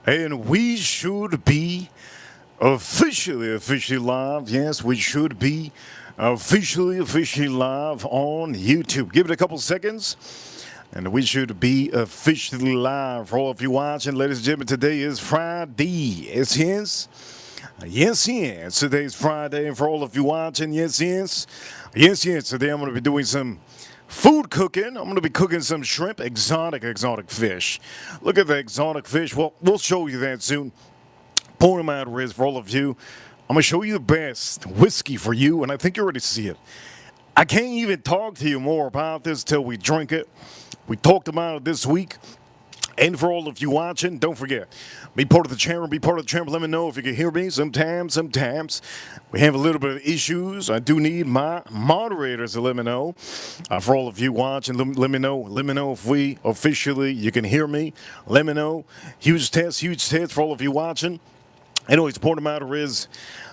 And we should be officially live. Yes, we should be officially live on YouTube. Give it a couple seconds. And we should be officially live for all of you watching. Ladies and gentlemen, today is Friday. Yes. Yes. Today's Friday. And for all of you watching, yes. Today I'm going to be doing some food cooking. I'm going to be cooking some shrimp, exotic fish. Look at the exotic fish. Well, we'll show you that soon. Point them out, Riz, for all of you. I'm going to show you the best whiskey for you, and I think you're ready to see it. I can't even talk to you more about this till we drink it. We talked about it this week. And for all of you watching, don't forget, be part of the channel, Let me know if you can hear me. Sometimes we have a little bit of issues. I do need my moderators to let me know. For all of you watching, let me know if you can hear me. Let me know. Huge test for all of you watching. Anyways, the point of the matter is,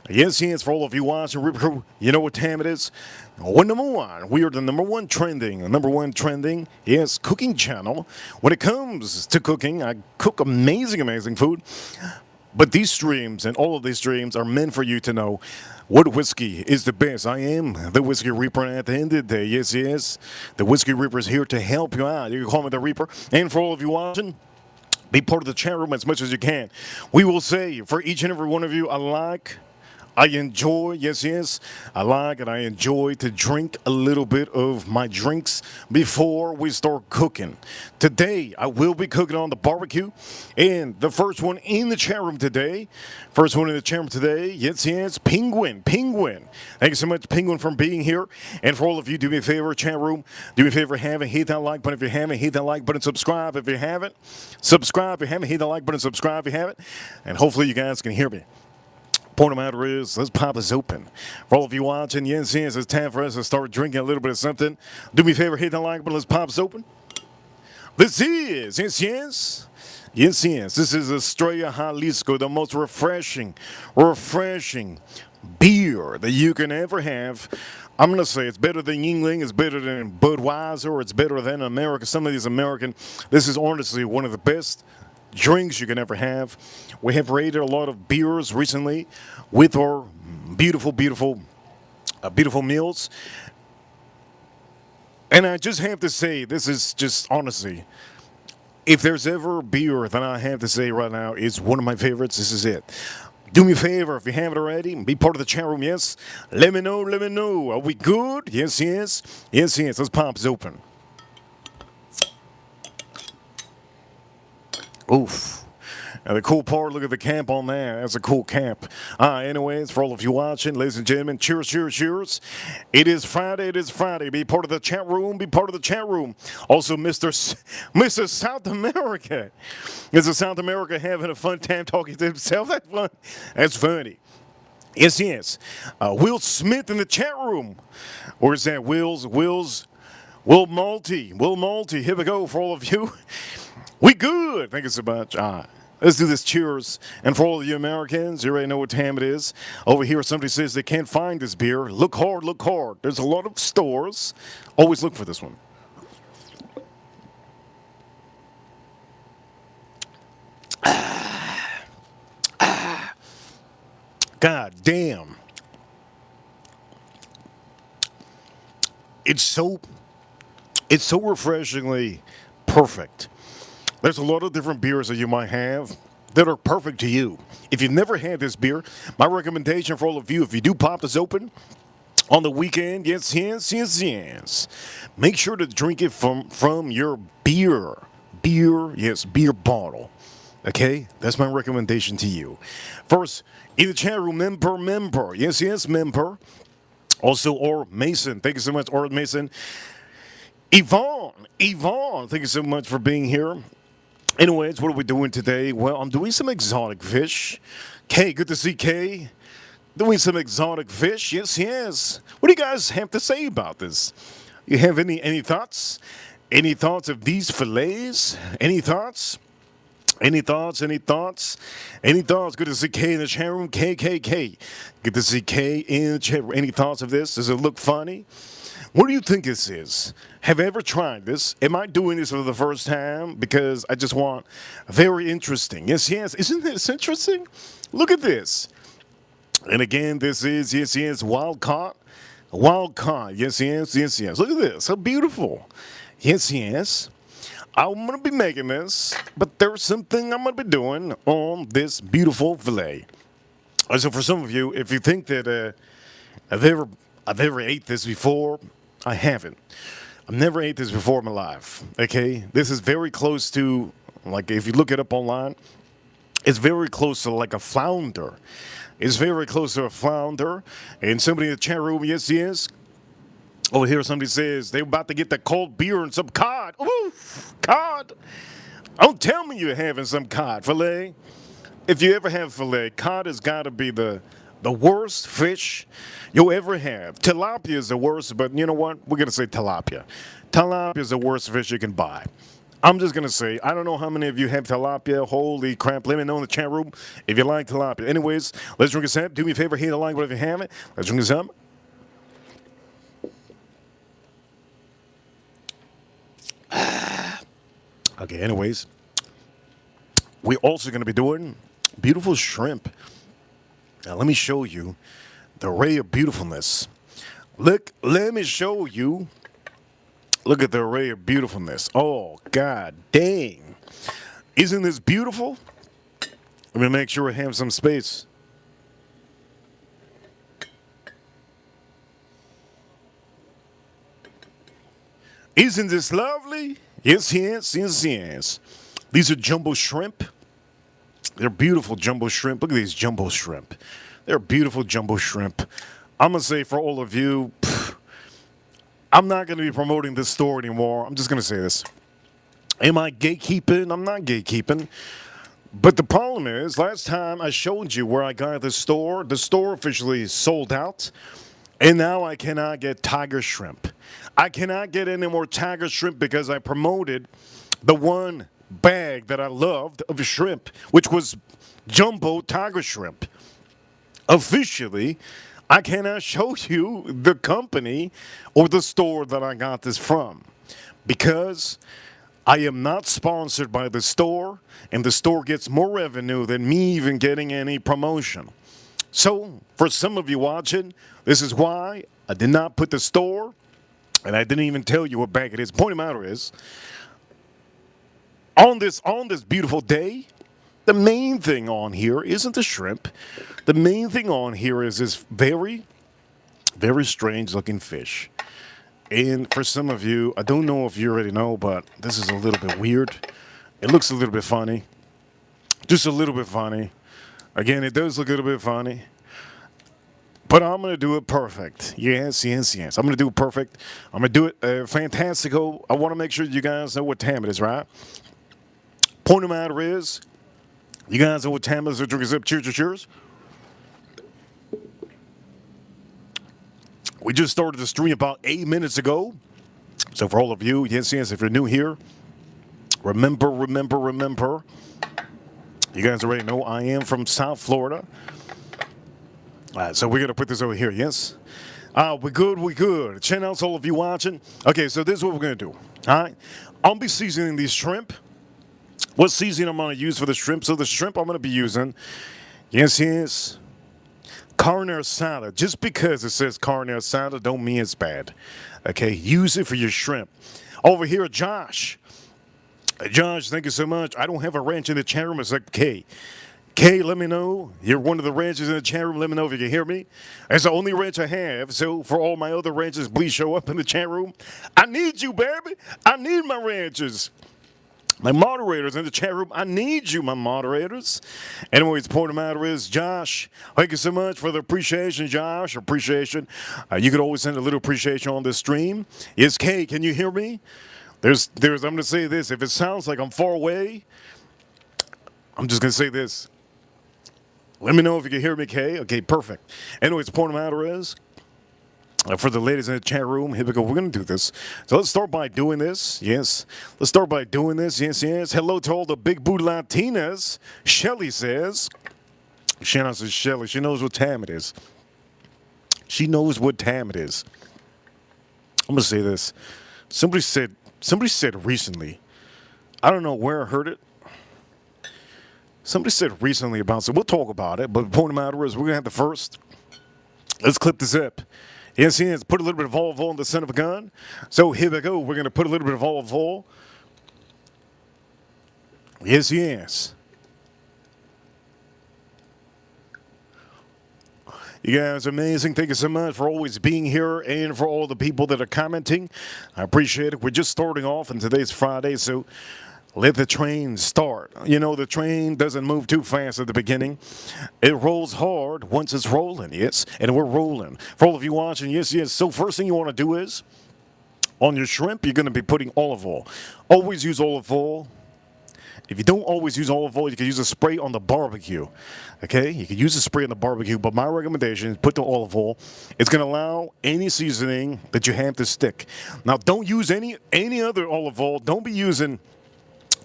yes, for all of you watching, you know what time it is. We're number one. We are the number one trending, yes, cooking channel. When it comes to cooking, I cook amazing food. But these streams and all of these streams are meant for you to know what whiskey is the best. I am the Whiskey Reaper, and at the end of the day, yes, the Whiskey Reaper is here to help you out. You can call me the Reaper. And for all of you watching, be part of the chat room as much as you can. We will say for each and every one of you, I enjoy, yes, I like and I enjoy to drink a little bit of my drinks before we start cooking. Today, I will be cooking on the barbecue, and the first one in the chat room today, yes, Penguin. Thank you so much, Penguin, for being here. And for all of you, do me a favor, chat room, hit that like button. If you haven't, hit that like button, subscribe if you haven't. Subscribe if you haven't, hit that like button, subscribe if you haven't. And hopefully you guys can hear me. Point of the matter is, let's pop this open. For all of you watching, yes, it's time for us to start drinking a little bit of something. Do me a favor, hit that like button, let's pop this open. This is, this is Estrella Jalisco, the most refreshing beer that you can ever have. I'm going to say it's better than Yingling, it's better than Budweiser, it's better than America. Some of these American, this is honestly one of the best drinks you can ever have. We have rated a lot of beers recently with our beautiful meals. And I just have to say, this is just honestly, if there's ever a beer that I have to say right now is one of my favorites, this is it. Do me a favor, if you haven't already, be part of the chat room, yes? Let me know. Are we good? Yes. Let's pop this open. Oof. And the cool part, look at the camp on there. That's a cool camp. Anyways, for all of you watching, ladies and gentlemen, cheers. It is Friday. Be part of the chat room. Also, Mr. South America. Mr. South America having a fun time talking to himself. That's fun. That's funny. Yes. Will Smith in the chat room. Where's that? Will Malty. Here we go for all of you. We good. Thank you so much. Let's do this. Cheers. And for all of you Americans, you already know what time it is. Over here, somebody says they can't find this beer. Look hard. There's a lot of stores. Always look for this one. God damn. It's so refreshingly perfect. There's a lot of different beers that you might have that are perfect to you. If you've never had this beer, my recommendation for all of you, if you do pop this open on the weekend, yes, make sure to drink it from your beer bottle. Okay? That's my recommendation to you. First, in the chat room, member. Yes, member. Also, Or Mason. Thank you so much, Or Mason. Yvonne, thank you so much for being here. Anyways, what are we doing today? Well, I'm doing some exotic fish. Kay, good to see Kay. Doing some exotic fish. Yes. What do you guys have to say about this? You have any thoughts? Any thoughts of these fillets? Any thoughts? Good to see Kay in the chat room. K. Good to see Kay in the chat room. Any thoughts of this? Does it look funny? What do you think this is? Have you ever tried this? Am I doing this for the first time? Because I just want very interesting. Yes, yes. Isn't this interesting? Look at this. And again, this is, yes, yes, wild caught. Wild caught. Yes, yes, yes, yes. Look at this. How beautiful. Yes, yes. I'm going to be making this, but there's something I'm going to be doing on this beautiful fillet. So for some of you, if you think that I've ever I've ever ate this before, I haven't. I've never ate this before in my life. Okay, this is very close to, like, if you look it up online, it's very close to like a flounder. It's very close to a flounder. And somebody in the chat room, yes, yes. Oh, here somebody says they're about to get the cold beer and some cod. Ooh, cod. Don't tell me you're having some cod fillet. If you ever have fillet, cod has got to be the worst fish you'll ever have. Tilapia is the worst, but you know what? We're going to say tilapia. Tilapia is the worst fish you can buy. I'm just going to say, I don't know how many of you have tilapia. Holy crap. Let me know in the chat room if you like tilapia. Anyways, let's drink a sip. Do me a favor, hit a like button if you haven't. Let's drink a sip. Okay, anyways, we're also going to be doing beautiful shrimp. Now, let me show you the array of beautifulness. Look, let me show you. Look at the array of beautifulness. Oh, God dang. Isn't this beautiful? Let me make sure I have some space. Isn't this lovely? Yes, yes, yes, yes. These are jumbo shrimp. They're beautiful jumbo shrimp. Look at these jumbo shrimp. They're beautiful jumbo shrimp. I'm going to say for all of you, I'm not going to be promoting this store anymore. I'm just going to say this. Am I gatekeeping? I'm not gatekeeping. But the problem is, last time I showed you where I got the store officially sold out. And now I cannot get tiger shrimp. I cannot get any more tiger shrimp because I promoted the one bag that I loved of shrimp, which was jumbo tiger shrimp. Officially, I cannot show you the company or the store that I got this from because I am not sponsored by the store, and the store gets more revenue than me even getting any promotion. So, for some of you watching, this is why I did not put the store, and I didn't even tell you what bag it is. Point of the matter is, on this beautiful day, the main thing on here isn't the shrimp. The main thing on here is this very, very strange looking fish. And for some of you, I don't know if you already know, but this is a little bit weird. It looks a little bit funny. Just a little bit funny. Again, it does look a little bit funny. But I'm going to do it perfect. Yes, yes, yes. I'm going to do it perfect. I'm going to do it fantastico. I want to make sure you guys know what time it is, right? Point of the matter is, you guys know what time it is. Drink a sip. Cheers, cheers, cheers. We just started the stream about 8 minutes ago. So for all of you, yes, yes, if you're new here, remember. You guys already know I am from South Florida. So we're going to put this over here, yes? We're good. Shout out to all of you watching. Okay, so this is what we're going to do. All right? I'll be seasoning these shrimp. What seasoning I'm going to use for the shrimp? So the shrimp I'm going to be using, yes, carne asada. Just because it says carne asada don't mean it's bad. Okay, use it for your shrimp. Over here, Josh. Josh, thank you so much. I don't have a ranch in the chat room. It's like, Kay, let me know. You're one of the ranches in the chat room. Let me know if you can hear me. That's the only ranch I have. So for all my other ranches, please show up in the chat room. I need you, baby. I need my ranches. My moderators in the chat room, I need you, my moderators. Anyways, the point of the matter is, Josh, thank you so much for the appreciation, Josh. Appreciation. You could always send a little appreciation on this stream. Yes, Kay, can you hear me? I'm going to say this. If it sounds like I'm far away, I'm just going to say this. Let me know if you can hear me, Kay. Okay, perfect. Anyways, the point of the matter is, for the ladies in the chat room, here we go. We're going to do this. So let's start by doing this. Yes. Let's start by doing this. Yes, yes. Hello to all the big booty Latinas. Shelly says. Shannon says Shelly. She knows what time it is. She knows what time it is. I'm gonna say this. Somebody said recently. I don't know where I heard it. Somebody said recently about so we'll talk about it, but the point of the matter is we're gonna have the first. Let's clip the zip. Yes, put a little bit of olive oil in the center of a gun. So here we go. We're gonna put a little bit of olive oil. Yes. You guys are amazing. Thank you so much for always being here and for all the people that are commenting. I appreciate it. We're just starting off, and today's Friday, so let the train start. You know, the train doesn't move too fast at the beginning. It rolls hard once it's rolling, yes, and we're rolling. For all of you watching, yes. So first thing you want to do is, on your shrimp, you're going to be putting olive oil. Always use olive oil. If you don't always use olive oil, you can use a spray on the barbecue. Okay? You can use a spray on the barbecue, but my recommendation is put the olive oil. It's going to allow any seasoning that you have to stick. Now, don't use any other olive oil. Don't be using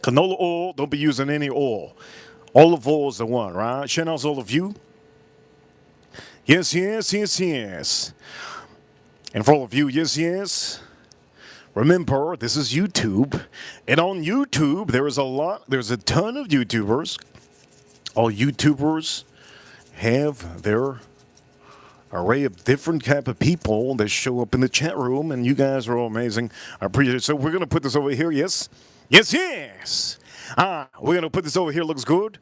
canola oil. Don't be using any oil. Olive oil is the one, right? Shout out to all of you. Yes. And for all of you, yes. Remember, this is YouTube, and on YouTube, there's a ton of YouTubers. All YouTubers have their array of different type of people that show up in the chat room, and you guys are all amazing. I appreciate it. So we're going to put this over here, yes. We're going to put this over here, looks good.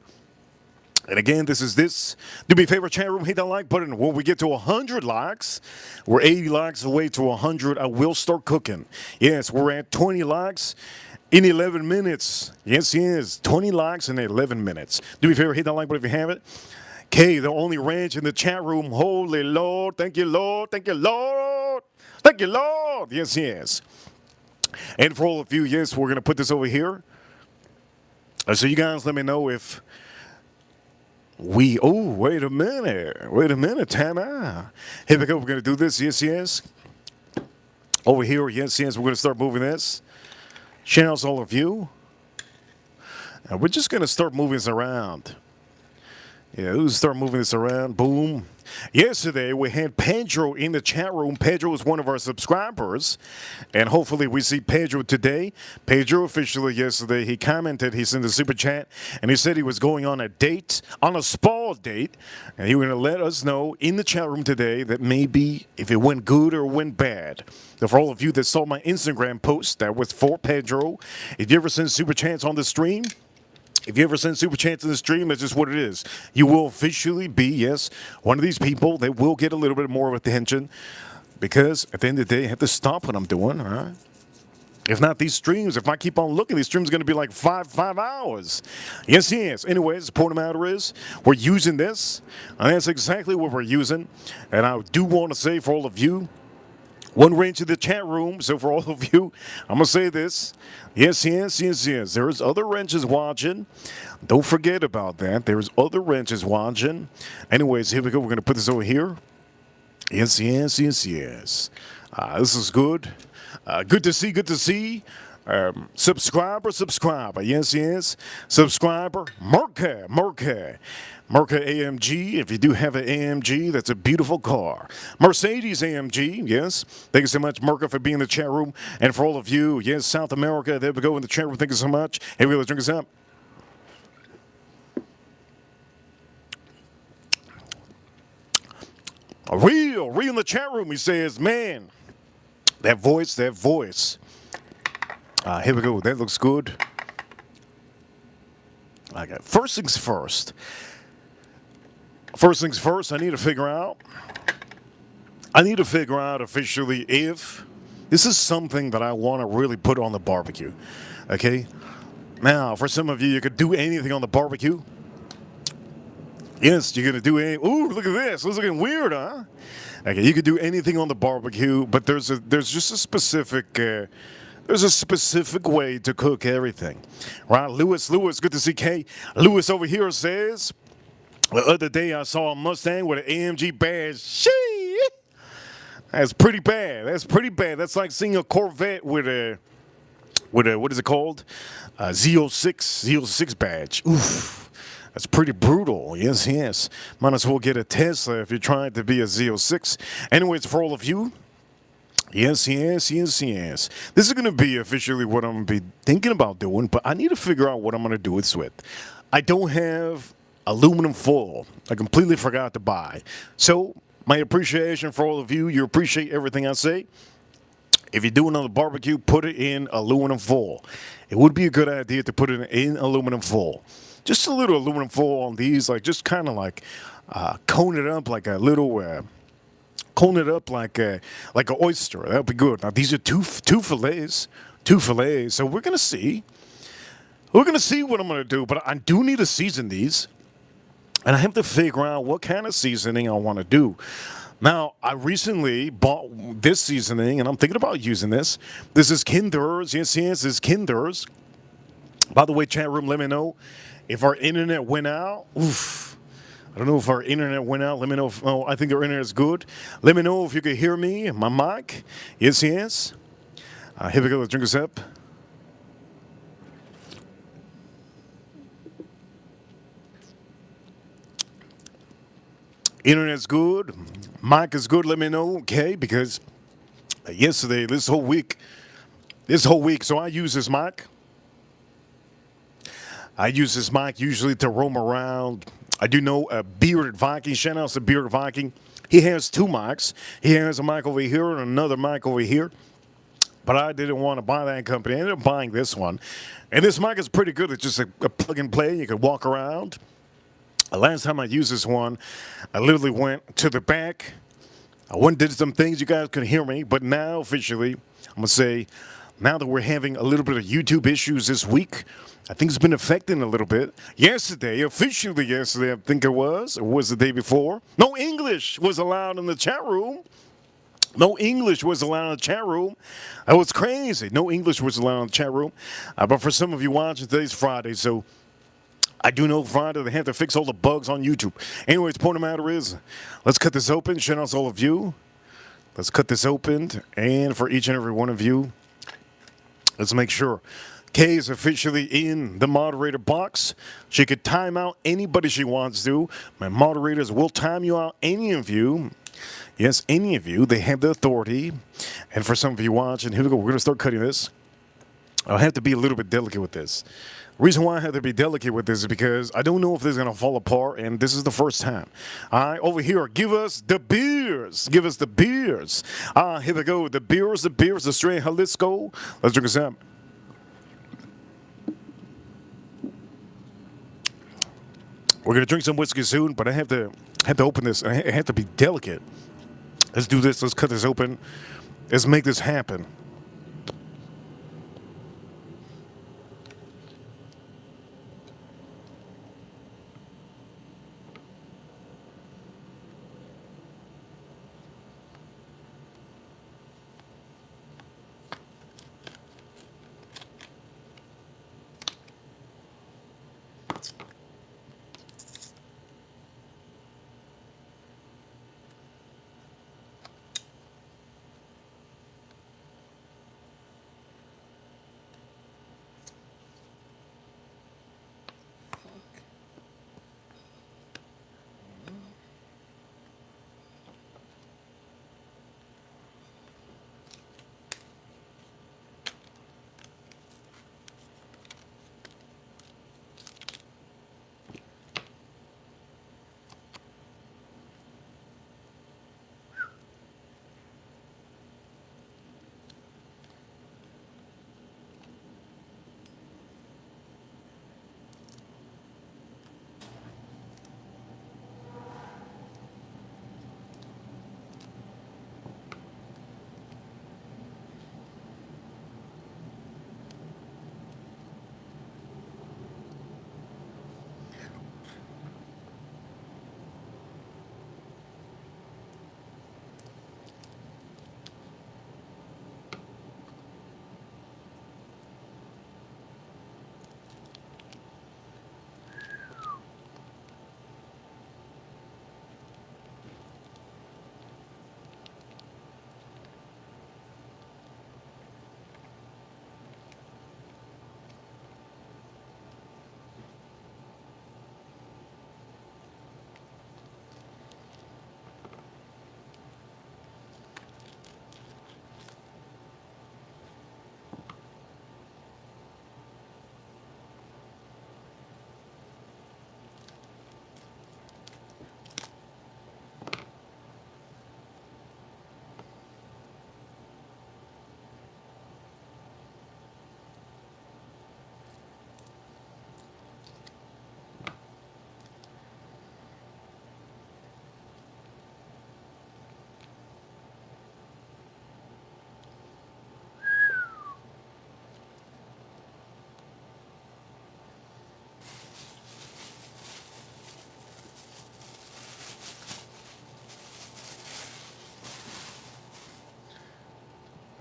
And again, this. Do me a favor, chat room, hit that like button. When we get to 100 likes, we're 80 likes away to 100. I will start cooking. Yes, we're at 20 likes in 11 minutes. Yes, 20 likes in 11 minutes. Do me a favor, hit that like button if you have it. Okay, the only ranch in the chat room. Holy Lord, thank you, Lord. Thank you, Lord. Thank you, Lord. Yes. And for all of you, yes, we're going to put this over here. So you guys let me know if wait a minute, time out. Here we go, we're going to do this, yes. Over here, yes, we're going to start moving this. Shout out to all of you. Now, we're just going to start moving this around. Yeah, we'll start moving this around, boom. Yesterday, we had Pedro in the chat room. Pedro was one of our subscribers, and hopefully we see Pedro today. Pedro officially yesterday, he commented, he sent a super chat, and he said he was going on a date, on a spa date, and he was going to let us know in the chat room today that maybe if it went good or went bad. So for all of you that saw my Instagram post, that was for Pedro. If you ever send super chats on the stream, if you ever send super chats in the stream, that's just what it is. You will officially be, yes, one of these people that will get a little bit more of attention because at the end of the day, I have to stop what I'm doing, all right? If not these streams, if I keep on looking, these streams are going to be like five hours. Yes. Anyways, the point of the matter is we're using this, and that's exactly what we're using. And I do want to say for all of you, one range in the chat room, so for all of you, I'm going to say this. Yes. There's other wrenches watching. Don't forget about that. There's other wrenches watching. Anyways, here we go. We're going to put this over here. Yes. This is good. Good to see. Subscriber. Yes. Subscriber. Merca AMG. If you do have an AMG, that's a beautiful car. Mercedes AMG. Yes. Thank you so much, Merca, for being in the chat room. And for all of you, yes, South America, there we go in the chat room. Thank you so much. Here we go. Let's drink this up. Real in the chat room, he says, man, that voice. Here we go. That looks good. Okay. First things first, I need to figure out officially if this is something that I want to really put on the barbecue. Okay? Now, for some of you could do anything on the barbecue. Yes, you're going to do anything. Ooh, look at this. It's looking weird, huh? Okay, you could do anything on the barbecue, but there's just a specific way to cook everything. Right? Lewis, good to see Kay. Lewis over here says, the other day I saw a Mustang with an AMG badge. Shit! That's pretty bad. That's like seeing a Corvette with a what is it called? Z06 badge. Oof. That's pretty brutal. Yes. Might as well get a Tesla if you're trying to be a Z06. Anyways, for all of you, Yes, yes, yes, yes. This is going to be officially what I'm going to be thinking about doing, but I need to figure out what I'm going to do it with. I don't have aluminum foil. I completely forgot to buy. So, my appreciation for all of you, you appreciate everything I say. If you're doing on the barbecue, put it in aluminum foil. It would be a good idea to put it in aluminum foil. Just a little aluminum foil on these, like just kind of like cone it up like a little cone it up like an oyster. That would be good. Now these are two fillets, two fillets. So we're gonna see. We're gonna see what I'm gonna do, but I do need to season these, and I have to figure out what kind of seasoning I want to do. Now, I recently bought this seasoning, and I'm thinking about using this. This is Kinder's. Yes, yes, it's Kinder's. By the way, chat room, let me know if our internet went out. Oof. I don't know if our internet went out. Let me know if, oh, I think our internet is good. Let me know if you can hear me, my mic. Yes, yes. Here we go. Let's drink a sip. Internet's good. Mic is good. Let me know, okay? Because yesterday, this whole week, so I use this mic. I use this mic usually to roam around. I do know a Bearded Viking. Shout out to Bearded Viking. He has two mics. He has a mic over here and another mic over here. But I didn't want to buy that company. I ended up buying this one. And this mic is pretty good. It's just a plug and play. You can walk around. The last time I used this one, I literally went to the back. I went and did some things. You guys couldn't hear me. But now, officially, I'm going to say, now that we're having a little bit of YouTube issues this week, I think it's been affecting a little bit. Yesterday, officially yesterday, I think it was, or was the day before, no English was allowed in the chat room. No English was allowed in the chat room. That was crazy. No English was allowed in the chat room. But for some of you watching, today's Friday, so I do know Friday they have to fix all the bugs on YouTube. Anyways, the point of the matter is, let's cut this open. Shout out to all of you. Let's cut this open. And for each and every one of you, let's make sure Kay is officially in the moderator box. She could time out anybody she wants to. My moderators will time you out, any of you. Yes, any of you. They have the authority. And for some of you watching, here we go. We're going to start cutting this. I'll have to be a little bit delicate with this. The reason why I have to be delicate with this is because I don't know if this is going to fall apart, and this is the first time. All right, over here, give us the beers. Give us the beers. Here we go. The beers, the straight Jalisco. Let's drink a sip. We're going to drink some whiskey soon, but I have to open this. I have to be delicate. Let's do this. Let's cut this open. Let's make this happen.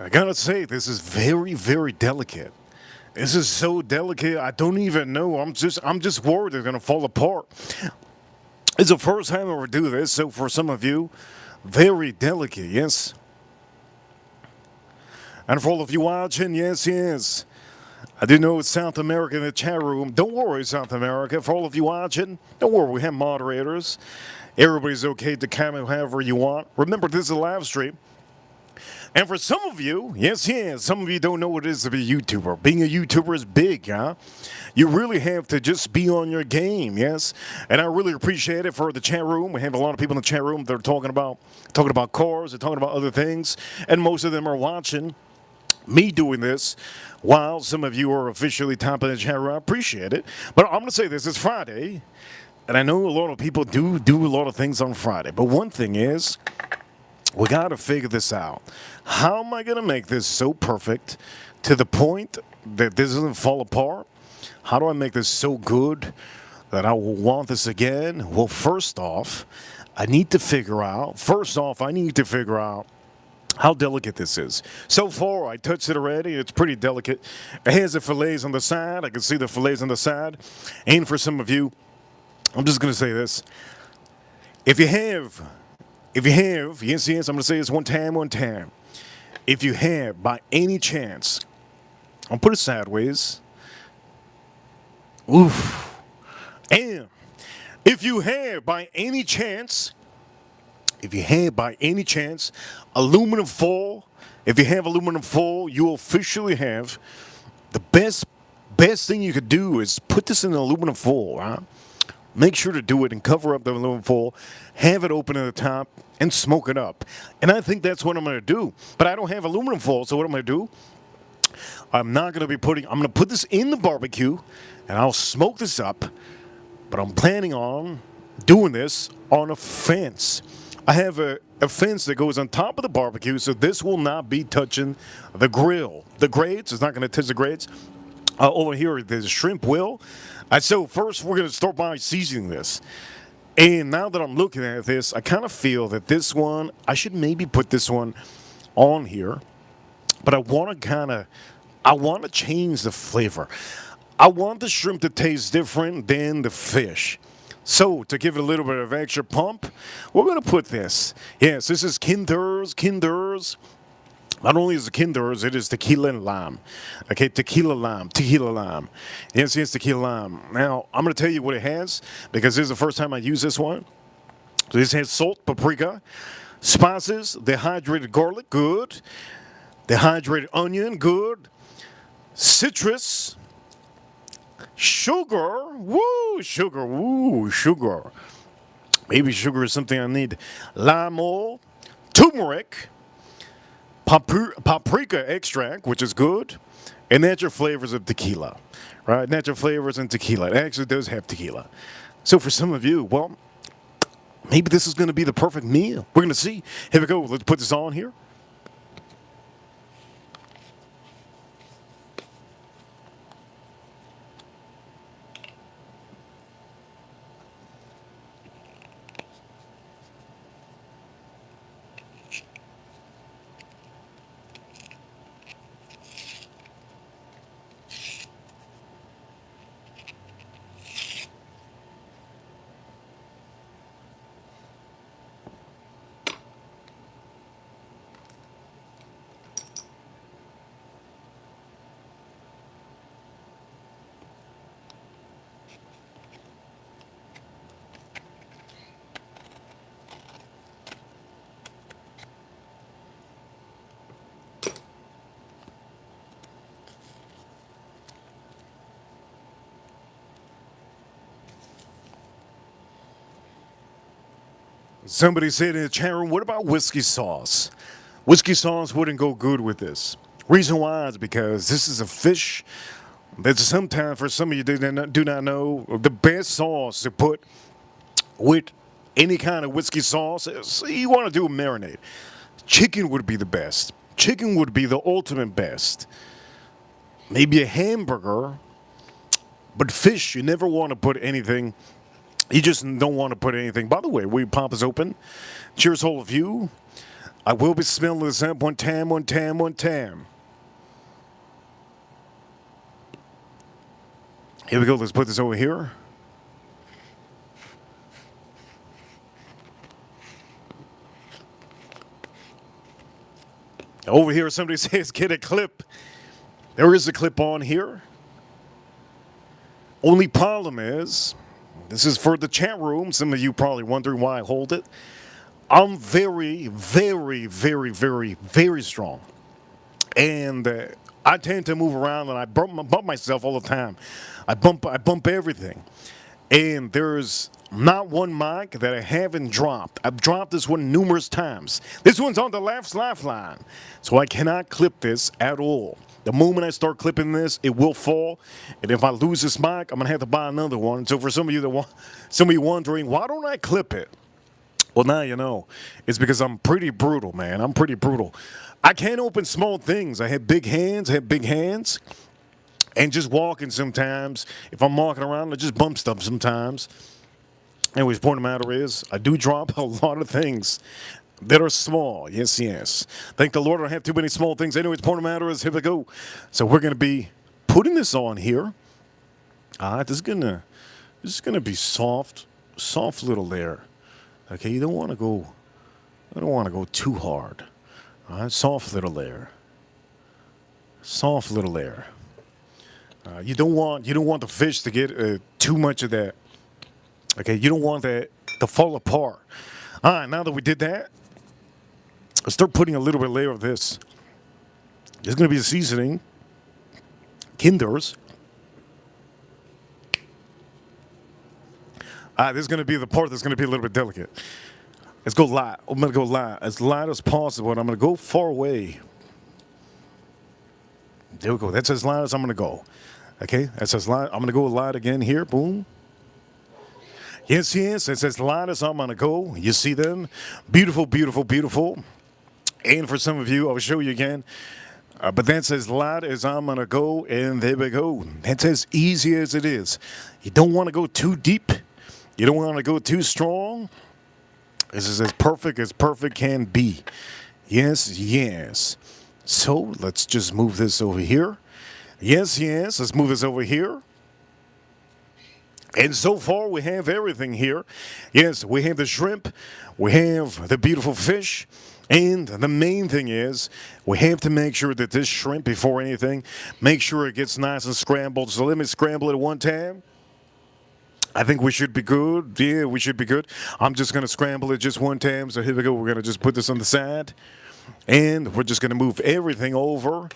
I gotta say, this is very, very delicate. This is so delicate. I don't even know. I'm just worried it's gonna fall apart. It's the first time I ever do this, so for some of you, very delicate. Yes. And for all of you watching, yes, yes. I do know it's South America in the chat room. Don't worry, South America. For all of you watching, don't worry, we have moderators. Everybody's okay to comment however you want. Remember, this is a live stream. And for some of you, yes, yes, some of you don't know what it is to be a YouTuber. Being a YouTuber is big, huh? You really have to just be on your game, yes? And I really appreciate it for the chat room. We have a lot of people in the chat room that are talking about cars, they're talking about other things, and most of them are watching me doing this while some of you are officially typing in the chat room. I appreciate it. But I'm going to say this, it's Friday, and I know a lot of people do a lot of things on Friday. But one thing is, we got to figure this out. How am I going to make this so perfect to the point that this doesn't fall apart? How do I make this so good that I will want this again? Well, first off, I need to figure out how delicate this is. So far, I touched it already. It's pretty delicate. It has the fillets on the side. I can see the fillets on the side. And for some of you, I'm just going to say this. If you have, yes, yes, I'm going to say this one time. If you have, by any chance, I'll put it sideways. Oof. And if you have, by any chance, aluminum foil, you officially have the best thing you could do is put this in aluminum foil, huh? Make sure to do it and cover up the aluminum foil, have it open at the top, and smoke it up. And I think that's what I'm going to do. But I don't have aluminum foil, so what I'm going to do, I'm going to put this in the barbecue, and I'll smoke this up. But I'm planning on doing this on a fence. I have a fence that goes on top of the barbecue, so this will not be touching the grill. The grates, it's not going to touch the grates. Over here, there's shrimp will. So first, we're going to start by seasoning this. And now that I'm looking at this, I kind of feel that this one, I should maybe put this one on here. But I want to change the flavor. I want the shrimp to taste different than the fish. So, to give it a little bit of extra pump, we're going to put this. Yes, this is Kinder's. Not only is it Kinder's, it is tequila and lime. Okay, tequila lime. Yes, yes, tequila lime. Now, I'm going to tell you what it has, because this is the first time I use this one. So this has salt, paprika, spices, dehydrated garlic, good. Dehydrated onion, good. Citrus, sugar, sugar. Maybe sugar is something I need. Lime oil, turmeric, paprika extract, which is good, and natural flavors of tequila, right? Natural flavors and tequila. It actually does have tequila. So for some of you, well, maybe this is going to be the perfect meal. We're going to see. Here we go. Let's put this on here. Somebody said in the chat room, what about whiskey sauce? Whiskey sauce wouldn't go good with this. Reason why is because this is a fish that sometimes, for some of you do not know, the best sauce to put with any kind of whiskey sauce is you want to do a marinade. Chicken would be the best. Chicken would be the ultimate best. Maybe a hamburger, but fish, you never want to put anything. You just don't want to put anything. By the way, we pop is open. Cheers, all of you. I will be smelling this up one time, one time, one time. Here we go. Let's put this over here. Over here, somebody says, get a clip. There is a clip on here. Only problem is, this is for the chat room. Some of you probably wondering why I hold it. I'm very, very, very, very, very strong. And I tend to move around and I bump myself all the time. I bump everything. And there's not one mic that I haven't dropped. I've dropped this one numerous times. This one's on the left lifeline. So I cannot clip this at all. The moment I start clipping this, it will fall. And if I lose this mic, I'm going to have to buy another one. So for some of you wondering, why don't I clip it? Well, now you know. It's because I'm pretty brutal, man. I'm pretty brutal. I can't open small things. I have big hands. And just walking sometimes, if I'm walking around, I just bump stuff sometimes. Anyways, point of the matter is, I do drop a lot of things that are small. Yes, yes. Thank the Lord I don't have too many small things. Anyways, point of the matter is, here we go. So we're going to be putting this on here. This is gonna be soft little layer. Okay, you don't want to go too hard. All right, soft little layer. Soft little layer. You don't want the fish to get too much of that. Okay, you don't want that to fall apart. All right, now that we did that, let's start putting a little bit of layer of this. There's going to be a seasoning. Kinder's. This is going to be the part that's going to be a little bit delicate. Let's go light. I'm going to go light. As light as possible, and I'm going to go far away. There we go. That's as light as I'm going to go. Okay, that's as light. I'm going to go light again here. Boom. Yes, yes. It's as light as I'm going to go. You see them? Beautiful, beautiful, beautiful. And for some of you, I'll show you again. But that's as light as I'm going to go. And there we go. That's as easy as it is. You don't want to go too deep. You don't want to go too strong. This is as perfect can be. Yes, yes. So let's just move this over here. Yes, yes. Let's move this over here. And so far we have everything here. Yes, we have the shrimp. We have the beautiful fish. And the main thing is we have to make sure that this shrimp, before anything, make sure it gets nice and scrambled. So let me scramble it one time. I think we should be good. Yeah, we should be good. I'm just going to scramble it just one time. So here we go. We're going to just put this on the side. And we're just going to move everything over.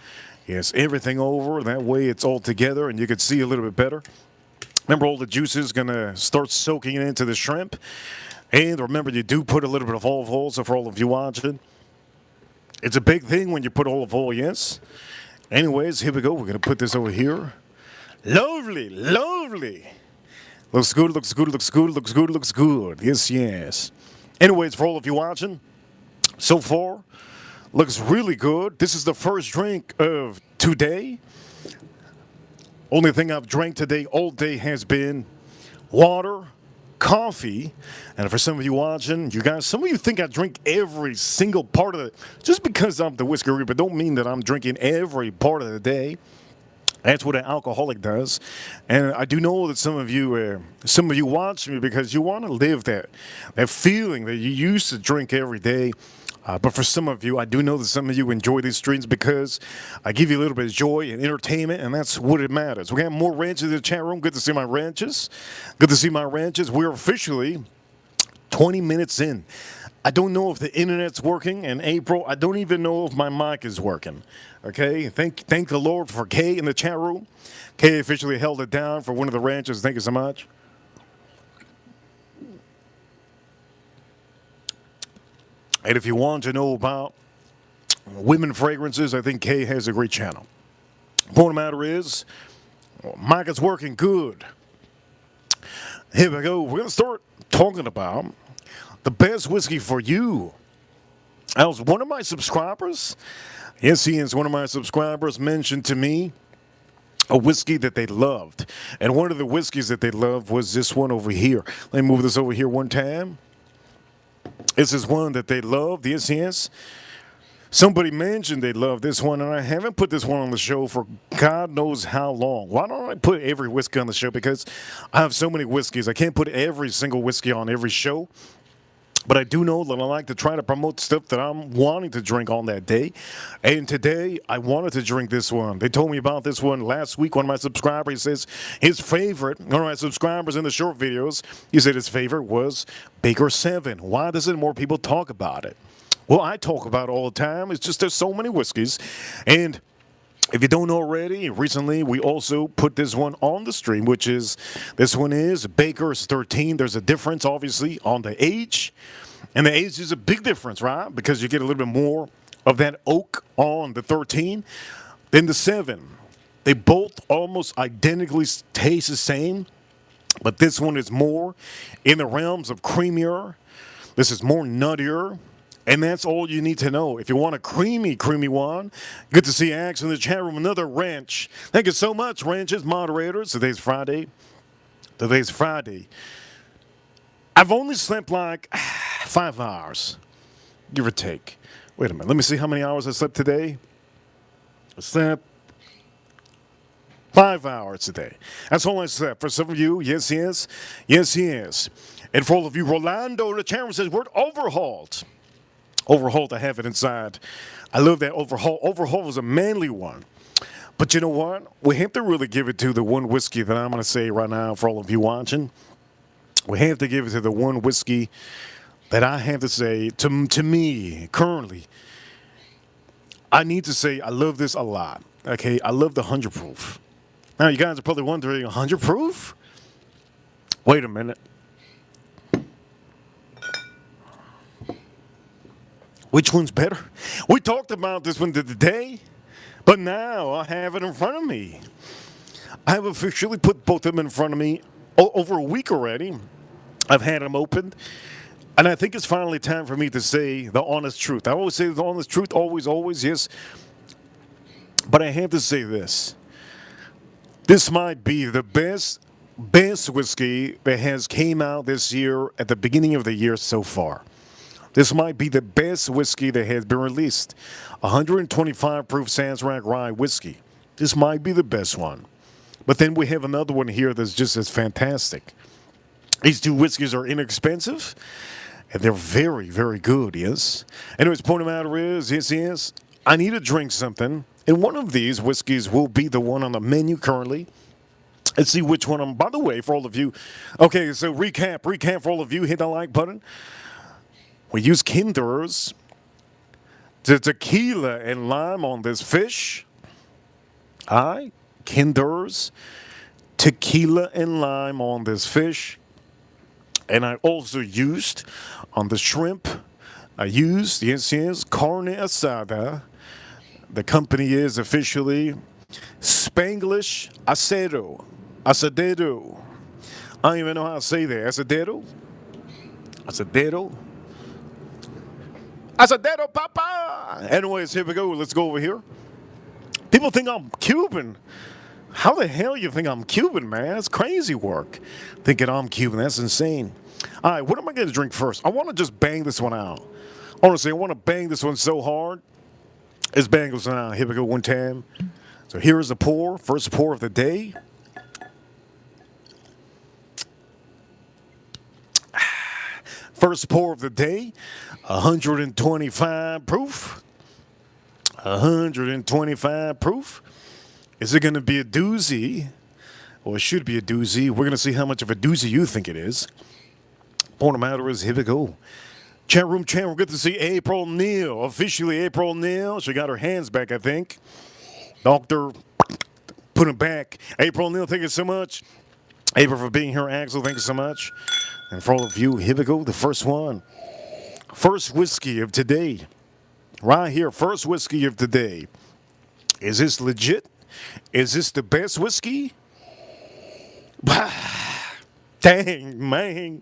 Yes, everything over. That way it's all together and you can see a little bit better. Remember, all the juice is going to start soaking into the shrimp. And remember, you do put a little bit of olive oil. So for all of you watching, it's a big thing when you put olive oil, yes. Anyways, here we go. We're going to put this over here. Lovely, lovely. Looks good, looks good, looks good, looks good, looks good. Yes, yes. Anyways, for all of you watching, so far, looks really good. This is the first drink of today. Only thing I've drank today all day has been water, coffee, and for some of you watching, you guys, some of you think I drink every single part of it. Just because I'm the whiskey reaper, don't mean that I'm drinking every part of the day. That's what an alcoholic does. And I do know that some of you watch me because you want to live that feeling that you used to drink every day. But for some of you, I do know that some of you enjoy these streams because I give you a little bit of joy and entertainment, and that's what it matters. We have more ranches in the chat room. Good to see my ranches. Good to see my ranches. We're officially 20 minutes in. I don't know if the internet's working. And April, I don't even know if my mic is working. Okay, thank the Lord for Kay in the chat room. Kay officially held it down for one of the ranches. Thank you so much. And if you want to know about women fragrances, I think Kay has a great channel. Point of the matter is, mic is working good. Here we go. We're going to start talking about the best whiskey for you. That was one of my subscribers. Yes, he is. One of my subscribers mentioned to me a whiskey that they loved. And one of the whiskeys that they loved was this one over here. Let me move this over here one time. This is one that they love. Yes. Somebody mentioned they love this one, and I haven't put this one on the show for God knows how long. Why don't I put every whiskey on the show? Because I have so many whiskeys. I can't put every single whiskey on every show. But I do know that I like to try to promote stuff that I'm wanting to drink on that day. And today, I wanted to drink this one. They told me about this one last week. One of my subscribers says his favorite, one of my subscribers in the short videos, he said his favorite was Baker 7. Why doesn't more people talk about it? Well, I talk about it all the time. It's just there's so many whiskeys. And if you don't know already, recently we also put this one on the stream, which is, this one is Baker's 13. There's a difference, obviously, on the age. And the age is a big difference, right? Because you get a little bit more of that oak on the 13 than the 7. They both almost identically taste the same, but this one is more in the realms of creamier. This is more nuttier. And that's all you need to know. If you want a creamy one, good to see Axe in the chat room. Another Ranch. Thank you so much, Ranch's moderators. Today's Friday. I've only slept like 5 hours, give or take. Wait a minute. Let me see how many hours I slept today. I slept 5 hours today. That's all I slept. For some of you, yes. And for all of you, Rolando in the chat room says, word overhauled. Overhauled, I have it inside. I love that Overhaul. Overhaul was a manly one. But you know what? We have to really give it to the one whiskey that I'm going to say right now for all of you watching. We have to give it to the one whiskey that I have to say, to me, currently, I need to say I love this a lot. Okay, I love the 100 proof. Now, you guys are probably wondering, 100 proof? Wait a minute. Which one's better? We talked about this one today, but now I have it in front of me. I have officially put both of them in front of me over a week already. I've had them opened, and I think it's finally time for me to say the honest truth. I always say the honest truth, always, yes. But I have to say this. This might be the best whiskey that has came out this year at the beginning of the year so far. This might be the best whiskey that has been released. 125 proof Sazerac rye whiskey. This might be the best one. But then we have another one here that's just as fantastic. These two whiskeys are inexpensive, and they're very, very good, yes. Anyways, point of matter is, yes, I need to drink something, and one of these whiskeys will be the one on the menu currently. Let's see which one by the way, for all of you. Okay, so recap for all of you. Hit the like button. We use Kinder's tequila and lime on this fish. Kinder's tequila and lime on this fish. And I also used on the shrimp, yes, carne asada. The company is officially Spanglish Asadero. I don't even know how to say that. Asadero, papa. Anyways, here we go. Let's go over here. People think I'm Cuban. How the hell you think I'm Cuban, man? That's crazy work. Thinking I'm Cuban, that's insane. All right, what am I going to drink first? I want to just bang this one out. Honestly, I want to bang this one so hard. Let's bang this one out. Here we go one time. So here is the pour. First pour of the day. First pour of the day. 125 proof. 125 proof. Is it going to be a doozy? Well, it should be a doozy. We're going to see how much of a doozy you think it is. Point of matter is, here we go. Chat room, good to see April Neal. Officially April Neal. She got her hands back, I think. Doctor, put them back. April Neal, thank you so much. April for being here. Axel, thank you so much. And for all of you, here we go. The first one. First whiskey of today. Right here, first whiskey of today. Is this legit? Is this the best whiskey? Dang, man.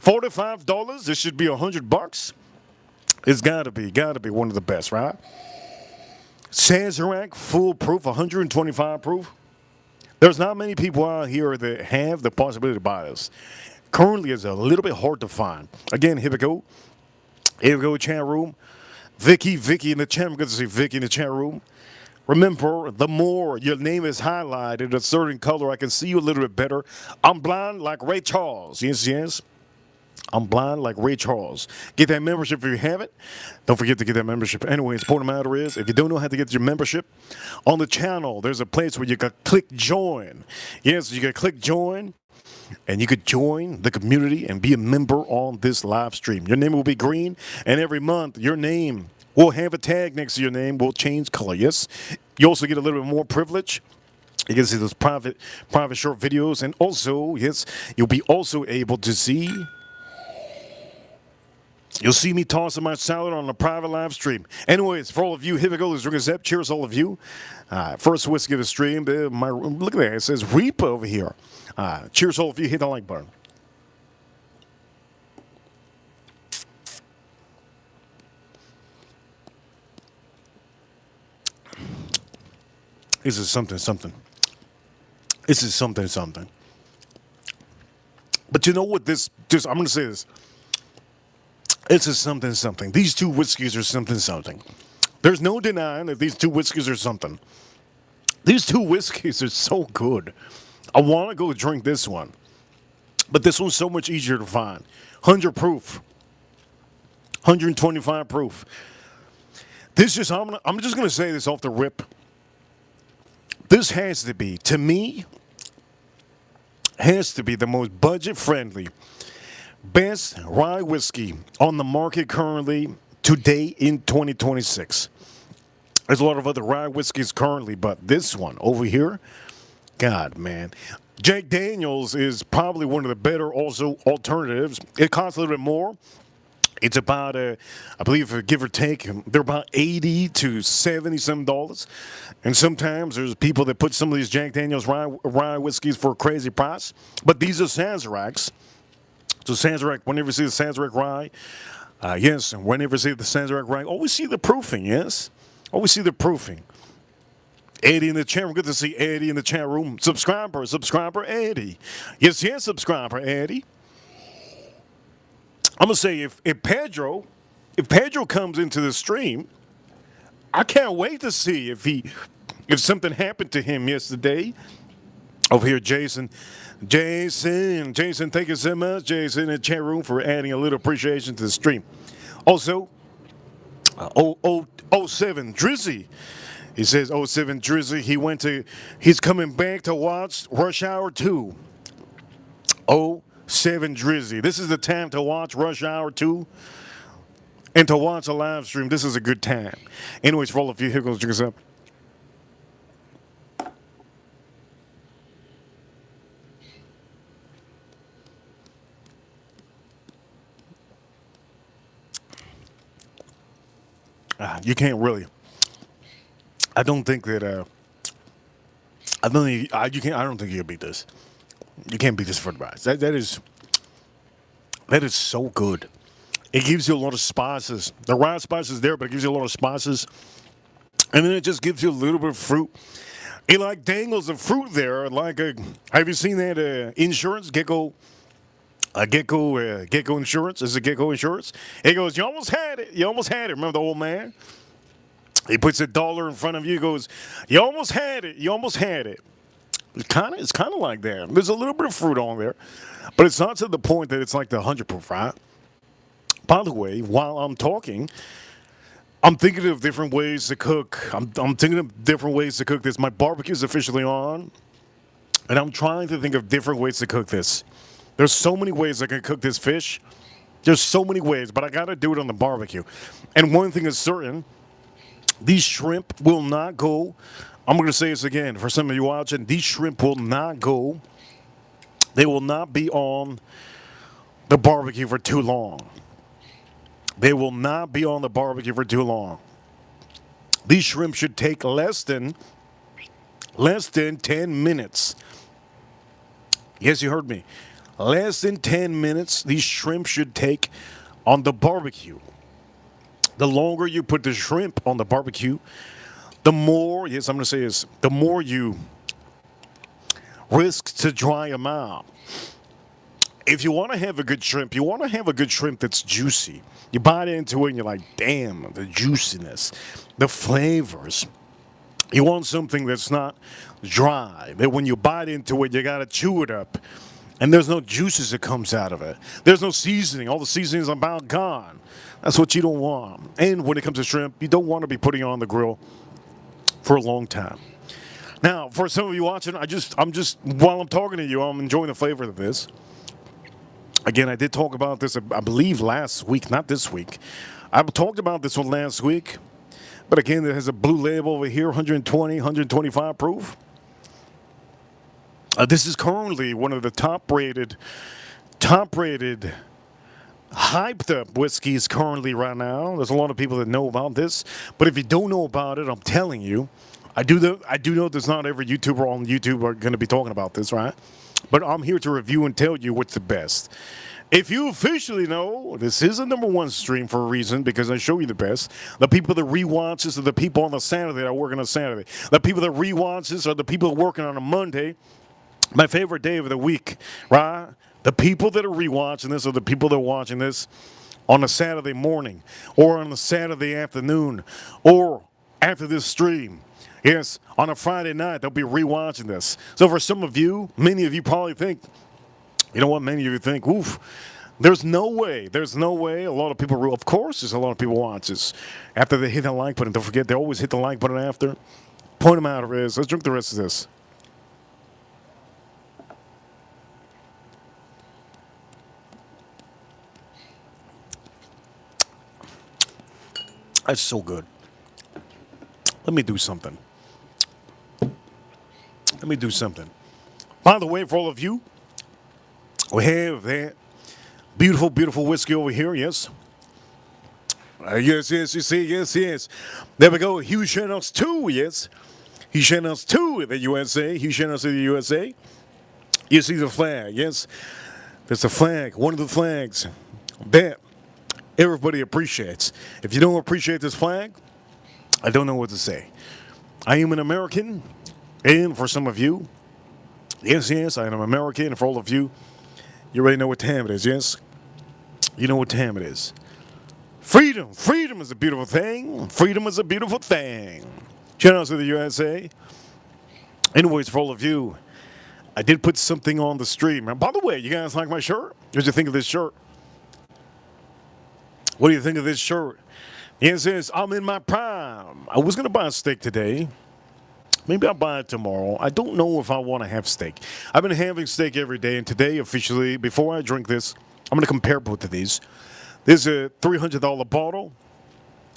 $45? This should be $100. It's gotta be one of the best, right? Sazerac, full proof, 125 proof. There's not many people out here that have the possibility to buy this. Currently, it's a little bit hard to find. Again, here we go. Here we go, chat room. Vicky in the chat room. Good to see Vicky in the chat room. Remember, the more your name is highlighted a certain color, I can see you a little bit better. I'm blind like Ray Charles. Yes, yes. I'm blind like Ray Charles. Get that membership if you haven't. Don't forget to get that membership. Anyways, the point of the matter is, if you don't know how to get your membership on the channel, there's a place where you can click join. Yes, you can click join, and you could join the community and be a member on this live stream. Your name will be green, and every month your name will have a tag next to your name. Will change color. Yes, you also get a little bit more privilege. You can see those private short videos, and also, yes, you'll be also able to see. You'll see me tossing my salad on a private live stream. Anyways, for all of you, here we go. Let's drink a Zep. Cheers, all of you. First whiskey of the stream. Look at that. It says Reaper over here. Cheers, all of you. Hit the like button. This is something. This is something. But you know what? I'm going to say this. This is something. These two whiskeys are something. There's no denying that these two whiskeys are something. These two whiskeys are so good. I want to go drink this one. But this one's so much easier to find. 100 proof. 125 proof. I'm just going to say this off the rip. This has to be, to me, the most budget-friendly, best rye whiskey on the market currently today in 2026. There's a lot of other rye whiskeys currently, but this one over here, God, man. Jack Daniels is probably one of the better also alternatives. It costs a little bit more. It's about, I believe, give or take, they're about $80 to $70 And sometimes there's people that put some of these Jack Daniels rye whiskeys for a crazy price. But these are Sazeracs. So Sazerac, whenever you see the Sazerac rye, yes, and whenever you see the Sazerac rye, always see the proofing, yes? Always see the proofing. Eddie in the chat room. Good to see Eddie in the chat room. Subscriber Eddie. Yes, subscriber Eddie. I'm going to say if Pedro comes into the stream, I can't wait to see if something happened to him yesterday. Over here, Jason, thank you so much, Jason, in the chat room for adding a little appreciation to the stream. Also, 07 Drizzy. He says 07 Drizzy, he's coming back to watch Rush Hour 2. 07 Drizzy. This is the time to watch Rush Hour 2 and to watch a live stream. This is a good time. Anyways, for all of you, here goes, drink us up. You can't really. I don't think that. I don't think you can. I don't think you can beat this. You can't beat this for the price. That is so good. It gives you a lot of spices. The rye spice is there, but it gives you a lot of spices, and then it just gives you a little bit of fruit. It like dangles the fruit there, like a. Have you seen that insurance gecko? Gecko Insurance. Is it Gecko Insurance? He goes, you almost had it. You almost had it. Remember the old man? He puts $1 in front of you. He goes, you almost had it. You almost had it. It's kind of like that. There's a little bit of fruit on there, but it's not to the point that it's like the 100 proof, right? By the way, while I'm talking, I'm thinking of different ways to cook. I'm thinking of different ways to cook this. My barbecue is officially on, and I'm trying to think of different ways to cook this. There's so many ways I can cook this fish. There's so many ways, but I got to do it on the barbecue. And one thing is certain, these shrimp will not go. I'm going to say this again for some of you watching. These shrimp will not go. They will not be on the barbecue for too long. They will not be on the barbecue for too long. These shrimp should take less than 10 minutes. Yes, you heard me. Less than 10 minutes, these shrimp should take on the barbecue. The longer you put the shrimp on the barbecue, the more, yes, I'm going to say this, the more you risk to dry them out. If you want to have a good shrimp, you want to have a good shrimp that's juicy. You bite into it and you're like, damn, the juiciness, the flavors. You want something that's not dry, that when you bite into it, you got to chew it up. And there's no juices that comes out of it. There's no seasoning. All the seasonings are about gone. That's what you don't want. And when it comes to shrimp, you don't want to be putting it on the grill for a long time. Now, for some of you watching, I'm just while I'm talking to you, I'm enjoying the flavor of this. Again, I did talk about this, I believe, last week, not this week. I talked about this one last week. But again, it has a blue label over here, 120, 125 proof. This is currently one of the top-rated, hyped up whiskeys currently right now. There's a lot of people that know about this. But if you don't know about it, I'm telling you, I do know there's not every YouTuber on YouTube are going to be talking about this, right? But I'm here to review and tell you what's the best. If you officially know, this is a #1 stream for a reason, because I show you the best. The people that rewatch this are the people on the Saturday that are working on Saturday. The people that rewatch this are the people that are working on a Monday, my favorite day of the week, right? The people that are rewatching this are the people that are watching this on a Saturday morning or on a Saturday afternoon or after this stream. Yes, on a Friday night, they'll be rewatching this. So for some of you, many of you probably think, you know what, many of you think, oof, there's no way. A lot of people, of course, there's a lot of people watch this after they hit the like button. Don't forget, they always hit the like button after. Point them out, Riz. Let's drink the rest of this. That's so good. Let me do something. By the way, for all of you, we have that beautiful, beautiful whiskey over here, yes. Yes, you see, yes. There we go, Hugh Channels 2, yes. Hugh Channels 2 in the USA, Hugh Channels in the USA. You see the flag, yes. There's a flag, one of the flags that everybody appreciates. If you don't appreciate this flag, I don't know what to say. I am an American, and for some of you, yes, I am American, and for all of you, you already know what time it is, yes? You know what time it is. Freedom is a beautiful thing. Shout out to the USA. Anyways, for all of you, I did put something on the stream. And by the way, you guys like my shirt? What did you think of this shirt? What do you think of this shirt? Yes, I'm in my prime. I was going to buy a steak today. Maybe I'll buy it tomorrow. I don't know if I want to have steak. I've been having steak every day, and today, officially, before I drink this, I'm going to compare both of these. This is a $300 bottle.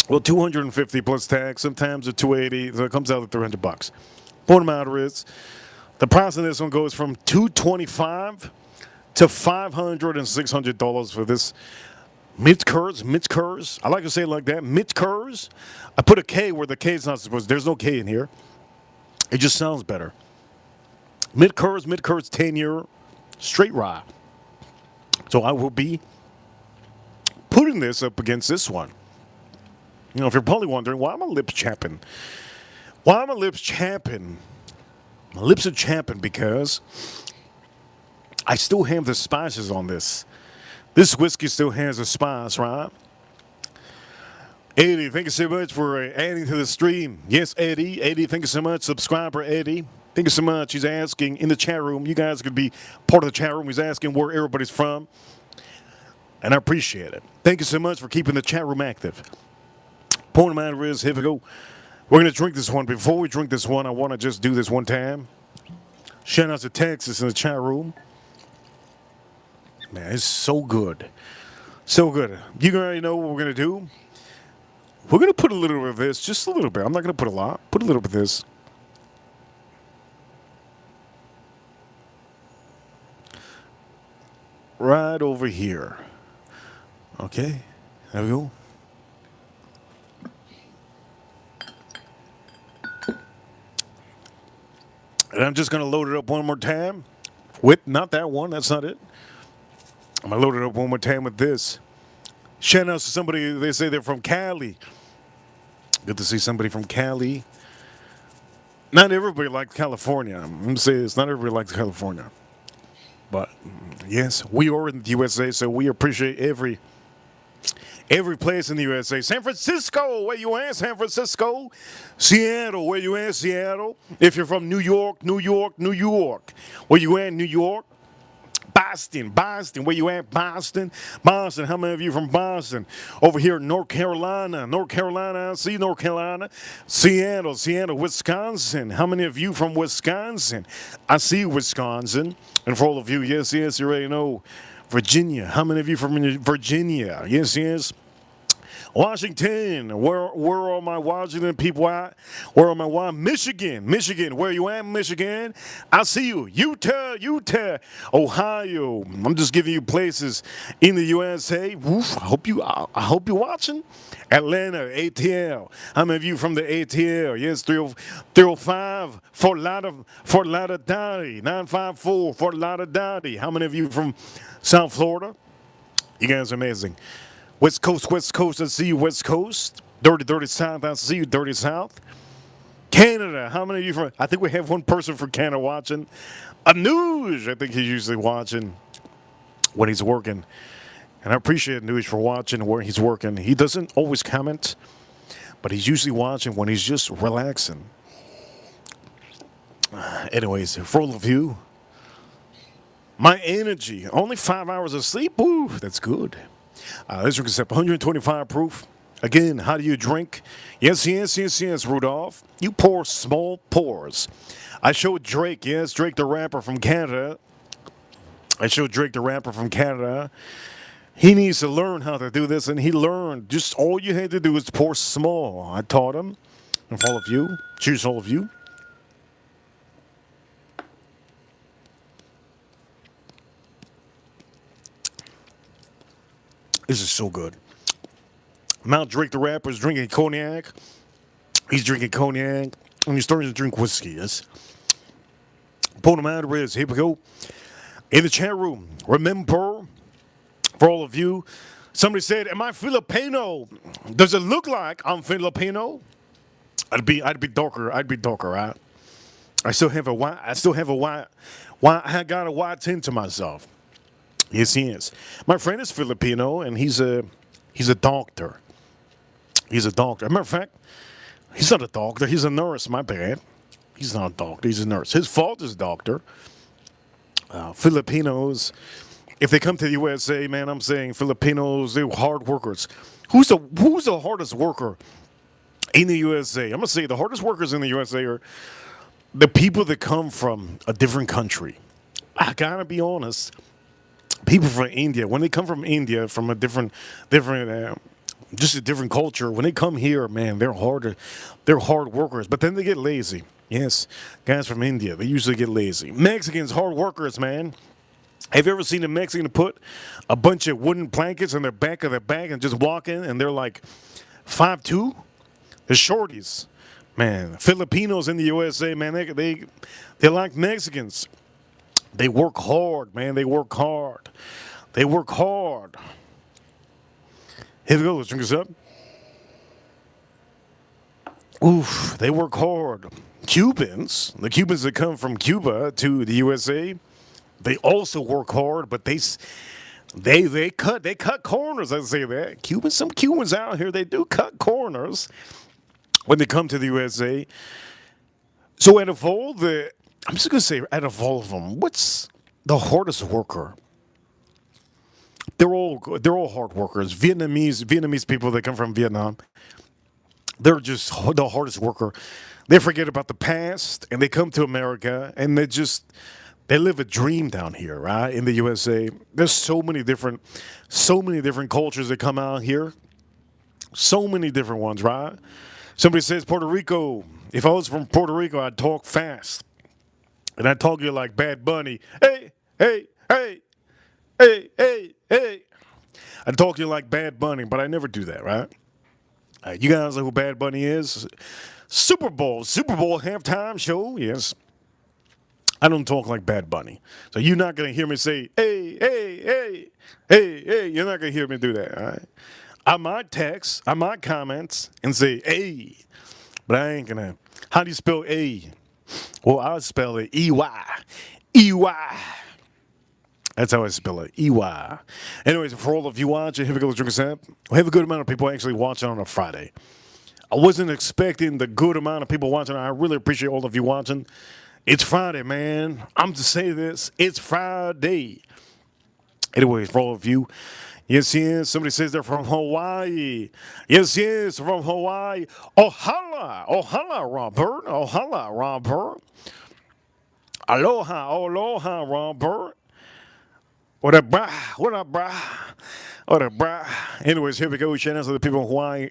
Well, $250 plus tax. Sometimes it's $280, so it comes out at $300. Point matter is, the price of this one goes from $225 to $500 and $600 for this Mitch Kurz. I like to say it like that. Mitch Kurz. I put a K where the K is not supposed to. There's no K in here. It just sounds better. Mitch Kurz 10-year straight rye. So I will be putting this up against this one. You know, if you're probably wondering, why are my lips chapping? My lips are chapping because I still have the spices on this. This whiskey still has a spice, right? Eddie, thank you so much for adding to the stream. Yes, Eddie. Eddie, thank you so much. Subscriber Eddie, thank you so much. He's asking in the chat room. You guys could be part of the chat room. He's asking where everybody's from. And I appreciate it. Thank you so much for keeping the chat room active. Point of matter is, here we go. We're going to drink this one. Before we drink this one, I want to just do this one time. Shout out to Texas in the chat room. Man, it's so good. So good. You already know what we're going to do. We're going to put a little bit of this, just a little bit. I'm not going to put a lot. Put a little bit of this. Right over here. Okay. There we go. And I'm just going to load it up one more time. With, not that one. That's not it. I'm going to load it up one more time with this. Shout out to somebody, they say they're from Cali. Good to see somebody from Cali. Not everybody likes California. I'm going to say this, not everybody likes California. But Yes, we are in the USA, so we appreciate every place in the USA. San Francisco, where you at? San Francisco. Seattle, where you at? Seattle. If you're from New York, New York, New York, where you at? New York. Boston, where you at? Boston, how many of you from Boston? Over here in North Carolina, I see North Carolina. Seattle, Wisconsin, how many of you from Wisconsin? I see Wisconsin. And for all of you, yes, you already know. Virginia, how many of you from Virginia? Yes. Washington, where are my Washington people at? Where are my Michigan, where you at, Michigan? I see you. Utah, Ohio. I'm just giving you places in the USA. Woof, I hope you're watching. Atlanta, ATL. How many of you from the ATL? Yes, 305 Fort Lauderdale, 954 Fort Lauderdale. How many of you from South Florida? You guys are amazing. West Coast, I see you, West Coast. Dirty South, I see you, Dirty South. Canada, how many of you from? I think we have one person from Canada watching. Anuj, I think he's usually watching when he's working. And I appreciate Anuj for watching where he's working. He doesn't always comment, but he's usually watching when he's just relaxing. Anyways, for all of you, my energy, only 5 hours of sleep, woo, that's good. This drink is 125 proof. Again, how do you drink? Yes, Rudolph. You pour small pours. I showed Drake, yes, Drake the rapper from Canada. He needs to learn how to do this, and he learned. Just all you had to do is pour small. I taught him. And for all of you, cheers all of you. This is so good. Now Drake the rapper is drinking cognac. He's drinking cognac. And he's starting to drink whiskey, yes. Point matter is, here we go. In the chat room, remember, for all of you, somebody said, am I Filipino? Does it look like I'm Filipino? I'd be darker, right? I got a white tint to myself. Yes, he is. My friend is Filipino, and he's a doctor. He's a doctor. As a matter of fact, he's not a doctor. He's a nurse. My bad. He's not a doctor. He's a nurse. His fault is doctor. Filipinos, if they come to the USA, man, I'm saying Filipinos, they're hard workers. Who's the hardest worker in the USA? I'm gonna say the hardest workers in the USA are the people that come from a different country. I gotta be honest. People from India, when they come from India, from a different, just a different culture, when they come here, man, they're hard workers, but then they get lazy. Yes, guys from India, they usually get lazy. Mexicans, hard workers, man. Have you ever seen a Mexican put a bunch of wooden blankets on their back of their bag and just walk in, and they're like 5'2"? They're shorties, man. Filipinos in the USA, man, they like Mexicans. They work hard, man. They work hard. Here we go. Let's drink this up. Oof, they work hard. The Cubans that come from Cuba to the USA, they also work hard, but they cut corners. I say that. Some Cubans out here, they do cut corners when they come to the USA. So out of all I'm just gonna say, out of all of them, what's the hardest worker? They're all hard workers. Vietnamese people that come from Vietnam, they're just the hardest worker. They forget about the past and they come to America and they live a dream down here, right? In the USA, there's so many different cultures that come out here. So many different ones, right? Somebody says Puerto Rico. If I was from Puerto Rico, I'd talk fast. And I talk to you like Bad Bunny. Hey. I talk to you like Bad Bunny, but I never do that, right? You guys know who Bad Bunny is? Super Bowl halftime show, yes. I don't talk like Bad Bunny. So you're not going to hear me say, hey. You're not going to hear me do that, all right? I might text, I might comment and say, hey. But I ain't going to. How do you spell A? Well, I'll spell it E-Y. E-Y. That's how I spell it. EY. Anyways, for all of you watching, here we go, Drink Snap. We have a good amount of people actually watching on a Friday. I wasn't expecting the good amount of people watching. I really appreciate all of you watching. It's Friday, man. I'm to say this. It's Friday. Anyways, for all of you, yes, yes. Somebody says they're from Hawaii. Yes, yes, from Hawaii. Ohala, ohala, Robert. Ohala, Robert. Aloha, aloha, Robert. What up, brah? What up, brah? What up, brah? Anyways, here we go. Shout out to the people in Hawaii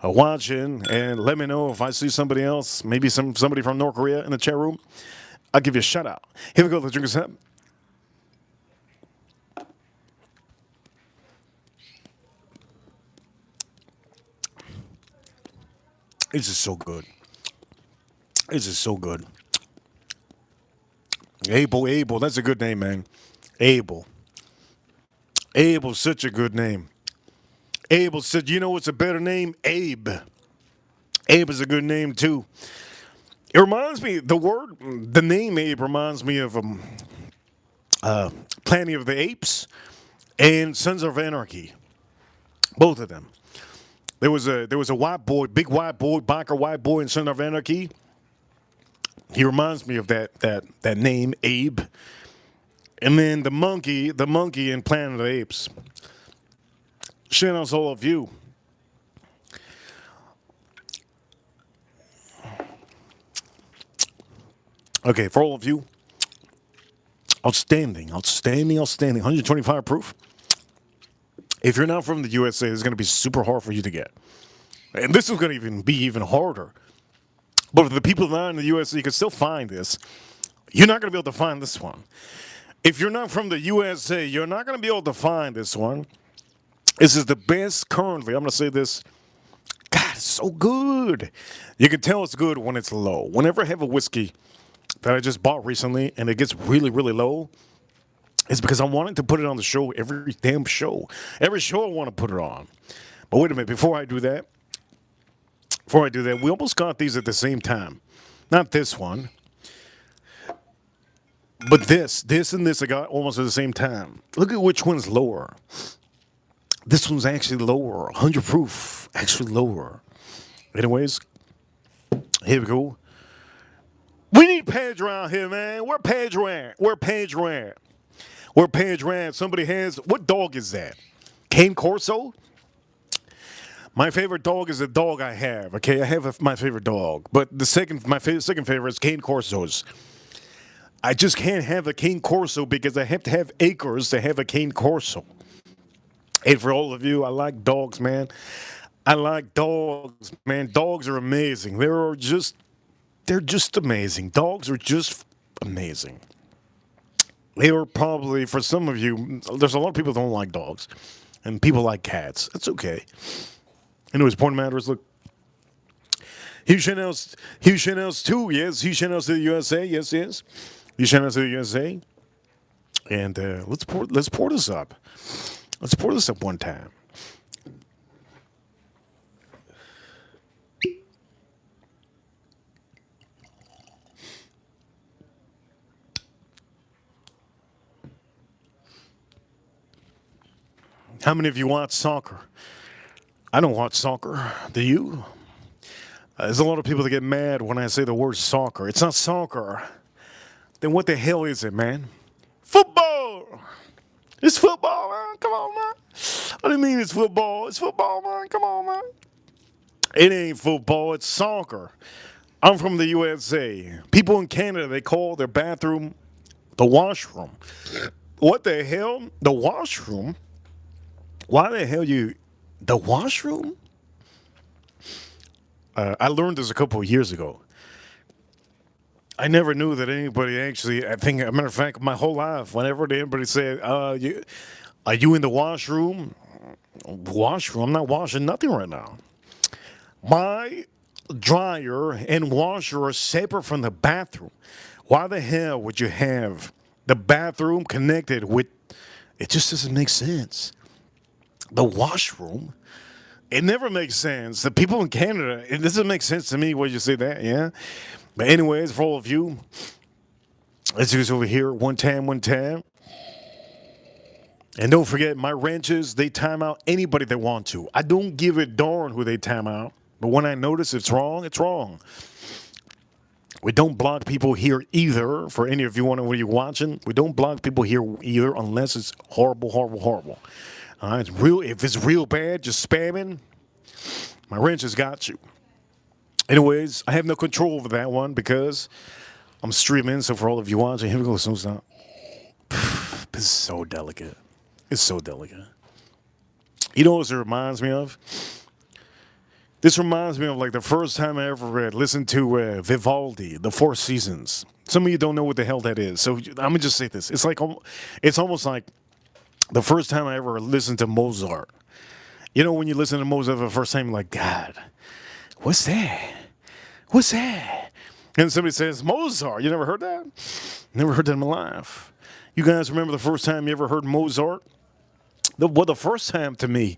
watching, and let me know if I see somebody else, maybe somebody from North Korea in the chat room. I'll give you a shout out. Here we go. Let's drink a sip. This is so good. This is so good. Abel, that's a good name, man. Abel's such a good name. Abel said, you know what's a better name? Abe. Abe is a good name, too. It reminds me, the name Abe reminds me of Planet of the Apes and Sons of Anarchy. Both of them. There was a white boy, big white boy, biker white boy in Sons of Anarchy. He reminds me of that name, Abe. And then the monkey in Planet of the Apes. Shout out to all of you. Okay, for all of you, outstanding. 125 proof. If you're not from the USA, it's going to be super hard for you to get. And this is going to be even harder. But for the people that are in the USA, you can still find this. You're not going to be able to find this one. If you're not from the USA, you're not going to be able to find this one. This is the best currently. I'm going to say this. God, it's so good. You can tell it's good when it's low. Whenever I have a whiskey that I just bought recently and it gets really, really low, it's because I'm wanting to put it on the show every damn show. Every show I want to put it on. But wait a minute. Before I do that, we almost got these at the same time. Not this one. But this and this I got almost at the same time. Look at which one's lower. This one's actually lower. 100 proof. Actually lower. Anyways, here we go. We need Pedro out here, man. Where Pedro at? Where Pedro at? Somebody has... What dog is that? Cane Corso? My favorite dog is the dog I have. Okay, I have my favorite dog. But my second favorite is Cane Corsos. I just can't have a Cane Corso because I have to have acres to have a Cane Corso. And for all of you, I like dogs, man. I like dogs, man. Dogs are amazing. They're just amazing. Dogs are just amazing. They are probably, for some of you, there's a lot of people that don't like dogs. And people like cats. That's okay. Anyways, point of matter is, look. Huge shout-outs too, yes. Huge shout-outs to the USA, yes. Huge shout-outs to the USA. And let's pour this up. Let's pour this up one time. How many of you watch soccer? I don't watch soccer. Do you? There's a lot of people that get mad when I say the word soccer. It's not soccer. Then what the hell is it, man? Football! It's football, man. Come on, man. What do you mean it's football? It's football, man. Come on, man. It ain't football. It's soccer. I'm from the USA. People in Canada, they call their bathroom the washroom. What the hell? The washroom? Why the hell the washroom? I learned this a couple of years ago. I never knew that anybody actually, I think, as a matter of fact, my whole life, whenever anybody said, are you in the washroom? Washroom? I'm not washing nothing right now. My dryer and washer are separate from the bathroom. Why the hell would you have the bathroom connected with, it just doesn't make sense. The washroom? It never makes sense. The people in Canada, it doesn't make sense to me when you say that, yeah? But anyways, for all of you, let's do this over here. One time. And don't forget, my ranches, they time out anybody they want to. I don't give a darn who they time out. But when I notice it's wrong, it's wrong. We don't block people here either. For any of you when you're watching, we don't block people here either unless it's horrible, horrible, horrible. All right, it's real. If it's real bad, just spamming. My ranch has got you. Anyways, I have no control over that one because I'm streaming. So for all of you watching, here we go. So stop. This is so delicate. It's so delicate. You know what it reminds me of? This reminds me of like the first time I ever listened to Vivaldi, The Four Seasons. Some of you don't know what the hell that is, so I'm gonna just say this: it's almost like the first time I ever listened to Mozart. You know, when you listen to Mozart for the first time, you're like, God, what's that? What's that? And somebody says Mozart. You never heard that? Never heard that in my life. You guys remember the first time you ever heard Mozart? The first time to me,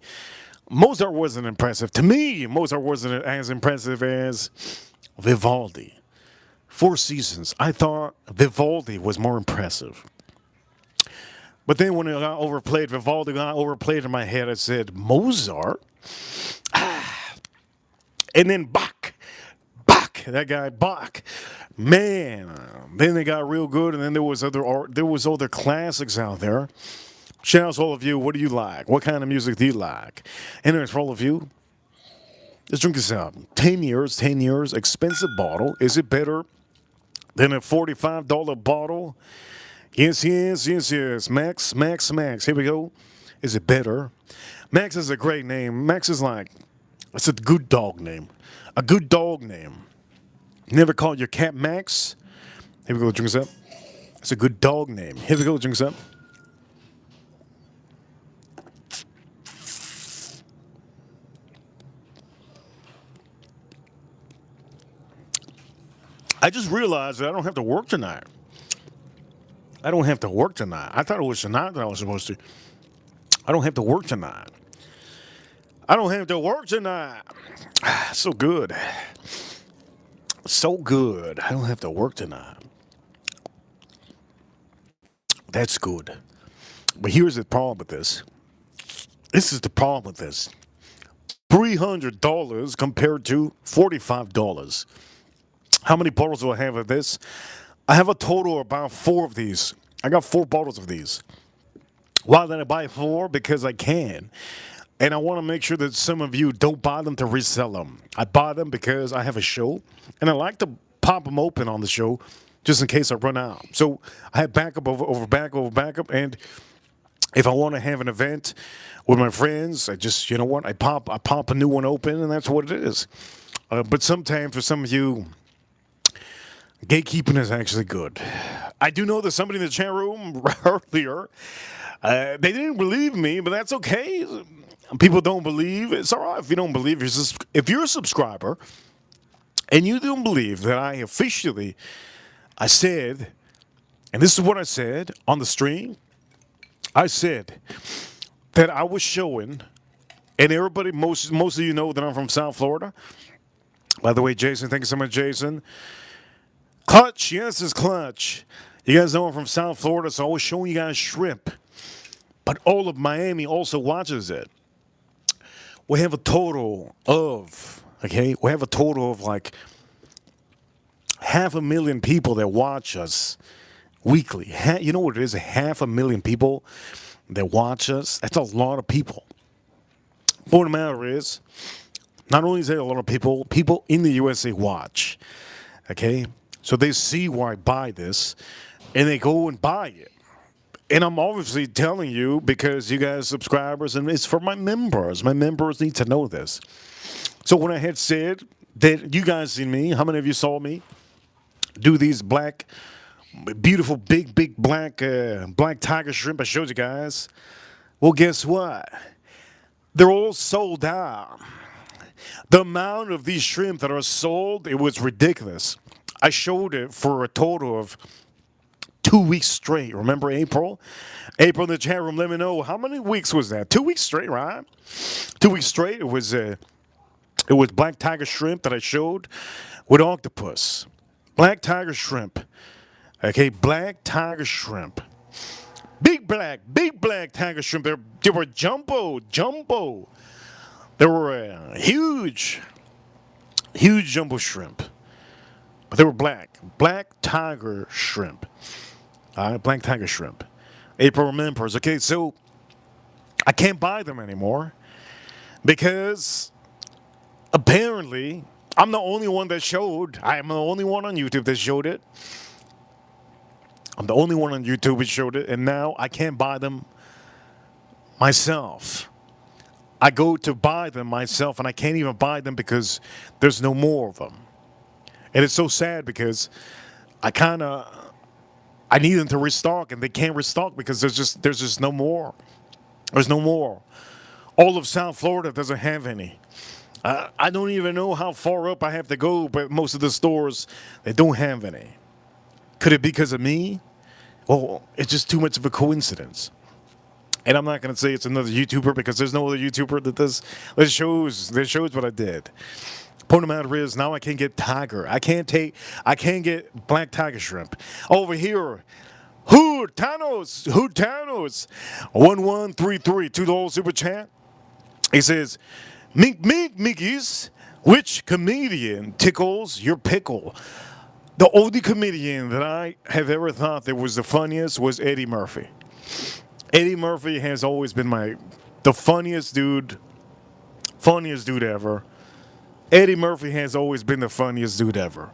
Mozart wasn't impressive. To me, Mozart wasn't as impressive as Vivaldi. Four Seasons. I thought Vivaldi was more impressive. But then when it got overplayed, Vivaldi got overplayed in my head. I said, Mozart? And then Bach, that guy Bach. Man, then they got real good, and then there was other classics out there. Shout out to all of you. What do you like? What kind of music do you like? Anyways, for all of you, let's drink this out. 10 years, expensive bottle. Is it better than a $45 bottle? Yes. Max. Here we go. Is it better? Max is a great name. Max is like, it's a good dog name. A good dog name. You never call your cat Max? Here we go, drink this up. It's a good dog name. Here we go, drink this up. I just realized that I don't have to work tonight. I don't have to work tonight. I thought it was tonight that I was supposed to. I don't have to work tonight. I don't have to work tonight. So good. So good. I don't have to work tonight. That's good. But here's the problem with this. This is the problem with this. $300 compared to $45. How many bottles do I have of this? I have a total of about 4 of these. I got 4 bottles of these. Why did I buy 4? Because I can. And I want to make sure that some of you don't buy them to resell them. I buy them because I have a show, and I like to pop them open on the show just in case I run out. So I have backup over backup, and if I want to have an event with my friends, I just, you know what, I pop a new one open, and that's what it is. But sometimes for some of you, gatekeeping is actually good. I do know that somebody in the chat room earlier, they didn't believe me, but that's okay. People don't believe. It's all right if you don't believe. If you're a subscriber and you don't believe that I said, and this is what I said on the stream, I said that I was showing, and everybody, most of you know that I'm from South Florida. By the way, Jason, thank you so much, Jason. Clutch, yes, it's Clutch. You guys know I'm from South Florida, so I was showing you guys shrimp. But all of Miami also watches it. We have a total of like 500,000 people that watch us weekly. You know what it is? 500,000 people that watch us. That's a lot of people. Point of the matter is, not only is there a lot of people in the USA watch. Okay? So they see why I buy this, and they go and buy it. And I'm obviously telling you because you guys subscribers, and it's for my members. My members need to know this. So when I had said that you guys seen me, how many of you saw me do these beautiful, big black tiger shrimp I showed you guys? Well, guess what? They're all sold out. The amount of these shrimp that are sold, it was ridiculous. I showed it for a total of 2 weeks straight. Remember April? April in the chat room, let me know. How many weeks was that? 2 weeks straight, right? 2 weeks straight. It was black tiger shrimp that I showed with octopus. Black tiger shrimp. Okay, black tiger shrimp. Big big black tiger shrimp. They were jumbo. They were huge jumbo shrimp. But they were black tiger shrimp. All right, black tiger shrimp. April remembers. Okay, so I can't buy them anymore because apparently I'm the only one that showed. I am the only one on YouTube that showed it. I'm the only one on YouTube that showed it, and now I can't buy them myself. I go to buy them myself, and I can't even buy them because there's no more of them. And it's so sad because I need them to restock, and they can't restock because there's just no more. There's no more. All of South Florida doesn't have any. I don't even know how far up I have to go, but most of the stores, they don't have any. Could it be because of me? Well, it's just too much of a coincidence. And I'm not going to say it's another YouTuber because there's no other YouTuber that shows what I did. Point of the matter is, now I can't get tiger. I can't get black tiger shrimp. Over here, Hood Tanos, 1133, $2 super chat. He says, Mickeys, which comedian tickles your pickle? The only comedian that I have ever thought that was the funniest was Eddie Murphy. Eddie Murphy has always been the funniest dude ever. Eddie Murphy has always been the funniest dude ever.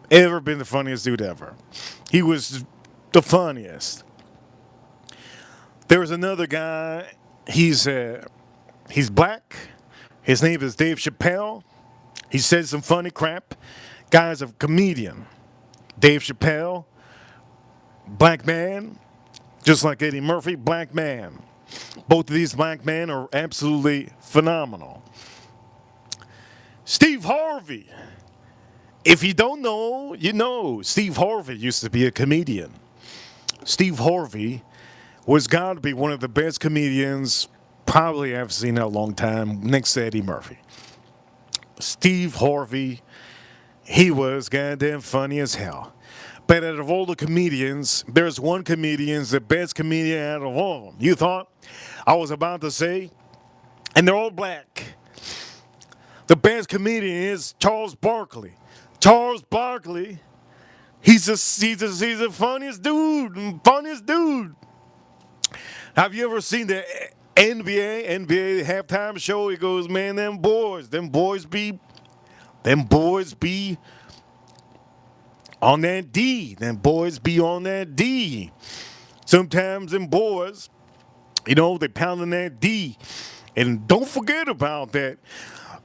Ever been the funniest dude ever. He was the funniest. There's another guy. He's black. His name is Dave Chappelle. He says some funny crap. Guy's a comedian. Dave Chappelle, black man, just like Eddie Murphy, black man. Both of these black men are absolutely phenomenal. Steve Harvey. If you don't know, you know. Steve Harvey used to be a comedian. Steve Harvey was got to be one of the best comedians probably I've seen in a long time, next to Eddie Murphy. Steve Harvey, he was goddamn funny as hell. But out of all the comedians, there's one comedian's the best comedian out of all of them. You thought I was about to say, and they're all black. The best comedian is Charles Barkley. Charles Barkley, he's the funniest dude. Have you ever seen the NBA halftime show? He goes, man, them boys be on that D. Them boys be on that D. Sometimes them boys, they pounding that D. And don't forget about that.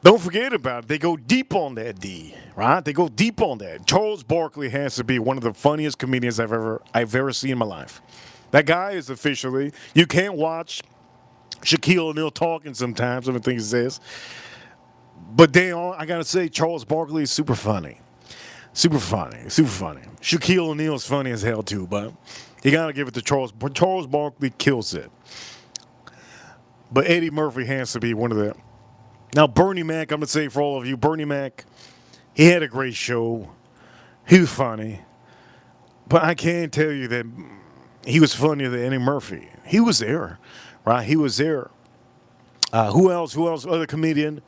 Don't forget about it. They go deep on that D, right? They go deep on that. Charles Barkley has to be one of the funniest comedians I've ever seen in my life. That guy is officially, you can't watch Shaquille O'Neal talking sometimes, some of the things he says. But I gotta say, Charles Barkley is super funny. Super funny. Shaquille O'Neal's funny as hell too, but you gotta give it to Charles. Charles Barkley kills it. But Eddie Murphy has to be one of the. Now, Bernie Mac, I'm going to say for all of you, Bernie Mac, he had a great show. He was funny. But I can't tell you that he was funnier than Eddie Murphy. He was there, right? He was there. Who else? Other comedian?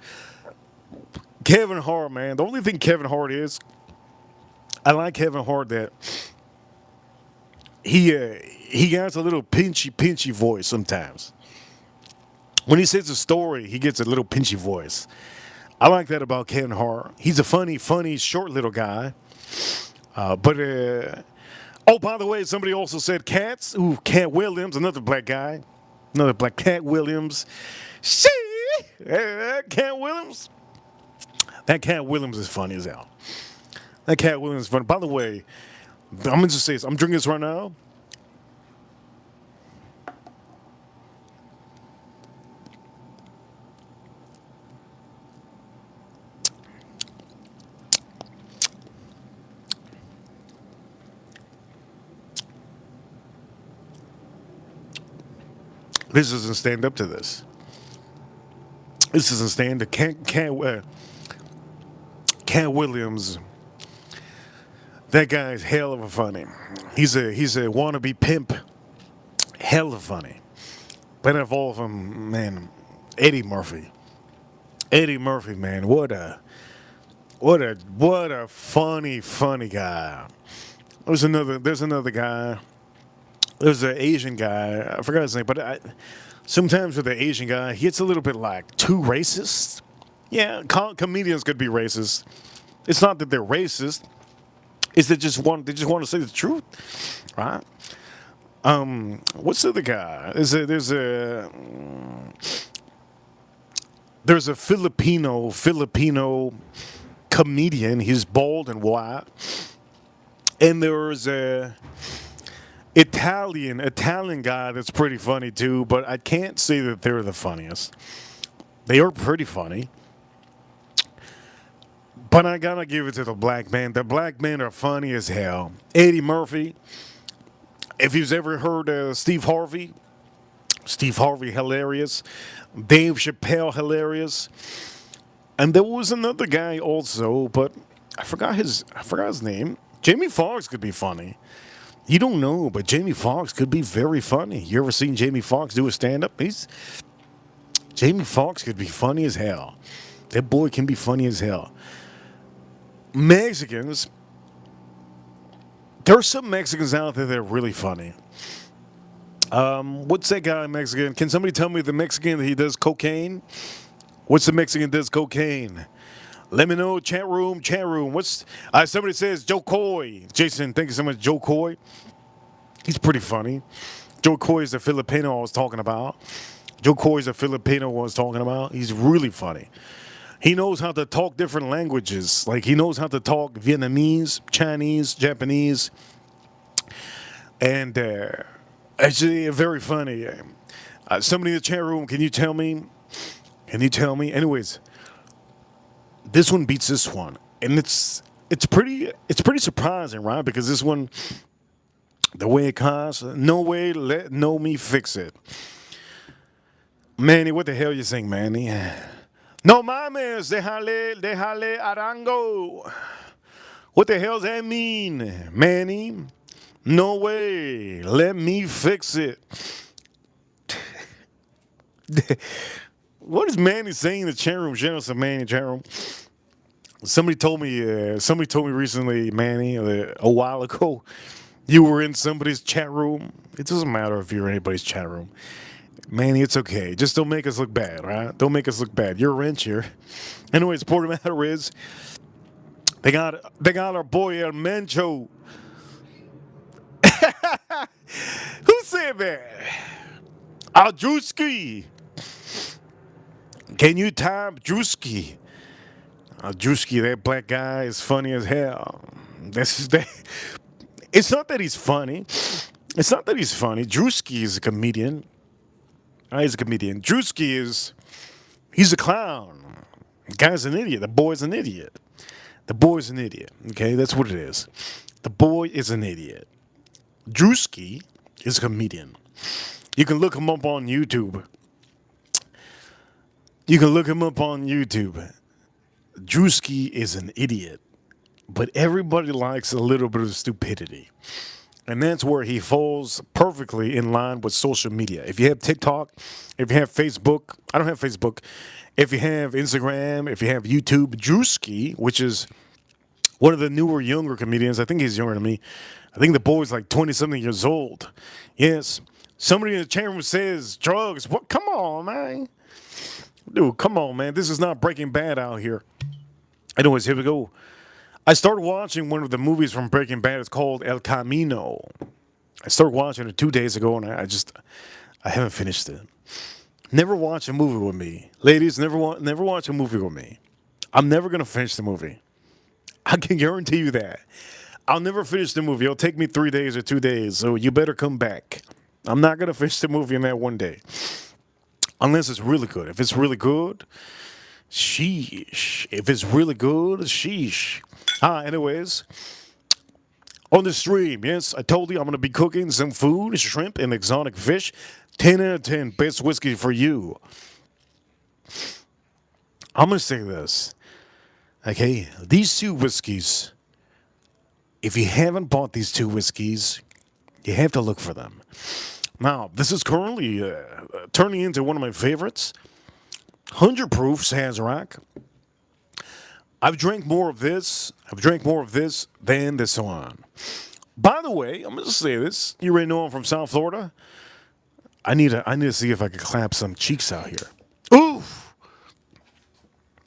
Kevin Hart, man. The only thing Kevin Hart is, I like Kevin Hart that he has a little pinchy voice sometimes. When he says a story, he gets a little pinchy voice. I like that about Kevin Hart. He's a funny, short little guy. Oh, by the way, somebody also said Cats. Ooh, Cat Williams, another black guy. Another black Cat Williams. Cat Williams. That Cat Williams is funny as hell. That Cat Williams is funny. By the way, I'm going to just say this. I'm drinking this right now. This doesn't stand up to this. This doesn't stand to Cat Williams. That guy is hell of a funny. He's a wannabe pimp. hella funny. But of all of them, man, Eddie Murphy. Eddie Murphy, man, what a funny guy. There's another guy. There's an Asian guy. I forgot his name, but sometimes with the Asian guy, he gets a little bit like too racist. Yeah, comedians could be racist. It's not that they're racist. It's they just want to say the truth, right? What's the other guy? There's a Filipino comedian. He's bald and white, and there's a Italian guy that's pretty funny too. But I can't say that they're the funniest. They are pretty funny. But I gotta give it to the black man. The black men are funny as hell. Eddie Murphy. If you've ever heard Steve Harvey hilarious. Dave Chappelle hilarious. And there was another guy also, but I forgot his name. Jamie Foxx could be funny. You don't know, but Jamie Foxx could be very funny. You ever seen Jamie Foxx do a stand-up? Jamie Foxx could be funny as hell. That boy can be funny as hell. Mexicans, there's some Mexicans out there that are really funny. What's that guy Mexican? Can somebody tell me the Mexican that he does cocaine? What's the Mexican that does cocaine? Let me know, chat room. What's somebody says Joe Coy. Jason, thank you so much, Joe Coy. He's pretty funny. Joe Coy is the Filipino I was talking about. He's really funny. He knows how to talk different languages. Like he knows how to talk Vietnamese, Chinese, Japanese, and actually very funny. Somebody in the chat room, can you tell me? Anyways, this one beats this one, and it's pretty surprising, right? Because this one, the way it comes, no way, let no me fix it. Manny, what the hell you saying, Manny? No mames, déjale arango. What the hell does that mean, Manny? No way, let me fix it. What is Manny saying in the chat room? General Manny chat room. Somebody told me recently, Manny, a while ago, you were in somebody's chat room. It doesn't matter if you're in anybody's chat room. Manny, it's okay. Just don't make us look bad, right? Don't make us look bad. You're a wrench here. Anyways, the point of the matter is, they got our boy El Mencho. Who said that? Drewski. Can you type Drewski? Drewski, that black guy is funny as hell. It's not that he's funny. Drewski is a comedian. He's a comedian. Drewski he's a clown. The guy's an idiot. The boy's an idiot. Okay, that's what it is. The boy is an idiot. Drewski is a comedian. You can look him up on YouTube. Drewski is an idiot. But everybody likes a little bit of stupidity. And that's where he falls perfectly in line with social media. If you have TikTok, if you have Facebook, I don't have Facebook. If you have Instagram, if you have YouTube, Drewski, which is one of the newer, younger comedians. I think he's younger than me. I think the boy's like 20-something years old. Yes. Somebody in the chat room says drugs. What? Come on, man. Dude, come on, man. This is not Breaking Bad out here. Anyways, here we go. I started watching one of the movies from Breaking Bad. It's called El Camino. I started watching it 2 days ago, and I haven't finished it. Never watch a movie with me. Ladies, never watch a movie with me. I'm never going to finish the movie. I can guarantee you that. I'll never finish the movie. It'll take me 3 days or 2 days, so you better come back. I'm not going to finish the movie in that one day. Unless it's really good. If it's really good, sheesh. Anyways, on the stream, yes, I told you I'm going to be cooking some food, shrimp, and exotic fish. 10 out of 10, best whiskey for you. I'm going to say this. Okay, these two whiskeys, if you haven't bought these two whiskeys, you have to look for them. Now, this is currently turning into one of my favorites. 100 proof Sazerac. I've drank more of this. I've drank more of this than this one. By the way, I'm gonna say this. You already know I'm from South Florida. I need to see if I could clap some cheeks out here. Ooh!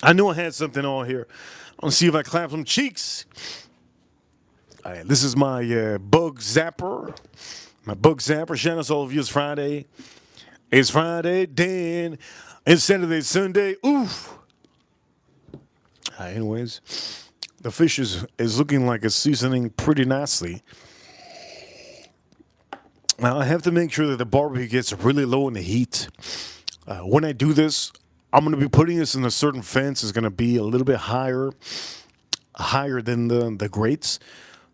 I knew I had something on here. I'm gonna see if I clap some cheeks. All right, this is my bug zapper. My bug zapper. Shout out to all of you. It's Friday. It's Friday, then it's Saturday, Sunday. Oof. Anyways, the fish is looking like it's seasoning pretty nicely. Now I have to make sure that the barbecue gets really low in the heat. When I do this, I'm going to be putting this in a certain fence. It's going to be a little bit higher than the grates.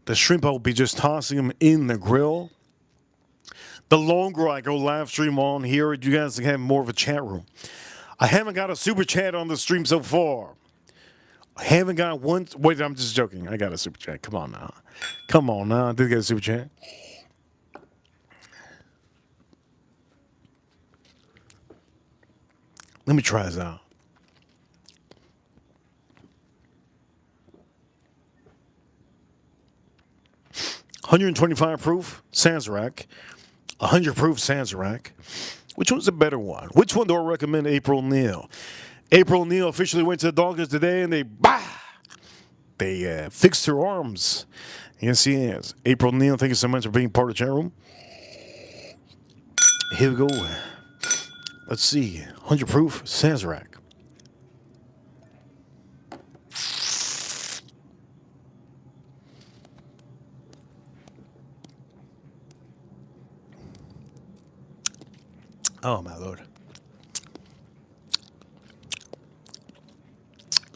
The shrimp, I'll be just tossing them in the grill. The longer I go live stream on here, you guys can have more of a chat room. I haven't got a super chat on the stream so far. I haven't got one. Wait, I'm just joking. I got a super chat. Come on now. Come on now. I did get a super chat. Let me try this out. $125 proof Sazerac. 100 proof Sazerac. Which one's the better one? Which one do I recommend April Neal? April Neal officially went to the doctors today and they fixed her arms. Yes, he is. April Neal, thank you so much for being part of the chat room. Here we go. Let's see. 100 proof Sazerac. Oh, my Lord.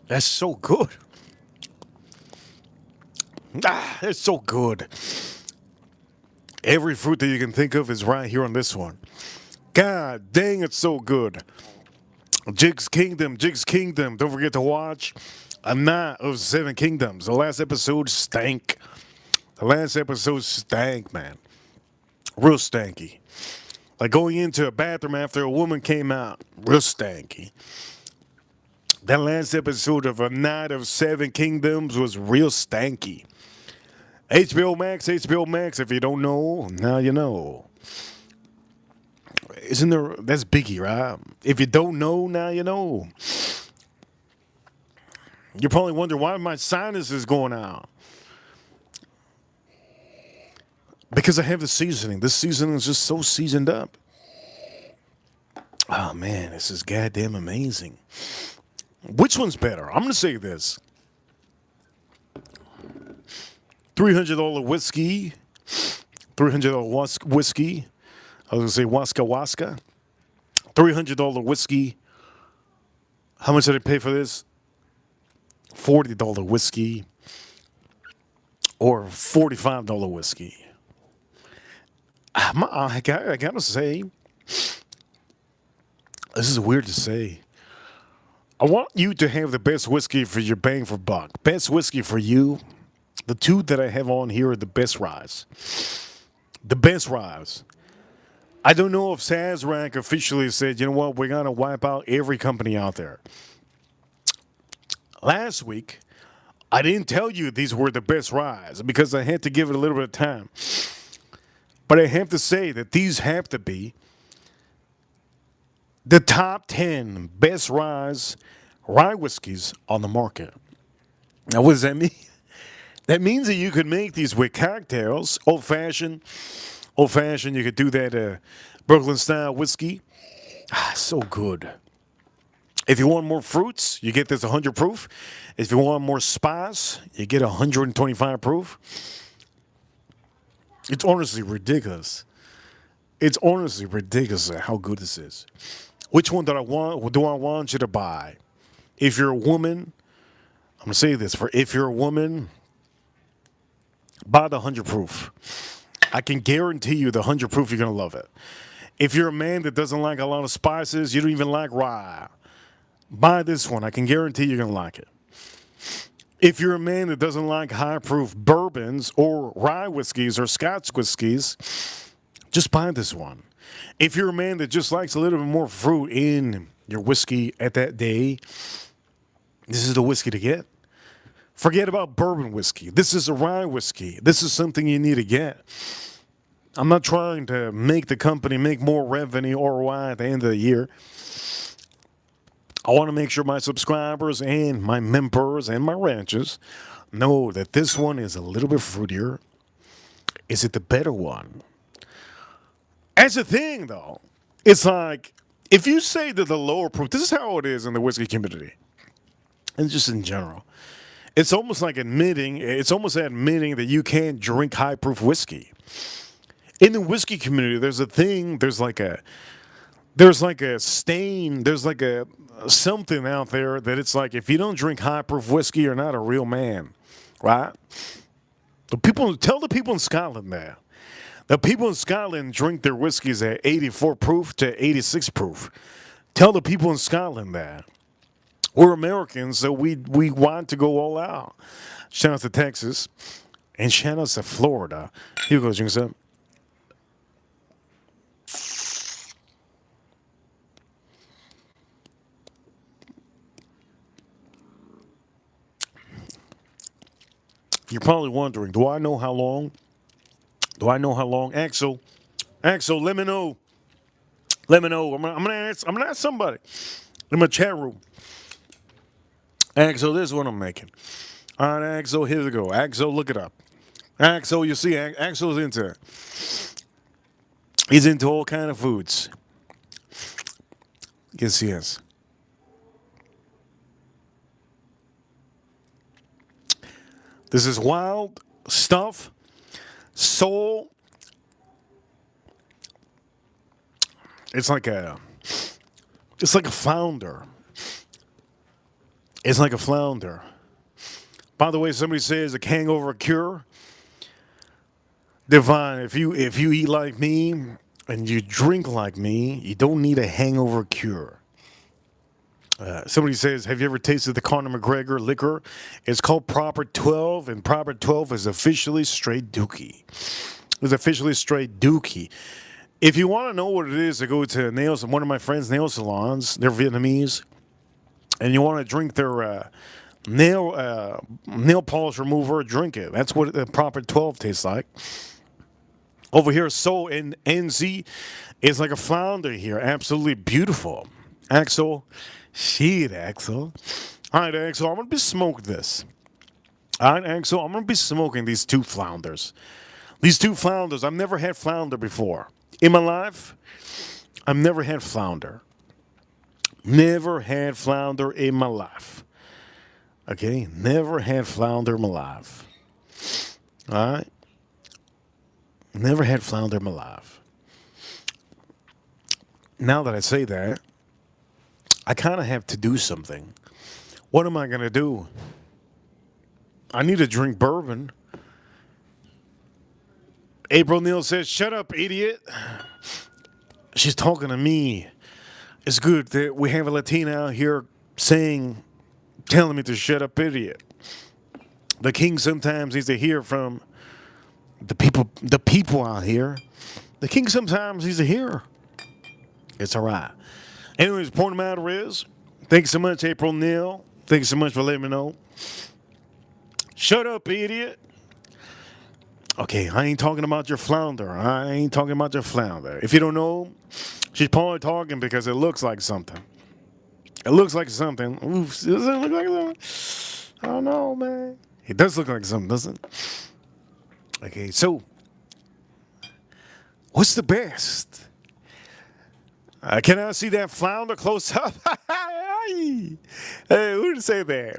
That's so good. It's so good. Every fruit that you can think of is right here on this one. God dang, it's so good. Jig's Kingdom. Don't forget to watch A Knot of Seven Kingdoms. The last episode stank. Man. Real stanky. Like going into a bathroom after a woman came out. Real stanky. That last episode of A Knot of Seven Kingdoms was real stanky. HBO Max, if you don't know, now you know. Isn't there, that's Biggie, right? If you don't know, now you know. You probably wonder why my sinus is going out. Because I have the seasoning. This seasoning is just so seasoned up. Oh, man, this is goddamn amazing. Which one's better? I'm going to say this. $300 whiskey. $300 whiskey. I was going to say Waska. $300 whiskey. How much did I pay for this? $40 whiskey. Or $45 whiskey. I gotta say, this is weird to say. I want you to have the best whiskey for your bang for buck. Best whiskey for you. The two that I have on here are the best ryes. The best ryes. I don't know if Sazerac officially said, you know what, we're going to wipe out every company out there. Last week, I didn't tell you these were the best ryes because I had to give it a little bit of time. But I have to say that these have to be the top 10 best rye whiskeys on the market. Now, what does that mean? That means that you could make these with cocktails, old-fashioned. You could do that Brooklyn-style whiskey. So good. If you want more fruits, you get this 100 proof. If you want more spice, you get 125 proof. It's honestly ridiculous. It's honestly ridiculous how good this is. Which one do I want you to buy? If you're a woman, I'm going to say this. If you're a woman, buy the 100 proof. I can guarantee you the 100 proof, you're going to love it. If you're a man that doesn't like a lot of spices, you don't even like rye, buy this one. I can guarantee you're going to like it. If you're a man that doesn't like high-proof bourbons or rye whiskeys or Scotch whiskeys, just buy this one. If you're a man that just likes a little bit more fruit in your whiskey at that day, this is the whiskey to get. Forget about bourbon whiskey. This is a rye whiskey. This is something you need to get. I'm not trying to make the company make more revenue ROI at the end of the year. I want to make sure my subscribers and my members and my ranchers know that this one is a little bit fruitier. Is it the better one? As a thing, though, it's like if you say that the lower proof, this is how it is in the whiskey community, and just in general. It's almost admitting that you can't drink high proof whiskey. In the whiskey community, there's a thing, there's like a stain, there's like a something out there that it's like if you don't drink high proof whiskey, you're not a real man. Right? Tell the people in Scotland that. The people in Scotland drink their whiskeys at 84 proof to 86 proof. Tell the people in Scotland that. We're Americans, so we want to go all out. Shout out to Texas and shout out to Florida. Here goes, drink some. You're probably wondering, do I know how long? Axel, let me know. I'm gonna ask somebody in my chat room. Axel, this is what I'm making. All right, Axel, here we go. Axel, look it up. Axel, you see, Axel's into it. He's into all kind of foods. Yes, he is. This is wild stuff. Soul. It's like a flounder. It's like a flounder. By the way, somebody says a hangover cure. Divine, if you eat like me and you drink like me, you don't need a hangover cure. Somebody says, have you ever tasted the Conor McGregor liquor? It's called Proper 12, and Proper 12 is officially straight dookie. It's officially straight dookie. If you want to know what it is, to go to one of my friends' nail salons. They're Vietnamese. And you want to drink their nail polish remover, drink it. That's what the Proper 12 tastes like. Over here, So in NZ is like a flounder here. Absolutely beautiful. Axel. Shit, Axel. All right, Axel, I'm going to be smoking this. All right, Axel, I'm going to be smoking these two flounders. These two flounders. I've never had flounder before. In my life, I've never had flounder. Never had flounder in my life. Okay? Never had flounder in my life. All right? Never had flounder in my life. Now that I say that, I kind of have to do something. What am I going to do? I need to drink bourbon. April Neal says, shut up, idiot. She's talking to me. It's good that we have a Latina out here telling me to shut up, idiot. The king sometimes needs to hear from the people out here. The king sometimes needs to hear. It's all right. Anyways, the point of the matter is, thanks so much, April Neal. Thanks so much for letting me know. Shut up, idiot. Okay, I ain't talking about your flounder. If you don't know, she's probably talking because it looks like something. Oof, does it look like something? I don't know, man. It does look like something, doesn't it? Okay, so what's the best? Can I see that flounder close up? Hey, who did say that?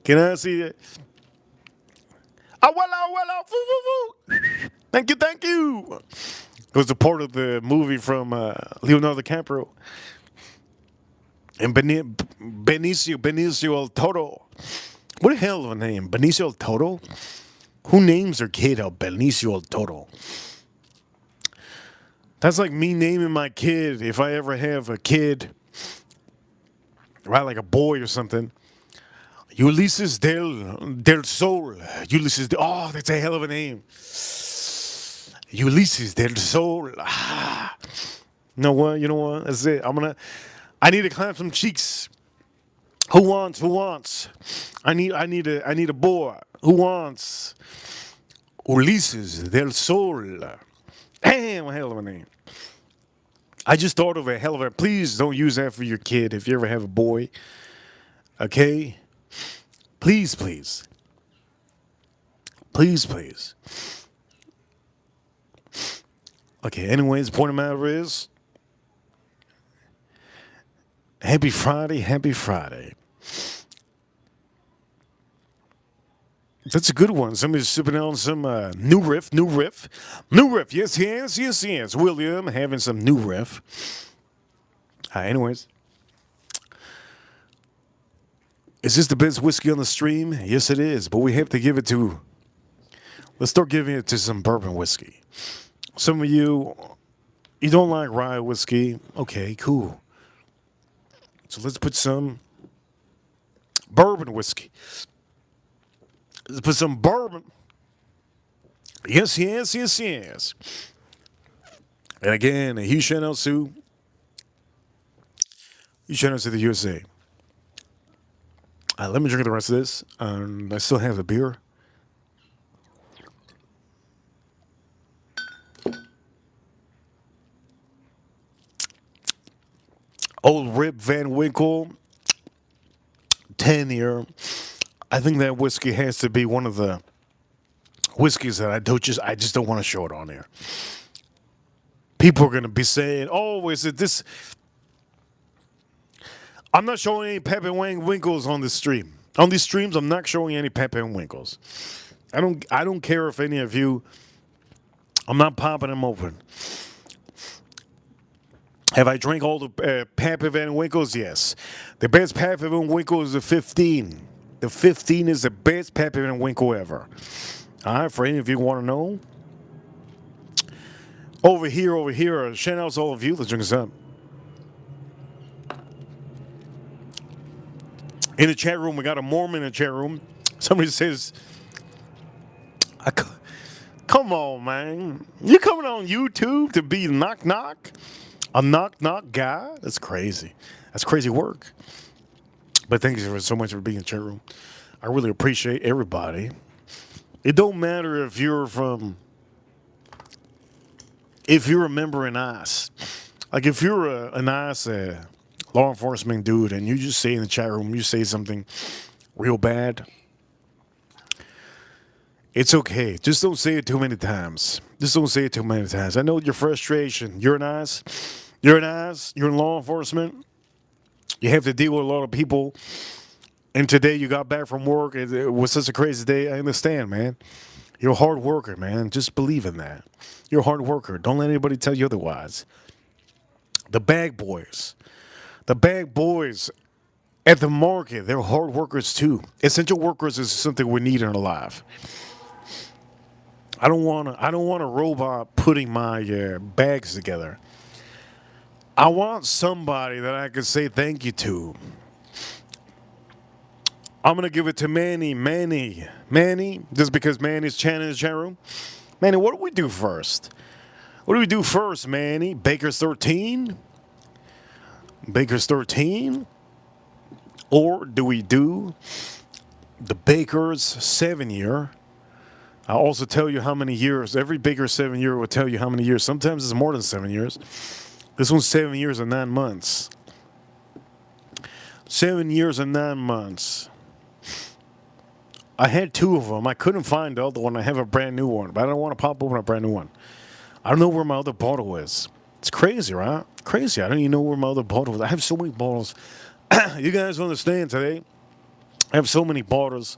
Can I see it? Oh, well. Thank you. It was a part of the movie from Leonardo DiCaprio and Benicio del Toro. What a hell of a name, Benicio del Toro. Who names their kid Benicio del Toro? That's like me naming my kid, if I ever have a kid, right, like a boy or something. Ulysses del Sol. Oh, that's a hell of a name. Ulysses del Sol. You know what? You know what? That's it. I need to clamp some cheeks. Who wants? Who wants? I need a boy. Who wants? Ulises del Sol. Damn, hell of a name. I just thought of a hell of a. Please don't use that for your kid if you ever have a boy. Okay? Please, please. Please, please. Okay, anyways, the point of the matter is happy Friday, happy Friday. That's a good one. Somebody's sipping on some new riff, new riff. New riff. Yes, yes, yes, yes. William having some new riff. Anyways, is this the best whiskey on the stream? Yes, it is. But we have to give it to. Let's start giving it to some bourbon whiskey. Some of you don't like rye whiskey. Okay, cool. So let's put some bourbon whiskey. Let's put some bourbon. Yes, yes, yes, yes. And again, he Chanel Sue. You Chanel to the USA. Let me drink the rest of this. I still have the beer. Old Rip Van Winkle, 10-year. I think that whiskey has to be one of the whiskeys that I just don't want to show it on there. People are gonna be saying, "Oh, is it this?" I'm not showing any Pep and Wang Winkles on this stream. On these streams, I'm not showing any Pep and Winkles. I don't care if any of you. I'm not popping them open. Have I drank all the Papa Van Winkles? Yes. The best Papa Van Winkle is the 15. The 15 is the best Papa Van Winkle ever. All right, for any of you who want to know. Over here. Shout out to all of you. Let's drink this up. In the chat room, we got a Mormon in the chat room. Somebody says, come on, man. You coming on YouTube to be knock knock? A knock knock guy? That's crazy. That's crazy work. But thank you so much for being in the chat room. I really appreciate everybody. It don't matter if you're a member in ICE. Like if you're an ICE law enforcement dude and you just say in the chat room, you say something real bad, it's okay. Just don't say it too many times. I know your frustration. You're an ICE. You're in law enforcement. You have to deal with a lot of people. And today you got back from work. It was such a crazy day. I understand, man. You're a hard worker, man. Just believe in that. You're a hard worker. Don't let anybody tell you otherwise. The bag boys at the market, they're hard workers too. Essential workers is something we need in our life. I don't want a robot putting my bags together. I want somebody that I can say thank you to. I'm going to give it to Manny, just because Manny's chanting in the chat room. Manny, what do we do first? Manny? Baker's 13? Or do we do the Baker's 7-year? I'll also tell you how many years. Every Baker's 7-year will tell you how many years. Sometimes it's more than 7 years. This one's 7 years and 9 months. 7 years and 9 months. I had 2 of them. I couldn't find the other one. I have a brand new one, but I don't want to pop open a brand new one. I don't know where my other bottle is. It's crazy, right? Crazy. I don't even know where my other bottle is. I have so many bottles. You guys understand today? I have so many bottles.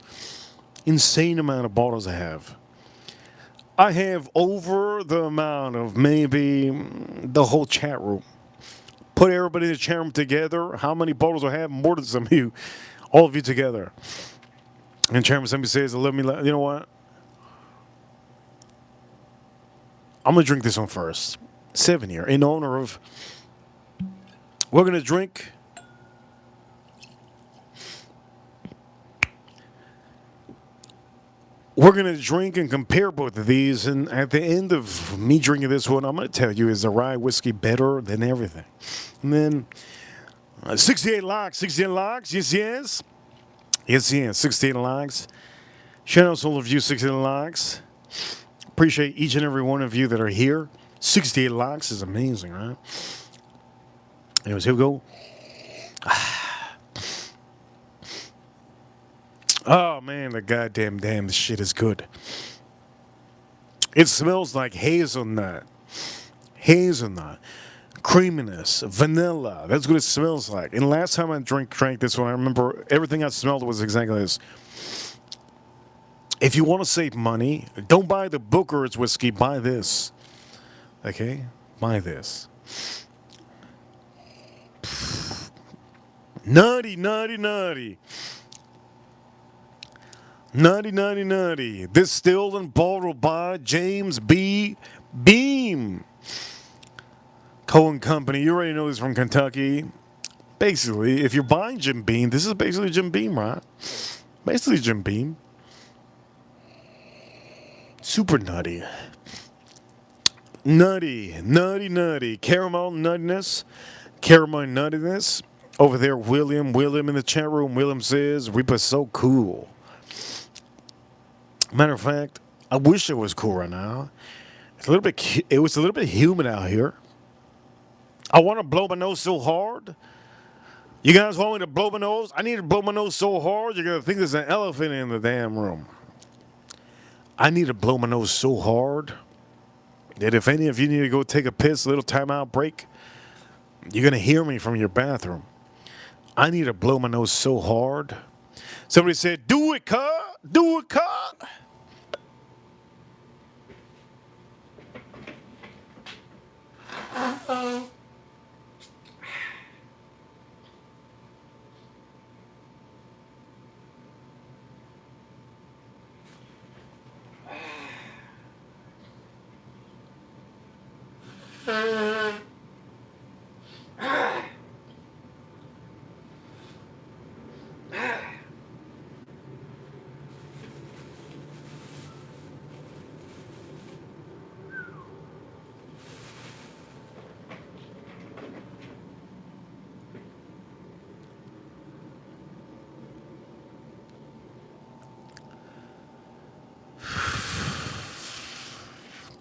Insane amount of bottles I have. I have over the amount of maybe the whole chat room. Put everybody in the chat room together. How many bottles I have? More than some of you. All of you together. And chat room, somebody says, let me, you know what? I'm going to drink this one first. 7-year. In honor of, we're going to drink we're going to drink and compare both of these. And at the end of me drinking this one, I'm going to tell you, is the rye whiskey better than everything? And then 68 locks, 68 locks, yes, yes. Yes, yes, 68 locks. Shout out to all of you, 68 locks. Appreciate each and every one of you that are here. 68 locks is amazing, right? Anyways, here we go. Oh, man, the goddamn this shit is good. It smells like hazelnut. Hazelnut. Creaminess. Vanilla. That's what it smells like. And last time I drank this one, I remember everything I smelled was exactly this. If you want to save money, don't buy the Booker's whiskey. Buy this. Okay? Buy this. Nutty, nutty, nutty. Nutty, nutty, nutty. Distilled and bottled by James B. Beam. Cohen Company. You already know this from Kentucky. Basically, if you're buying Jim Beam, this is basically Jim Beam, right? Basically Jim Beam. Super nutty. Nutty, nutty, nutty. Caramel nuttiness. Caramel nuttiness. Over there, William in the chat room. William says, Reaper's so cool. Matter of fact, I wish it was cool right now. It was a little bit humid out here. I want to blow my nose so hard. You guys want me to blow my nose? I need to blow my nose so hard, you're going to think there's an elephant in the damn room. I need to blow my nose so hard that if any of you need to go take a piss, a little timeout break, you're going to hear me from your bathroom. I need to blow my nose so hard. Somebody said, do it, cuz. Do it, cuz.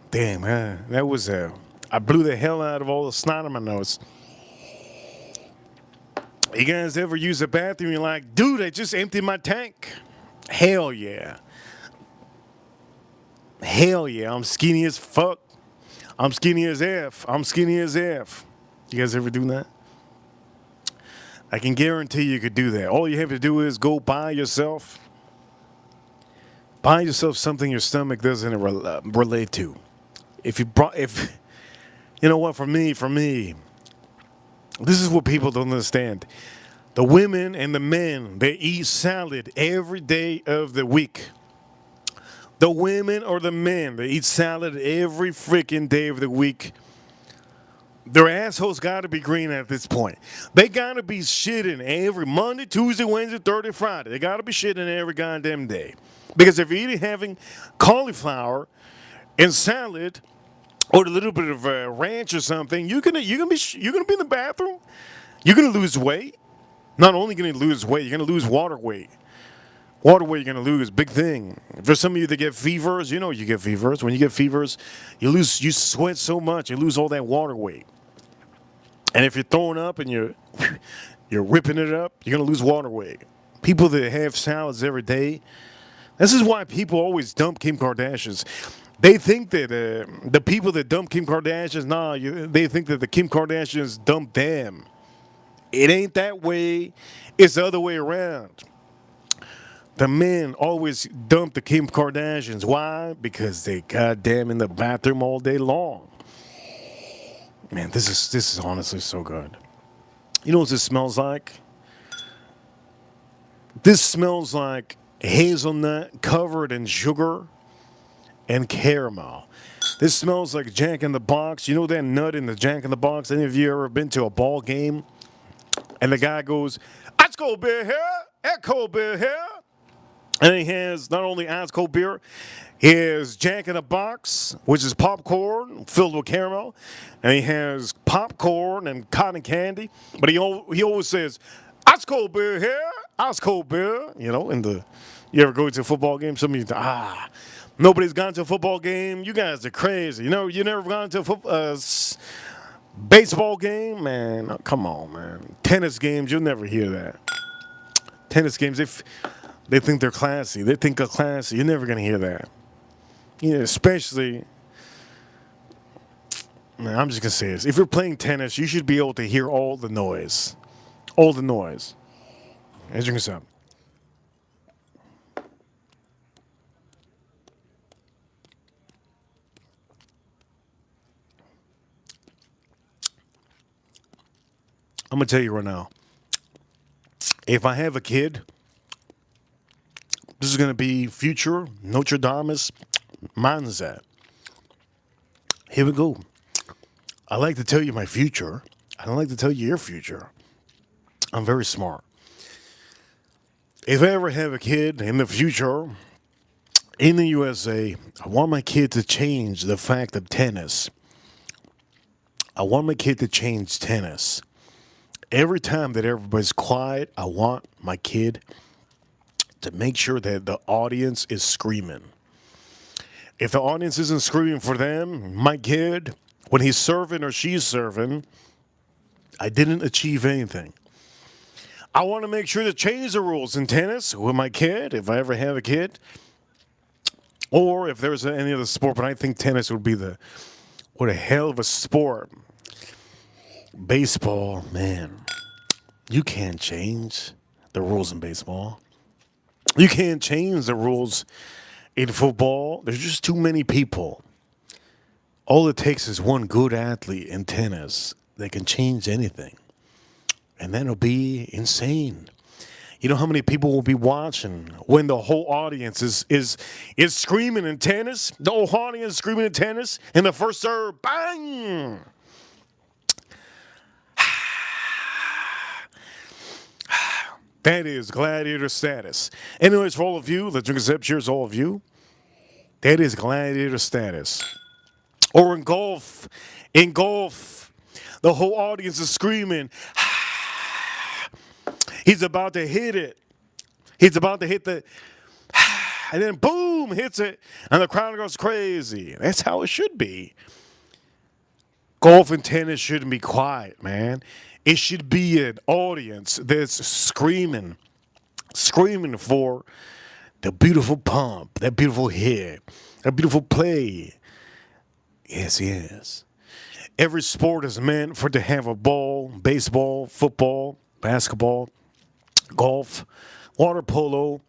Damn, man. That was I blew the hell out of all the snot on my nose. You guys ever use a bathroom? You're like, dude, I just emptied my tank. Hell yeah. Hell yeah. I'm skinny as fuck. I'm skinny as F. I'm skinny as F. You guys ever do that? I can guarantee you could do that. All you have to do is go buy yourself something your stomach doesn't relate to. If you know what, for me, this is what people don't understand. The women and the men, they eat salad every day of the week. The women or the men, they eat salad every freaking day of the week. Their assholes gotta be green at this point. They gotta be shitting every Monday, Tuesday, Wednesday, Thursday, Friday. They gotta be shitting every goddamn day. Because if you're having cauliflower and salad, or a little bit of ranch or something, you're gonna be in the bathroom. You're gonna lose weight. Not only gonna lose weight, you're gonna lose water weight. Water weight you're gonna lose, big thing. For some of you that get fevers, you know you get fevers. When you get fevers, you sweat so much, you lose all that water weight. And if you're throwing up and you're ripping it up, you're gonna lose water weight. People that have salads every day. This is why people always dump Kim Kardashians. They think that the people that dump Kim Kardashians, they think that the Kim Kardashians dump them. It ain't that way. It's the other way around. The men always dump the Kim Kardashians. Why? Because they goddamn in the bathroom all day long. Man, this is honestly so good. You know what this smells like? This smells like hazelnut covered in sugar and caramel. This smells like Jack in the Box. You know that nut in the Jack in the Box? Any of you ever been to a ball game? And the guy goes, "That's cold beer here. That cold beer here." And he has not only ice cold beer, he has Jack in the Box, which is popcorn filled with caramel, and he has popcorn and cotton candy. But he always says, "Ice cold beer here, ice cold beer." You ever go to a football game? Some of you, nobody's gone to a football game. You guys are crazy. You never gone to a baseball game, man. Oh, come on, man. Tennis games, you'll never hear that. Tennis games, they think they're classy. They think they're classy. You're never gonna hear that. Especially, man, I'm just gonna say this. If you're playing tennis, you should be able to hear all the noise. All the noise. As you can see. I'm gonna tell you right now. If I have a kid, this is gonna be future Notre Dame's mindset. Here we go. I like to tell you my future. I don't like to tell you your future. I'm very smart. If I ever have a kid in the future in the USA, I want my kid to change the fact of tennis. I want my kid to change tennis. Every time that everybody's quiet, I want my kid to make sure that the audience is screaming. If the audience isn't screaming for them, my kid, when he's serving or she's serving, I didn't achieve anything. I want to make sure to change the rules in tennis with my kid, if I ever have a kid, or if there's any other sport. But I think tennis would be what a hell of a sport. Baseball, man, you can't change the rules in baseball. You can't change the rules in football. There's just too many people. All it takes is one good athlete in tennis that can change anything. And then it'll be insane. You know how many people will be watching when the whole audience is screaming in tennis? The whole audience screaming in tennis, and the first serve, bang! That is gladiator status. Anyways, for all of you, let's drink a sip. Cheers, all of you. That is gladiator status. Or in golf, the whole audience is screaming. He's about to hit it. He's about to hit and then boom, hits it, and the crowd goes crazy. That's how it should be. Golf and tennis shouldn't be quiet, man. It should be an audience that's screaming for the beautiful pump, that beautiful hit, that beautiful play. Yes, yes. Every sport is meant for to have a ball: baseball, football, basketball, golf, water polo,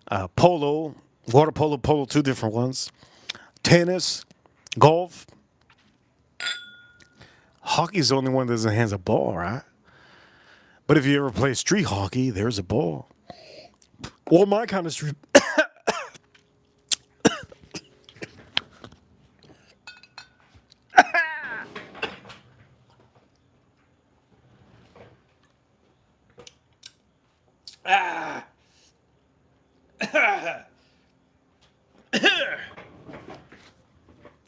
water polo, two different ones, tennis, golf. Hockey's the only one that doesn't have a ball, right? But if you ever play street hockey, there's a ball. Well, my kind of street.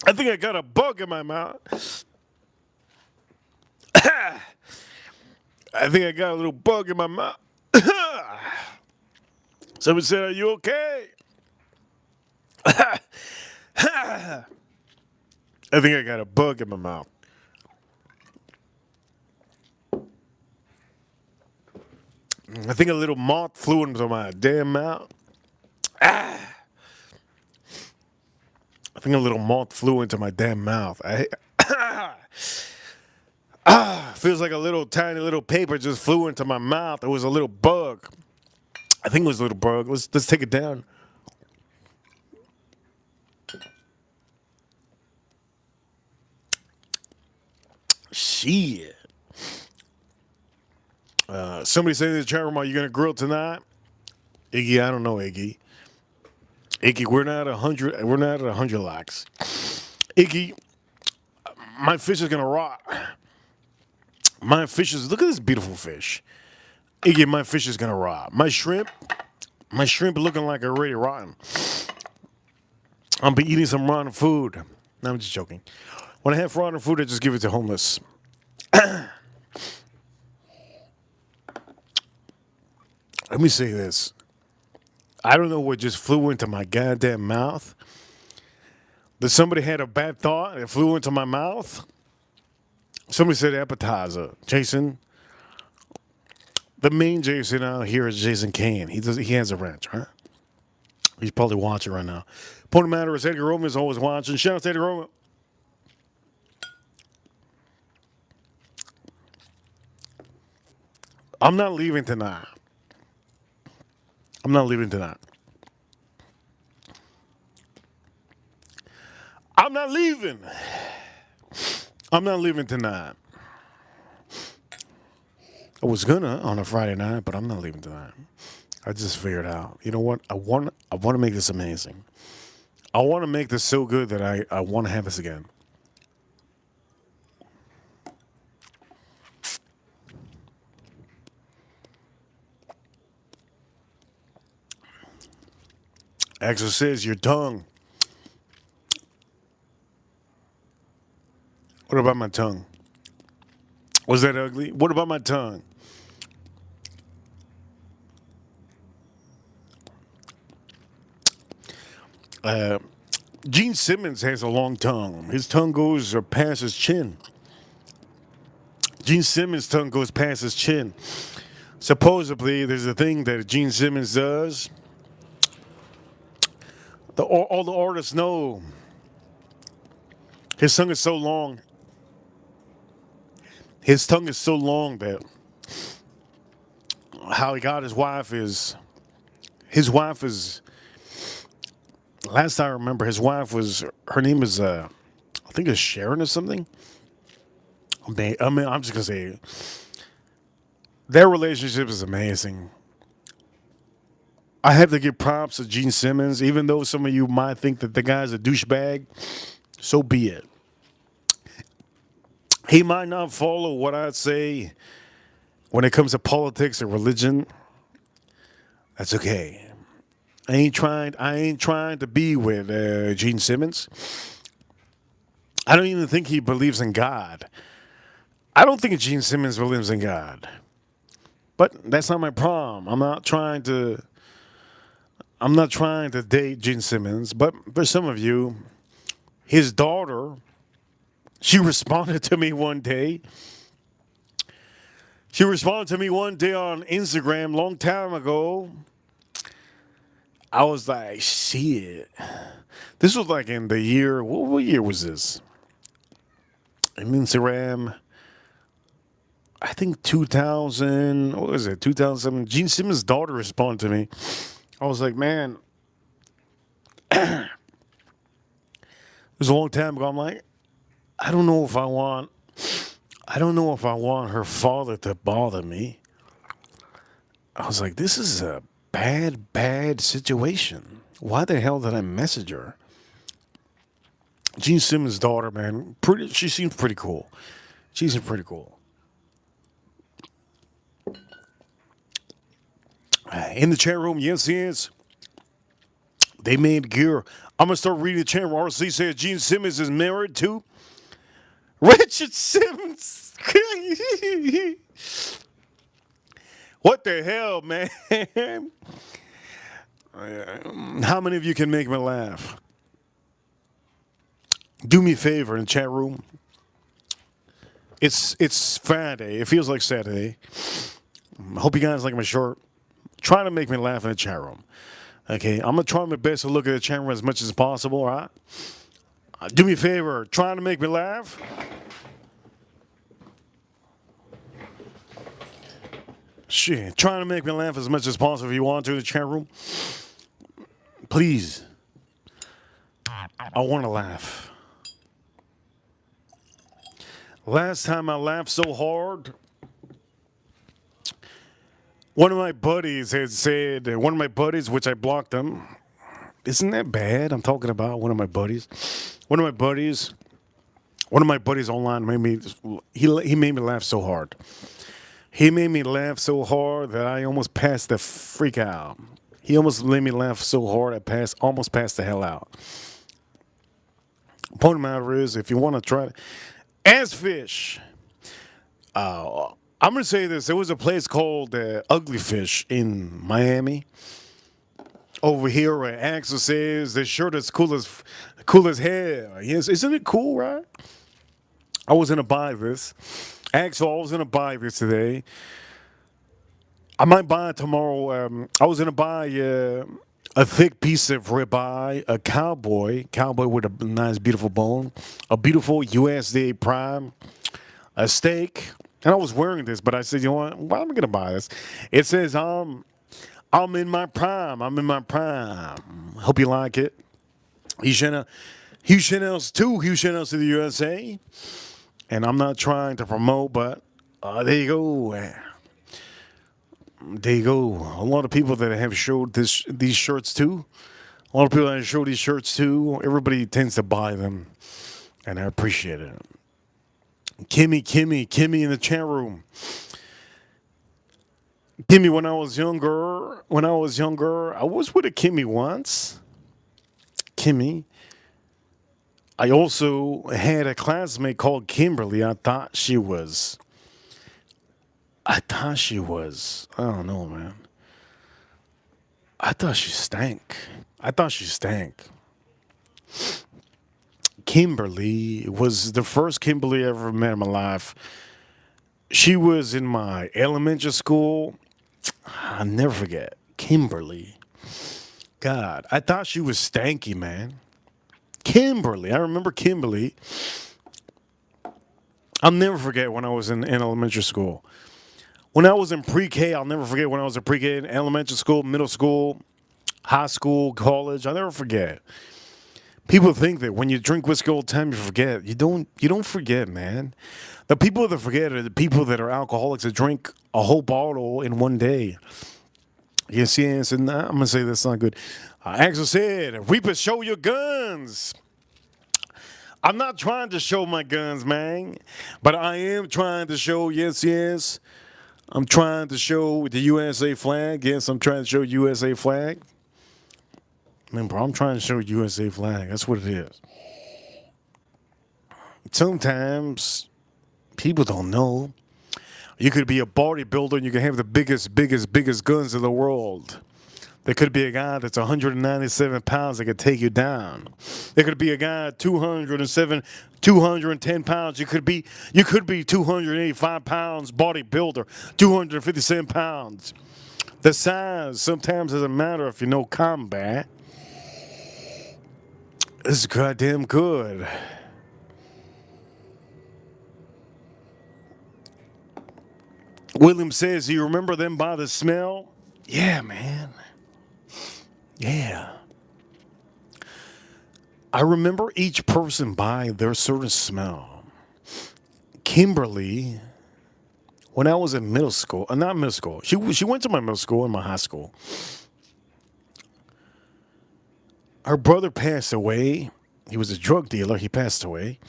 I think I got a bug in my mouth. I think I got a little bug in my mouth. Somebody said, "Are you okay?" I think I got a bug in my mouth. I think a little moth flew into my damn mouth. I think a little moth flew into my damn mouth. Feels like a little tiny little paper just flew into my mouth. It was a little bug. I think it was a little bug. Let's take it down. Shit. Somebody said in the chat room, "Are you gonna grill tonight?" Iggy, I don't know, Iggy. Iggy, we're not at 100. We're not at 100 likes. Iggy, my fish is gonna rot. My fish is. Look at this beautiful fish. Iggy, my fish is gonna rot. My shrimp. My shrimp looking like already rotten. I'll be eating some rotten food. No, I'm just joking. When I have rotten food, I just give it to homeless. Let me say this. I don't know what just flew into my goddamn mouth. That somebody had a bad thought and it flew into my mouth. Somebody said appetizer. Jason, the main Jason out here is Jason Kane. He has a ranch, right? He's probably watching right now. Point of the matter is Eddie Roman is always watching. Shout out to Eddie Roman. I'm not leaving tonight. I'm not leaving tonight. I'm not leaving. I'm not leaving tonight. I was gonna on a Friday night, but I'm not leaving tonight. I just figured out. You know what? I want to make this amazing. I want to make this so good that I want to have this again. Axel says your tongue. What about my tongue? Was that ugly? What about my tongue? Gene Simmons has a long tongue. His tongue goes past his chin. Gene Simmons' tongue goes past his chin. Supposedly, there's a thing that Gene Simmons does. All the artists know his tongue is so long. His tongue is so long that how he got his wife is. Last I remember, his wife was. Her name is, I think it's Sharon or something. I'm just gonna say, their relationship is amazing. I have to give props to Gene Simmons, even though some of you might think that the guy's a douchebag. So be it. He might not follow what I say when it comes to politics or religion. That's okay. I ain't trying to be with Gene Simmons. I don't even think he believes in God. I don't think Gene Simmons believes in God. But that's not my problem. I'm not trying to date Gene Simmons, but for some of you, his daughter, she responded to me one day. She responded to me one day on Instagram, long time ago. I was like, shit. This was like in the year, what year was this? In Instagram, I think 2000, what was it, 2007? Gene Simmons' daughter responded to me. I was like, man, it was a long time ago. I'm like, I don't know if I want her father to bother me. I was like, this is a bad situation. Why the hell did I message her? Gene Simmons' daughter, man, she seems pretty cool. She seems pretty cool. In the chat room, yes. They made gear. I'm going to start reading the chat room. RC says Gene Simmons is married to Richard Simmons. What the hell, man? How many of you can make me laugh? Do me a favor in the chat room. It's Friday. It feels like Saturday. I hope you guys like my shirt. Try to make me laugh in the chat room. Okay, I'm going to try my best to look at the chat room as much as possible, all right? Do me a favor. Try to make me laugh. Shit, trying to make me laugh as much as possible if you want to in the chat room. Please. I want to laugh. Last time I laughed so hard, one of my buddies had said, which I blocked them. Isn't that bad? I'm talking about one of my buddies. One of my buddies online he made me laugh so hard. He made me laugh so hard that I almost passed the freak out. He almost made me laugh so hard almost passed the hell out. Point of the matter is, if you want to try it, as fish, I'm gonna say this. There was a place called Ugly Fish in Miami. Over here, where Axel says the shirt is cool as hell. Yes, isn't it cool, right? I was gonna buy this. Axel, I was gonna buy this today. I might buy it tomorrow. I was gonna buy a thick piece of ribeye, a cowboy with a nice, beautiful bone, a beautiful USDA prime, a steak. And I was wearing this, but I said, you know what? Why am I gonna buy this? It says I'm in my prime. I'm in my prime. Hope you like it. Huge Chanel's to the USA. And I'm not trying to promote, but there you go. There you go. A lot of people that have showed these shirts too. A lot of people that have showed these shirts too. Everybody tends to buy them, and I appreciate it. Kimmy in the chat room. Kimmy, when I was younger, I was with a Kimmy once. Kimmy. I also had a classmate called Kimberly. I thought she was. I don't know, man. I thought she stank. Kimberly was the first Kimberly I ever met in my life. She was in my elementary school. I'll never forget. Kimberly. God, I thought she was stanky, man. Kimberly. I remember Kimberly. I'll never forget when I was in elementary school. When I was in pre-K, I'll never forget when I was in pre-K, elementary school, middle school, high school, college. I'll never forget. People think that when you drink whiskey all the time, you forget. You don't forget, man. The people that forget are the people that are alcoholics that drink a whole bottle in one day. Yes, and I'm going to say that's not good. Axel said, Reaper, show your guns. I'm not trying to show my guns, man. But I am trying to show, yes. I'm trying to show the USA flag. Yes, I'm trying to show USA flag. Remember, I'm trying to show USA flag. That's what it is. Sometimes people don't know. You could be a bodybuilder and you can have the biggest guns in the world. There could be a guy that's 197 pounds that could take you down. There could be a guy 210 pounds. You could be 285 pounds bodybuilder, 257 pounds. The size sometimes doesn't matter if you know combat. This is goddamn good. William says, "Do you remember them by the smell?" Yeah, man. Yeah. I remember each person by their certain smell. Kimberly, when I was in middle school, not middle school, she went to my middle school and my high school. Her brother passed away. He was a drug dealer. He passed away.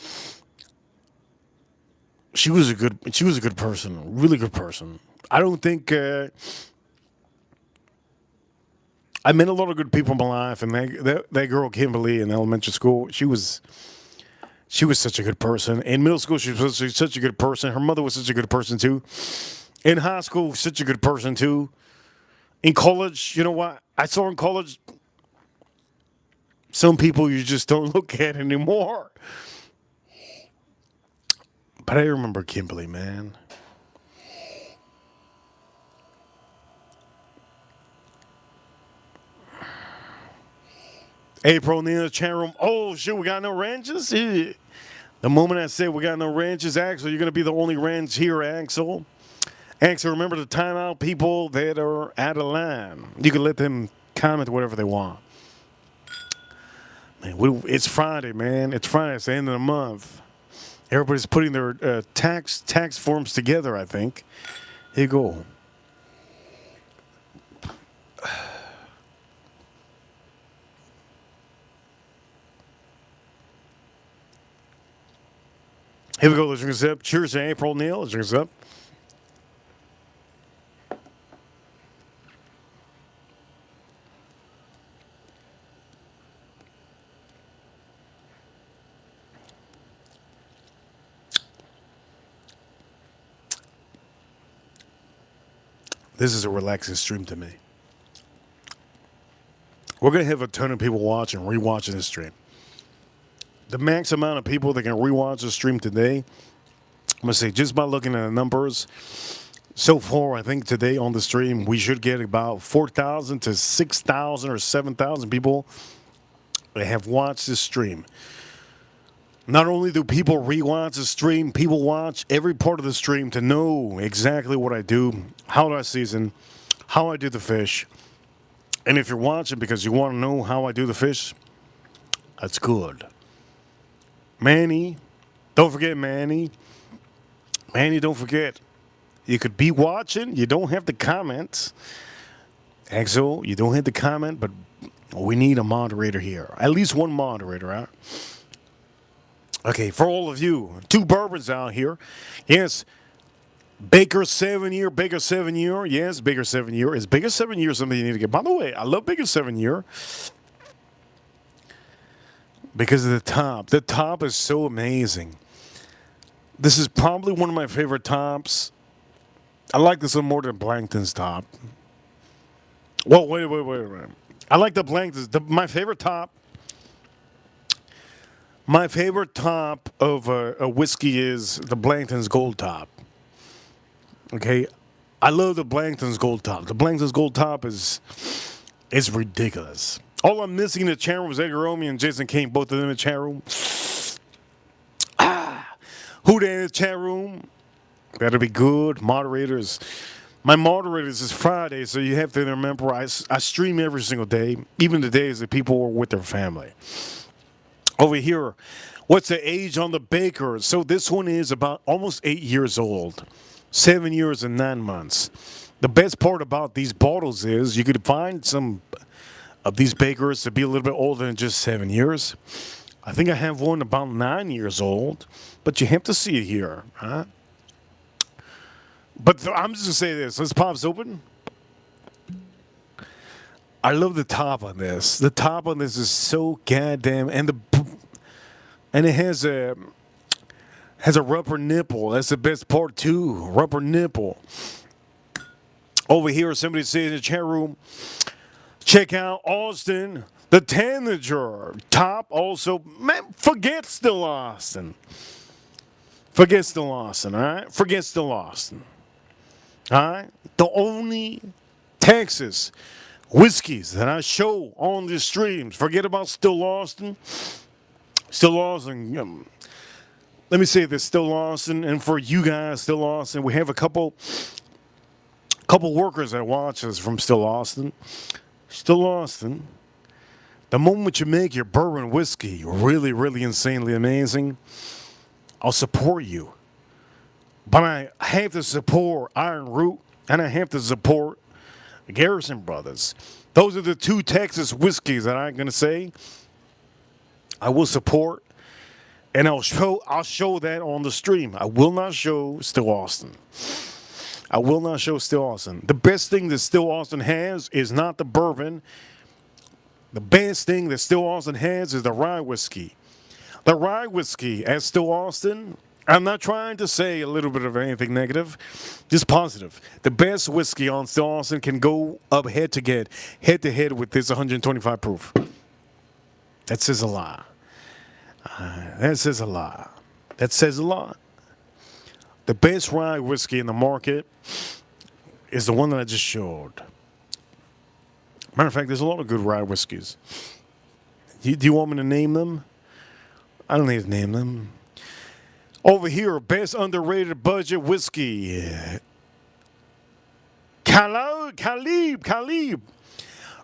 She was a good person, really good person. I don't think I met a lot of good people in my life, and that girl Kimberly in elementary school, she was such a good person. In middle school, she was such a good person. Her mother was such a good person too. In high school, such a good person too. In college, you know what? I saw in college some people you just don't look at anymore. But I remember Kimberly, man. April in the chat room. Oh, shit, we got no ranches? Yeah. The moment I said we got no ranches, Axel, you're going to be the only ranch here, Axel. Axel, remember to time out people that are out of line. You can let them comment whatever they want. Man, it's Friday, man. It's Friday. It's the end of the month. Everybody's putting their tax forms together, I think. Here you go. Here we go. Let's drink this up. Cheers to April Neal. Let's drink this up. This is a relaxing stream to me. We're going to have a ton of people watching, rewatching this stream. The max amount of people that can rewatch the stream today, I'm going to say, just by looking at the numbers, so far, I think today on the stream, we should get about 4,000 to 6,000 or 7,000 people that have watched this stream. Not only do people rewatch the stream, people watch every part of the stream to know exactly what I do, how I season, how I do the fish. And if you're watching because you want to know how I do the fish, that's good. Manny, don't forget Manny. Manny, don't forget. You could be watching. You don't have to comment. Axel, you don't have to comment, but we need a moderator here. At least one moderator, huh? Okay, for all of you, 2 bourbons out here. Yes, Baker 7 year, Baker 7 year. Yes, Baker 7 year. Is Baker 7 year something you need to get? By the way, I love Baker 7 year because of the top. The top is so amazing. This is probably one of my favorite tops. I like this one more than Blankton's top. Well, wait. I like the Blankton's. My favorite top. My favorite top of a whiskey is the Blankton's Gold Top. Okay, I love the Blankton's Gold Top. The Blankton's Gold Top is ridiculous. All I'm missing in the chat room is Edgar Romy and Jason King, both of them in the chat room. Who they in the chat room? Better be good. Moderators. My moderators is Friday, so you have to remember I stream every single day, even the days that people are with their family. Over here, what's the age on the Baker? So this one is about almost 8 years old. 7 years and 9 months. The best part about these bottles is you could find some of these Bakers to be a little bit older than just 7 years. I think I have one about 9 years old, but you have to see it here, huh? But I'm just going to say this. This pop's open. I love the top on this. The top on this is so goddamn... And it has a rubber nipple. That's the best part, too. Rubber nipple. Over here, somebody said in the chat room, check out Austin, the Tanager. Top also... Man, forget Still Austin. Forget Still Austin, all right? Forget Still Austin. All right? The only Texas whiskeys that I show on the streams. Forget about Still Austin. Still Austin. Let me say this, Still Austin, and for you guys, Still Austin, we have a couple workers that watch us from Still Austin. Still Austin. The moment you make your bourbon whiskey really, really insanely amazing, I'll support you. But I have to support Iron Root, and I have to support Garrison Brothers. Those are the 2 Texas whiskeys that I'm going to say I will support, and I'll show that on the stream. I will not show Still Austin. I will not show Still Austin. The best thing that Still Austin has is not the bourbon. The best thing that Still Austin has is the rye whiskey. The rye whiskey at Still Austin, I'm not trying to say a little bit of anything negative, just positive. The best whiskey on Still Austin can go up head to head with this 125 proof. That says a lot. That says a lot. That says a lot. The best rye whiskey in the market is the one that I just showed. Matter of fact, there's a lot of good rye whiskeys. Do you want me to name them? I don't need to name them. Over here, best underrated budget whiskey. Calib.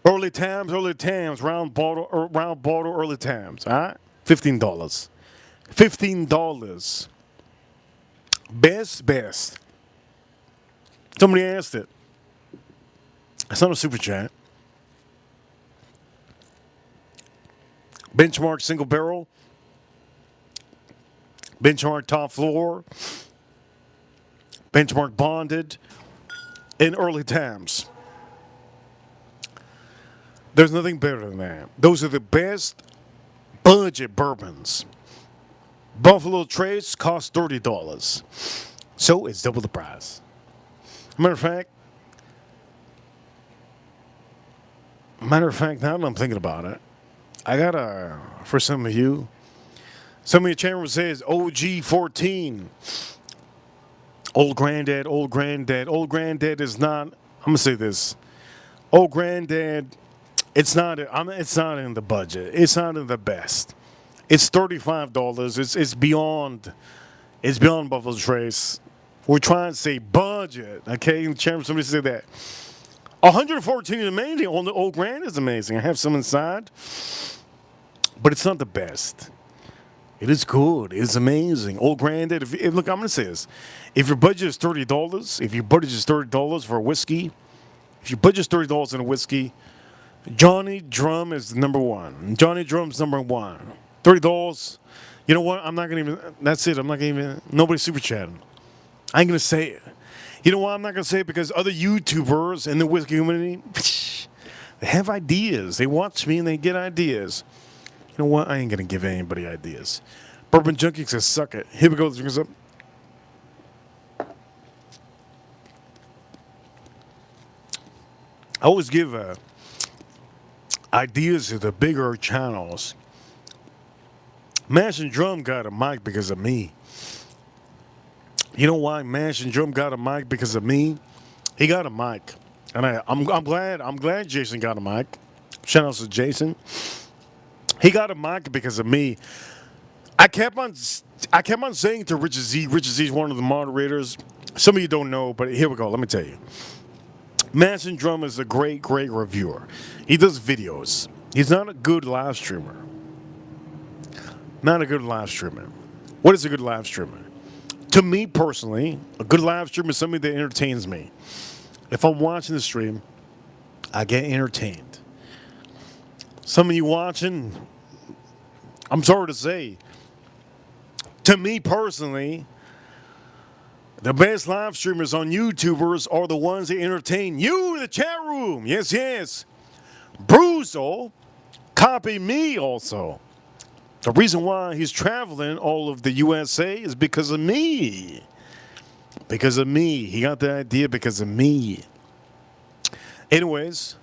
Early times, round bottle, early times. All right, $15. $15. Best. Somebody asked it. It's not a super chat. Benchmark single barrel. Benchmark top floor. Benchmark bonded. In early times. There's nothing better than that. Those are the best budget bourbons. Buffalo Trace costs $30. So it's double the price. Matter of fact, Matter of fact, now that I'm thinking about it, I got for some of you, some of your channel says OG14. Old granddad, old granddad. Old granddad is not, I'm going to say this. Old granddad, it's not in the budget. It's not in the best. It's $35. It's beyond Buffalo Trace. We're trying to say budget, okay? In the channel, somebody said that. 114 is amazing. On the old grand is amazing. I have some inside, but it's not the best. It is good. It's amazing. Old Granddad. Look, I'm gonna say this: if your budget is $30, if your budget is $30 for a whiskey, if your budget is $30 in a whiskey, Johnny Drum is number one. Johnny Drum's number one. $30. You know what? I'm not gonna even. That's it. I'm not gonna even. Nobody's super chatting. I ain't gonna say it. You know why I'm not gonna say it? Because other YouTubers in the whiskey community, they have ideas. They watch me and they get ideas. You know what? I ain't gonna give anybody ideas. Bourbon Junkie says, "Suck it." Here we go. Let's drink this up. I always give ideas to the bigger channels. Mash and Drum got a mic because of me. You know why Mash and Drum got a mic? Because of me. He got a mic, and I'm glad Jason got a mic. Shout out to Jason. He got a mic because of me. I kept on saying to Richard Z. Richard Z is one of the moderators. Some of you don't know, but here we go. Let me tell you. Mash and Drum is a great, great reviewer. He does videos. He's not a good live streamer. Not a good live streamer. What is a good live streamer? To me personally, a good live streamer is somebody that entertains me. If I'm watching the stream, I get entertained. Some of you watching, I'm sorry to say, to me personally, the best live streamers on YouTubers are the ones that entertain you in the chat room. Yes, yes. Bruzo, copy me also. The reason why he's traveling all of the USA is because of me. Because of me. He got the idea because of me. Anyways,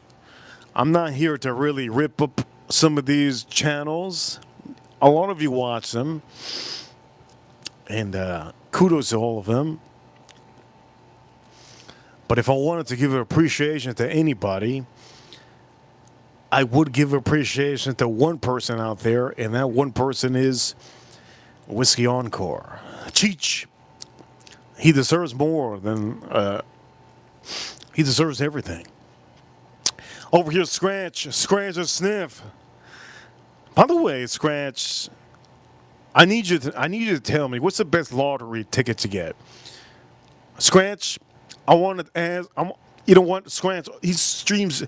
I'm not here to really rip up some of these channels. A lot of you watch them. And kudos to all of them. But if I wanted to give appreciation to anybody, I would give appreciation to one person out there, and that one person is Whiskey Encore. Cheech. He deserves more than... he deserves everything. Over here, Scratch or Sniff. By the way, Scratch, I need you to tell me what's the best lottery ticket to get. Scratch, I want to ask. You know what, Scratch? He streams,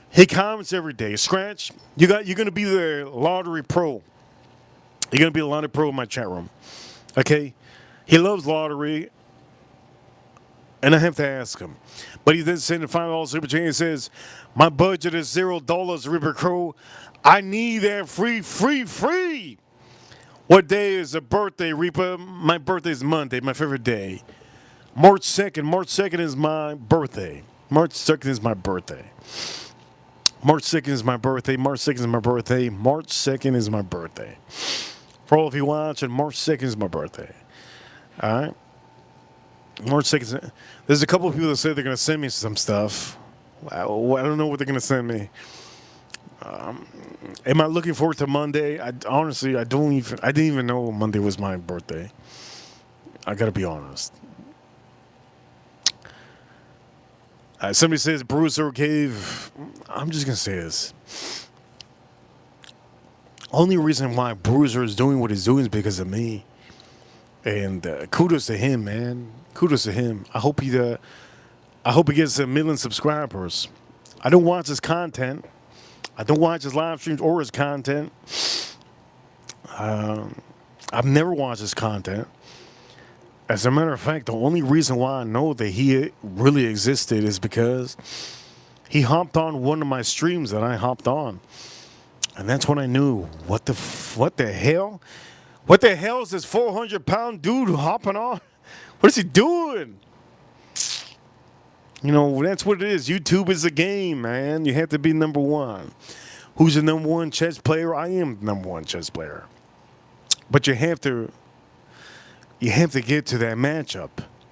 he comments every day. Scratch, you're gonna be the lottery pro. You're gonna be the lottery pro in my chat room. Okay, he loves lottery. And I have to ask him. But he then sent a $5 super chat and says, my budget is $0, Reaper Crow. I need that free. What day is the birthday, Reaper? My birthday is Monday, my favorite day. March 2nd. March 2nd is my birthday. March 2nd is my birthday. March 2nd is my birthday. March 2nd is my birthday. March 2nd is my birthday. For all of you watching, March 2nd is my birthday. All right? March 2nd. There's a couple of people that say they're going to send me some stuff. I don't know what they're going to send me. Am I looking forward to Monday? Honestly, I didn't even know Monday was my birthday. I got to be honest. Somebody says Bruiser Cave. I'm just going to say this. Only reason why Bruiser is doing what he's doing is because of me. And kudos to him, man. Kudos to him. I hope he gets 1 million subscribers. I don't watch his content. I don't watch his live streams or his content. I've never watched his content. As a matter of fact, the only reason why I know that he really existed is because he hopped on one of my streams that I hopped on. And that's when I knew, what the hell? What the hell is this 400-pound dude hopping on? What is he doing? That's what it is. YouTube is a game, man. You have to be number one. Who's the number one chess player? I am the number one chess player. But you have to get to that matchup.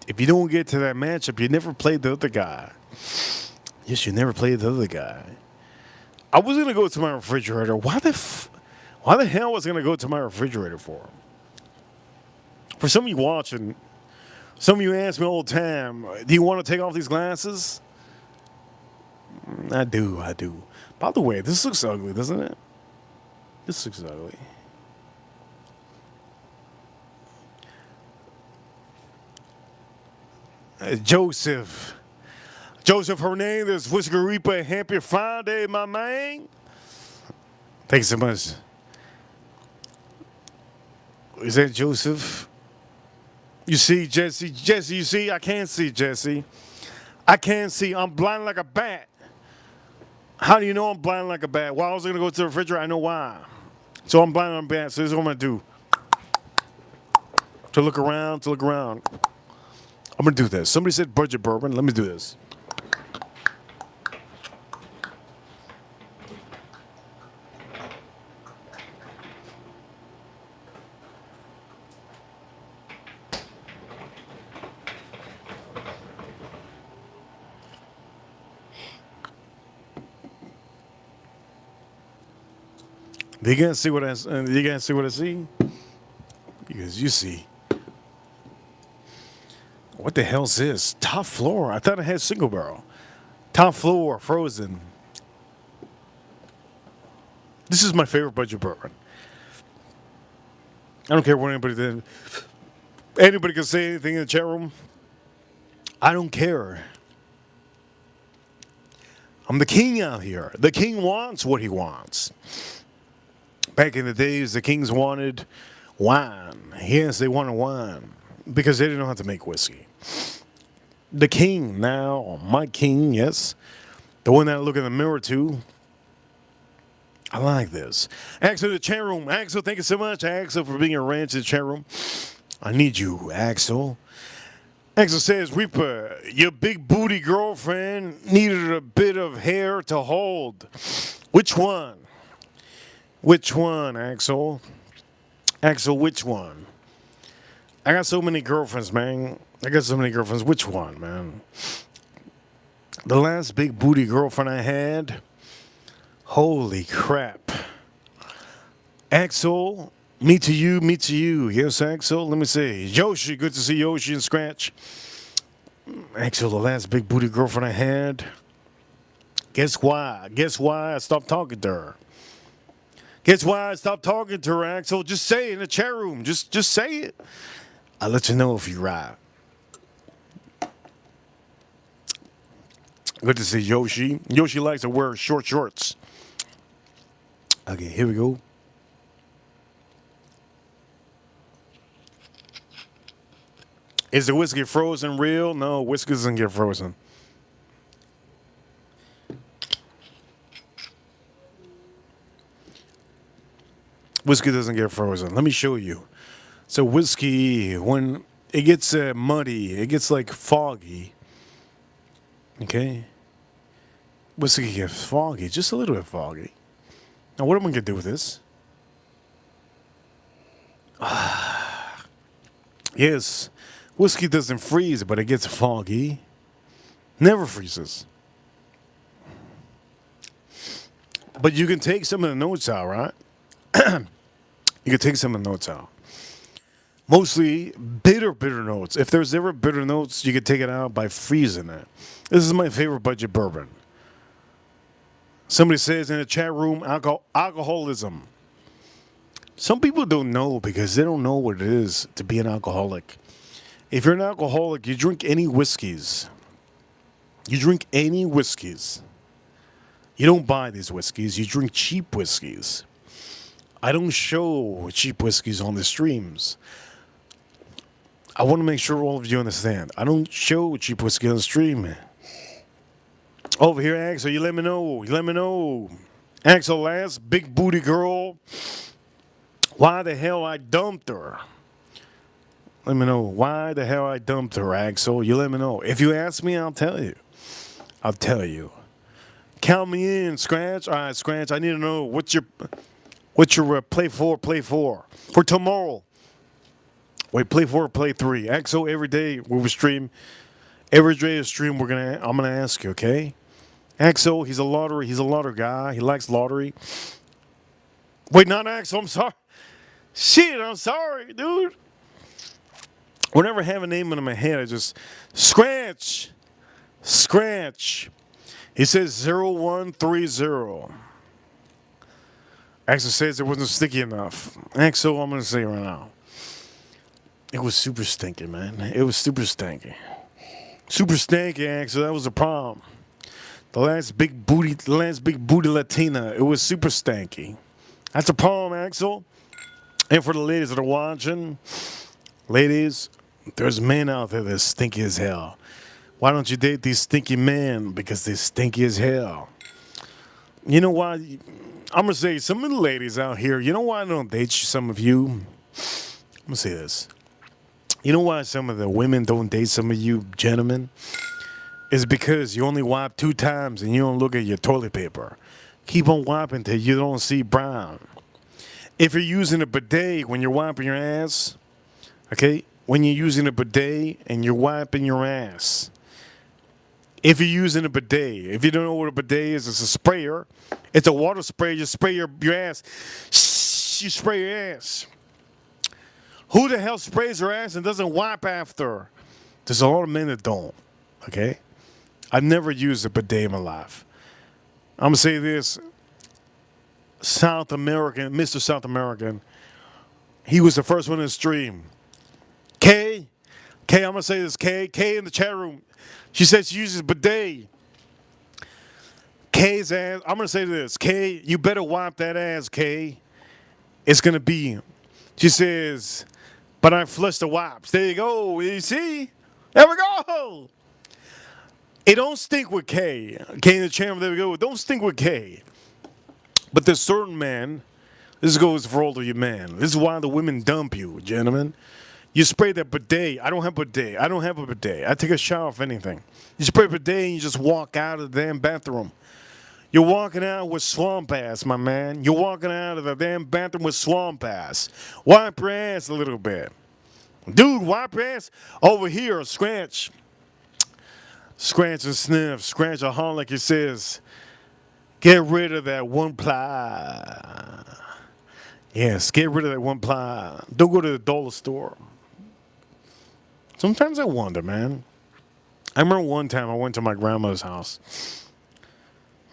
If you don't get to that matchup, you never played the other guy. Yes, you never played the other guy. I was gonna go to my refrigerator. Why the hell was I gonna go to my refrigerator for? For some of you watching, some of you ask me all the time, do you want to take off these glasses? I do. By the way, this looks ugly, doesn't it? This looks ugly. Joseph Hernandez, Whiskey Reaper, happy Friday, my man. Thanks so much. Is that Joseph? You see, Jesse, you see, I can't see, Jesse. I can't see. I'm blind like a bat. How do you know I'm blind like a bat? Why was I going to go to the refrigerator? I know why. So I'm blind like a bat. So this is what I'm going to do. To look around. I'm going to do this. Somebody said budget bourbon. Let me do this. You can't see what I see? Because you see. What the hell's this? Top floor. I thought I had single barrel. Top floor, frozen. This is my favorite budget bourbon. I don't care what anybody did. Anybody can say anything in the chat room. I don't care. I'm the king out here. The king wants what he wants. Back in the days, the kings wanted wine. Yes, they wanted wine because they didn't know how to make whiskey. The king now, my king, yes, the one that I look in the mirror to. I like this. Axel in the chat room. Axel, thank you so much, Axel, for being a ranch in the chat room. I need you, Axel. Axel says, Reaper, your big booty girlfriend needed a bit of hair to hold. Which one? Which one, Axel? Axel, which one? I got so many girlfriends, man. Which one, man? The last big booty girlfriend I had. Holy crap. Axel, me to you. Yes, Axel, let me see. Yoshi, good to see Yoshi and Scratch. Axel, the last big booty girlfriend I had. Guess why? I stopped talking to her. Guess why I stopped talking to her, Axel? Just say it in the chat room. Just say it. I'll let you know if you're right. Good to see Yoshi. Yoshi likes to wear short shorts. Okay, here we go. Is the whiskey frozen real? No, whiskey doesn't get frozen. Whiskey doesn't get frozen. Let me show you. So whiskey, when it gets muddy, it gets like foggy. Okay? Whiskey gets foggy, just a little bit foggy. Now what am I going to do with this? Yes, whiskey doesn't freeze, but it gets foggy. Never freezes. But you can take some of the notes out, right? You can take some of the notes out. Mostly bitter notes. If there's ever bitter notes, you can take it out by freezing it. This is my favorite budget bourbon. Somebody says in the chat room, alcoholism. Some people don't know because they don't know what it is to be an alcoholic. If you're an alcoholic, you drink any whiskeys. You don't buy these whiskeys. You drink cheap whiskeys. I don't show cheap whiskeys on the streams. I want to make sure all of you understand. I don't show cheap whiskey on the stream. Over here, Axel, you let me know. Axel, last big booty girl. Why the hell I dumped her? Let me know why the hell I dumped her, Axel. You let me know. If you ask me, I'll tell you. I'll tell you. Count me in, Scratch. All right, Scratch. I need to know what's your play for tomorrow. Wait, play 4 or play 3. XO every day we will stream. Every day of stream I'm gonna ask you, okay? XO, he's a lottery guy. He likes lottery. Wait, not XO, I'm sorry. Shit, I'm sorry, dude. Whenever I have a name in my head, I just Scratch. Scratch. He says 0130. XO says it wasn't sticky enough. XO, I'm gonna say right now. It was super stinky, man. It was super stinky. Super stanky, actually. That was the problem. The last big booty Latina. It was super stanky. That's a problem, Axel. And for the ladies that are watching, ladies, there's men out there that's stinky as hell. Why don't you date these stinky men? Because they're stinky as hell. You know why? I'm gonna say some of the ladies out here. You know why I don't date some of you? I'm gonna say this. You know why some of the women don't date some of you gentlemen? It's because you only wipe 2 times and you don't look at your toilet paper. Keep on wiping till you don't see brown. If you're using a bidet when you're wiping your ass, okay? When you're using a bidet and you're wiping your ass. If you're using a bidet, if you don't know what a bidet is, it's a sprayer. It's a water sprayer. You spray your ass. You spray your ass. Who the hell sprays their ass and doesn't wipe after? There's a lot of men that don't, okay? I've never used a bidet in my life. I'm going to say this. South American, Mr. South American, he was the first one in the stream. K, I'm going to say this, K in the chat room. She said she uses bidet. K's ass, I'm going to say this. K, you better wipe that ass, K. It's going to be, she says, but I flush the wipes. There you go. You see? There we go. It don't stink with K. K in the chamber. There we go. It don't stink with K. But there's certain men. This goes for all of you men. This is why the women dump you, gentlemen. You spray that bidet. I don't have a bidet. I take a shower if anything. You spray bidet and you just walk out of the damn bathroom. You're walking out with swamp ass, my man. You're walking out of the damn bathroom with swamp ass. Wipe your ass a little bit. Dude, wipe your ass over here. Scratch. Scratch and sniff. Scratch a horn like it says. Get rid of that one ply. Yes, get rid of that one ply. Don't go to the dollar store. Sometimes I wonder, man. I remember one time I went to my grandmother's house.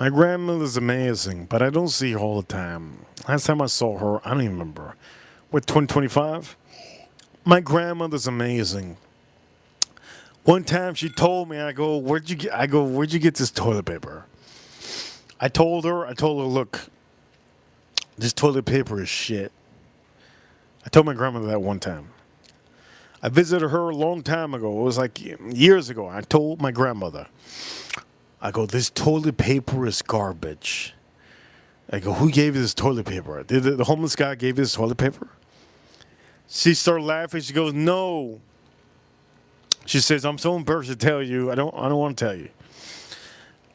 My grandmother's amazing, but I don't see her all the time. Last time I saw her, I don't even remember. What, 2025? My grandmother's amazing. One time she told me, I go, where'd you get this toilet paper? I told her, look, this toilet paper is shit. I told my grandmother that one time. I visited her a long time ago. It was like years ago. I told my grandmother, I go, this toilet paper is garbage. I go, who gave you this toilet paper? Did the homeless guy gave you this toilet paper? She started laughing. She goes, no. She says, I'm so embarrassed to tell you. I don't want to tell you.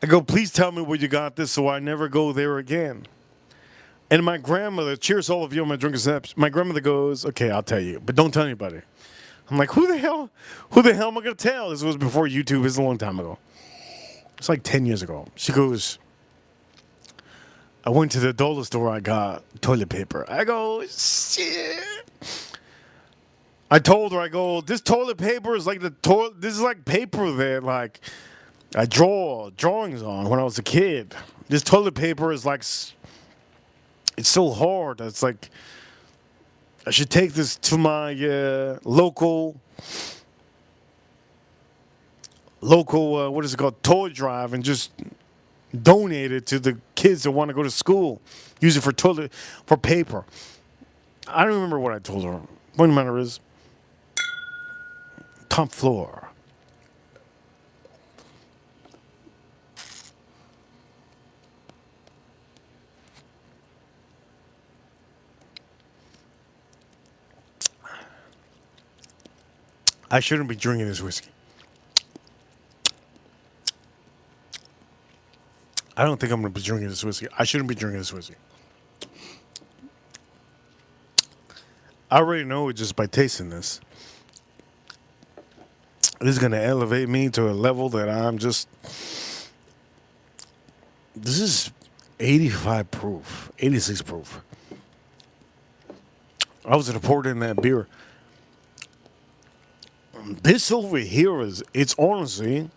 I go, please tell me where you got this so I never go there again. And my grandmother, cheers all of you on my drinking steps. My grandmother goes, okay, I'll tell you, but don't tell anybody. I'm like, who the hell am I going to tell? This was before YouTube. This is a long time ago. It's like 10 years ago. She goes, I went to the dollar store. I got toilet paper. I go, shit. I told her, I go, this toilet paper is like this is like paper that like I draw drawings on when I was a kid. This toilet paper is like, it's so hard. It's like, I should take this to my local, what is it called, toy drive and just donate it to the kids that want to go to school. Use it for paper. I don't remember what I told her. Point of the matter is, top floor. I shouldn't be drinking this whiskey. I don't think I'm going to be drinking this whiskey. I shouldn't be drinking this whiskey. I already know it just by tasting this. This is going to elevate me to a level that I'm just. This is 85 proof, 86 proof. I was going to pour it in that beer. This over here is, it's honestly,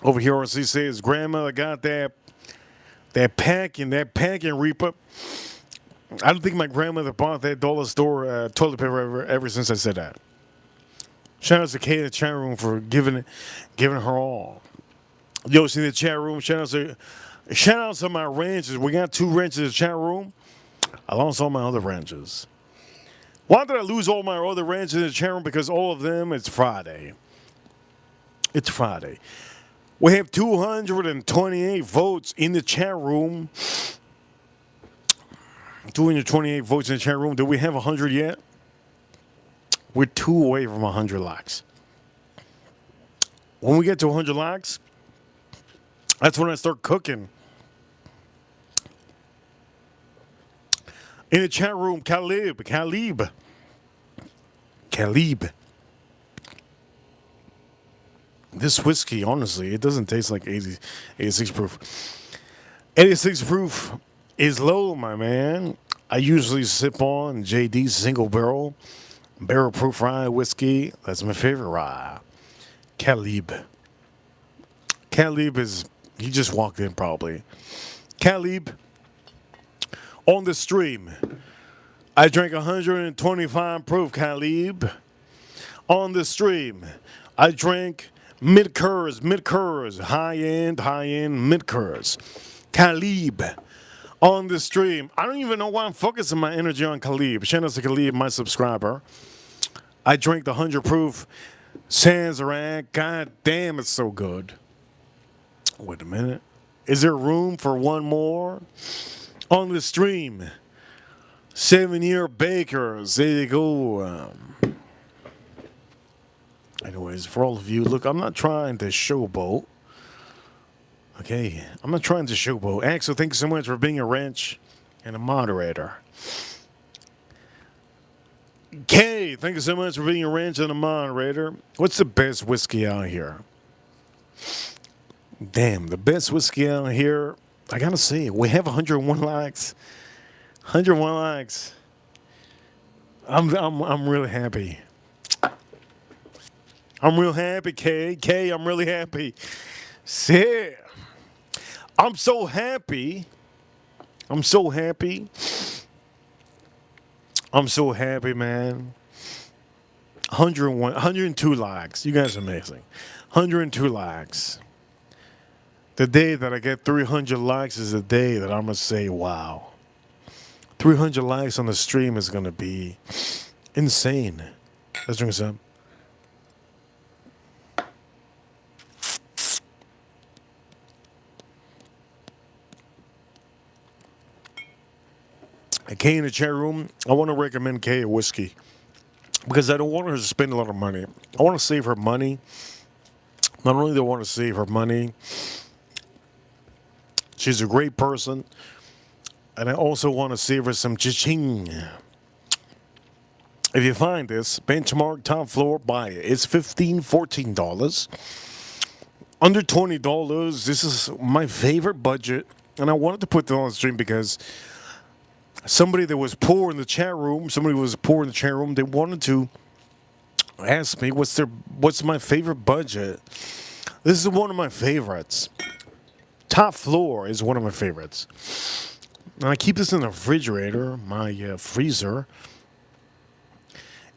over here, honestly, says grandmother got that packing reaper. I don't think my grandmother bought that dollar store toilet paper ever since I said that. Shout out to Kay in the chat room for giving her all. Yo, see the chat room. Shout out to my ranches. We got 2 ranches in the chat room. I lost all my other ranches. Why did I lose all my other ranches in the chat room? Because all of them, it's Friday. It's Friday. We have 228 votes in the chat room. 228 votes in the chat room. Do we have 100 yet? We're 2 away from 100 likes. When we get to 100 likes, that's when I start cooking. In the chat room, Khalib. This whiskey, honestly, it doesn't taste like 86 proof. 86 proof is low, my man. I usually sip on JD's single barrel proof rye whiskey. That's my favorite rye. Khalib is, he just walked in probably. Khalib, on the stream, I drank 125 proof Khalib. On the stream, I drank mid-Coors, high-end mid-Coors. Khalib, on the stream. I don't even know why I'm focusing my energy on Khalib. Shout out to Khalib, my subscriber. I drank the 100 proof Sazerac. God damn, it's so good. Wait a minute. Is there room for one more? On the stream, 7-year Bakers. There you go. Anyways, for all of you, look, I'm not trying to showboat. Okay, I'm not trying to showboat. Axel, thank you so much for being a wrench and a moderator. Kay, thank you so much for being a wrench and a moderator. What's the best whiskey out here? Damn, the best whiskey out here, I gotta say, we have 101 likes. 101 likes. I'm really happy. I'm real happy, Kay. Kay, I'm really happy. See, I'm so happy. I'm so happy. I'm so happy, man. 101, 102 likes. You guys are amazing. 102 likes. The day that I get 300 likes is the day that I'm going to say, wow. 300 likes on the stream is going to be insane. Let's drink some. Kay in the chat room, I want to recommend Kay a whiskey because I don't want her to spend a lot of money. I want to save her money. Not only do I want to save her money, she's a great person, and I also want to save her some cha-ching. If you find this, Benchmark Top Floor, buy it. It's $15, $14. Under $20, this is my favorite budget, and I wanted to put this on the stream because somebody that was poor in the chat room, they wanted to ask me what's my favorite budget. This is one of my favorites. Top Floor is one of my favorites. And I keep this in the refrigerator, my freezer.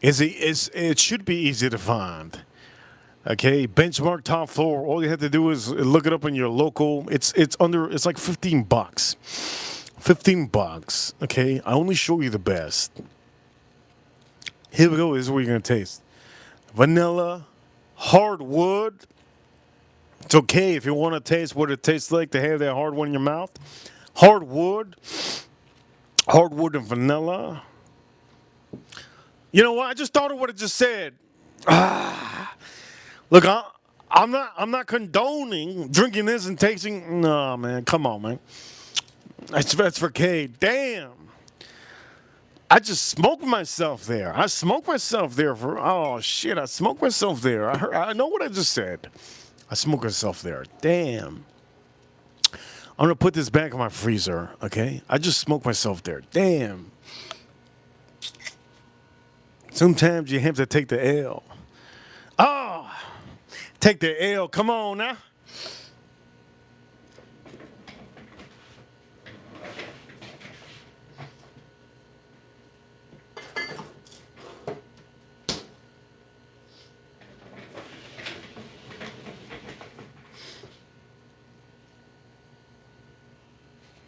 It should be easy to find. Okay, Benchmark Top Floor. All you have to do is look it up in your local. It's like $15. $15. Okay, I only show you the best. Here we go. This is what you're gonna taste: vanilla, hardwood. It's okay if you want to taste what it tastes like to have that hardwood in your mouth. Hardwood and vanilla. You know what? I just thought of what I just said. Look, I'm not condoning drinking this and tasting. No, man, come on, man. That's for K. Damn. I just smoked myself there. I smoked myself there for. Oh shit! I smoked myself there. I know what I just said. I smoked myself there. Damn. I'm gonna put this back in my freezer. Okay. I just smoked myself there. Damn. Sometimes you have to take the L. Oh, take the L. Come on now.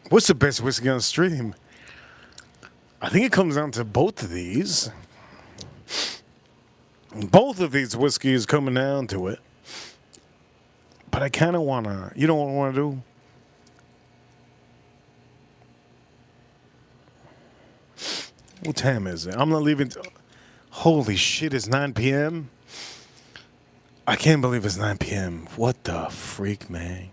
What's the best whiskey on the stream? I think it comes down to both of these. Both of these whiskeys coming down to it. But I kind of want to, you know what I want to do? What time is it? I'm not leaving. Holy shit, it's 9 p.m.? I can't believe it's 9 p.m. What the freak, man?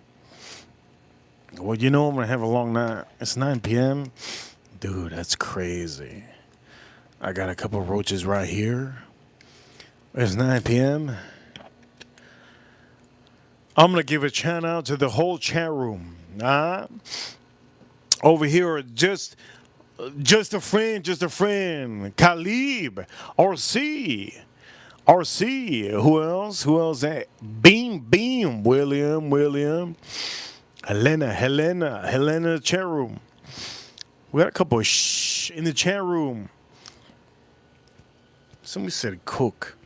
Well, you know I'm going to have a long night. It's 9 p.m.? Dude, that's crazy. I got a couple roaches right here. It's 9 p.m. I'm going to give a shout out to the whole chat room. Over here, just a friend, Khalib, RC. Who else? Beam. William. Helena, chat room. We got a couple of in the chat room. Somebody said cook.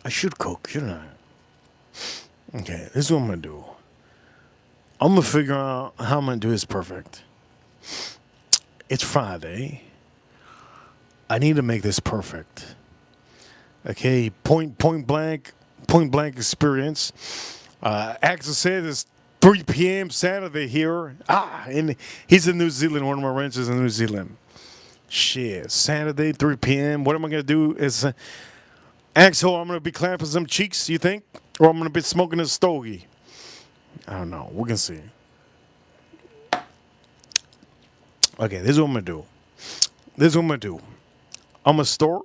I should cook, shouldn't I? Okay, this is what I'm gonna do. I'm gonna figure out how I'm gonna do this perfect. It's Friday. I need to make this perfect. Okay, point blank experience. Axel said it's 3 p.m. Saturday here. And he's in New Zealand, one of my ranchers in New Zealand. Shit, Saturday, 3 p.m. What am I gonna do is, Axel, I'm gonna be clapping some cheeks, you think? Or I'm gonna be smoking a stogie? I don't know. We're gonna see. Okay, this is what I'm gonna do. I'm gonna store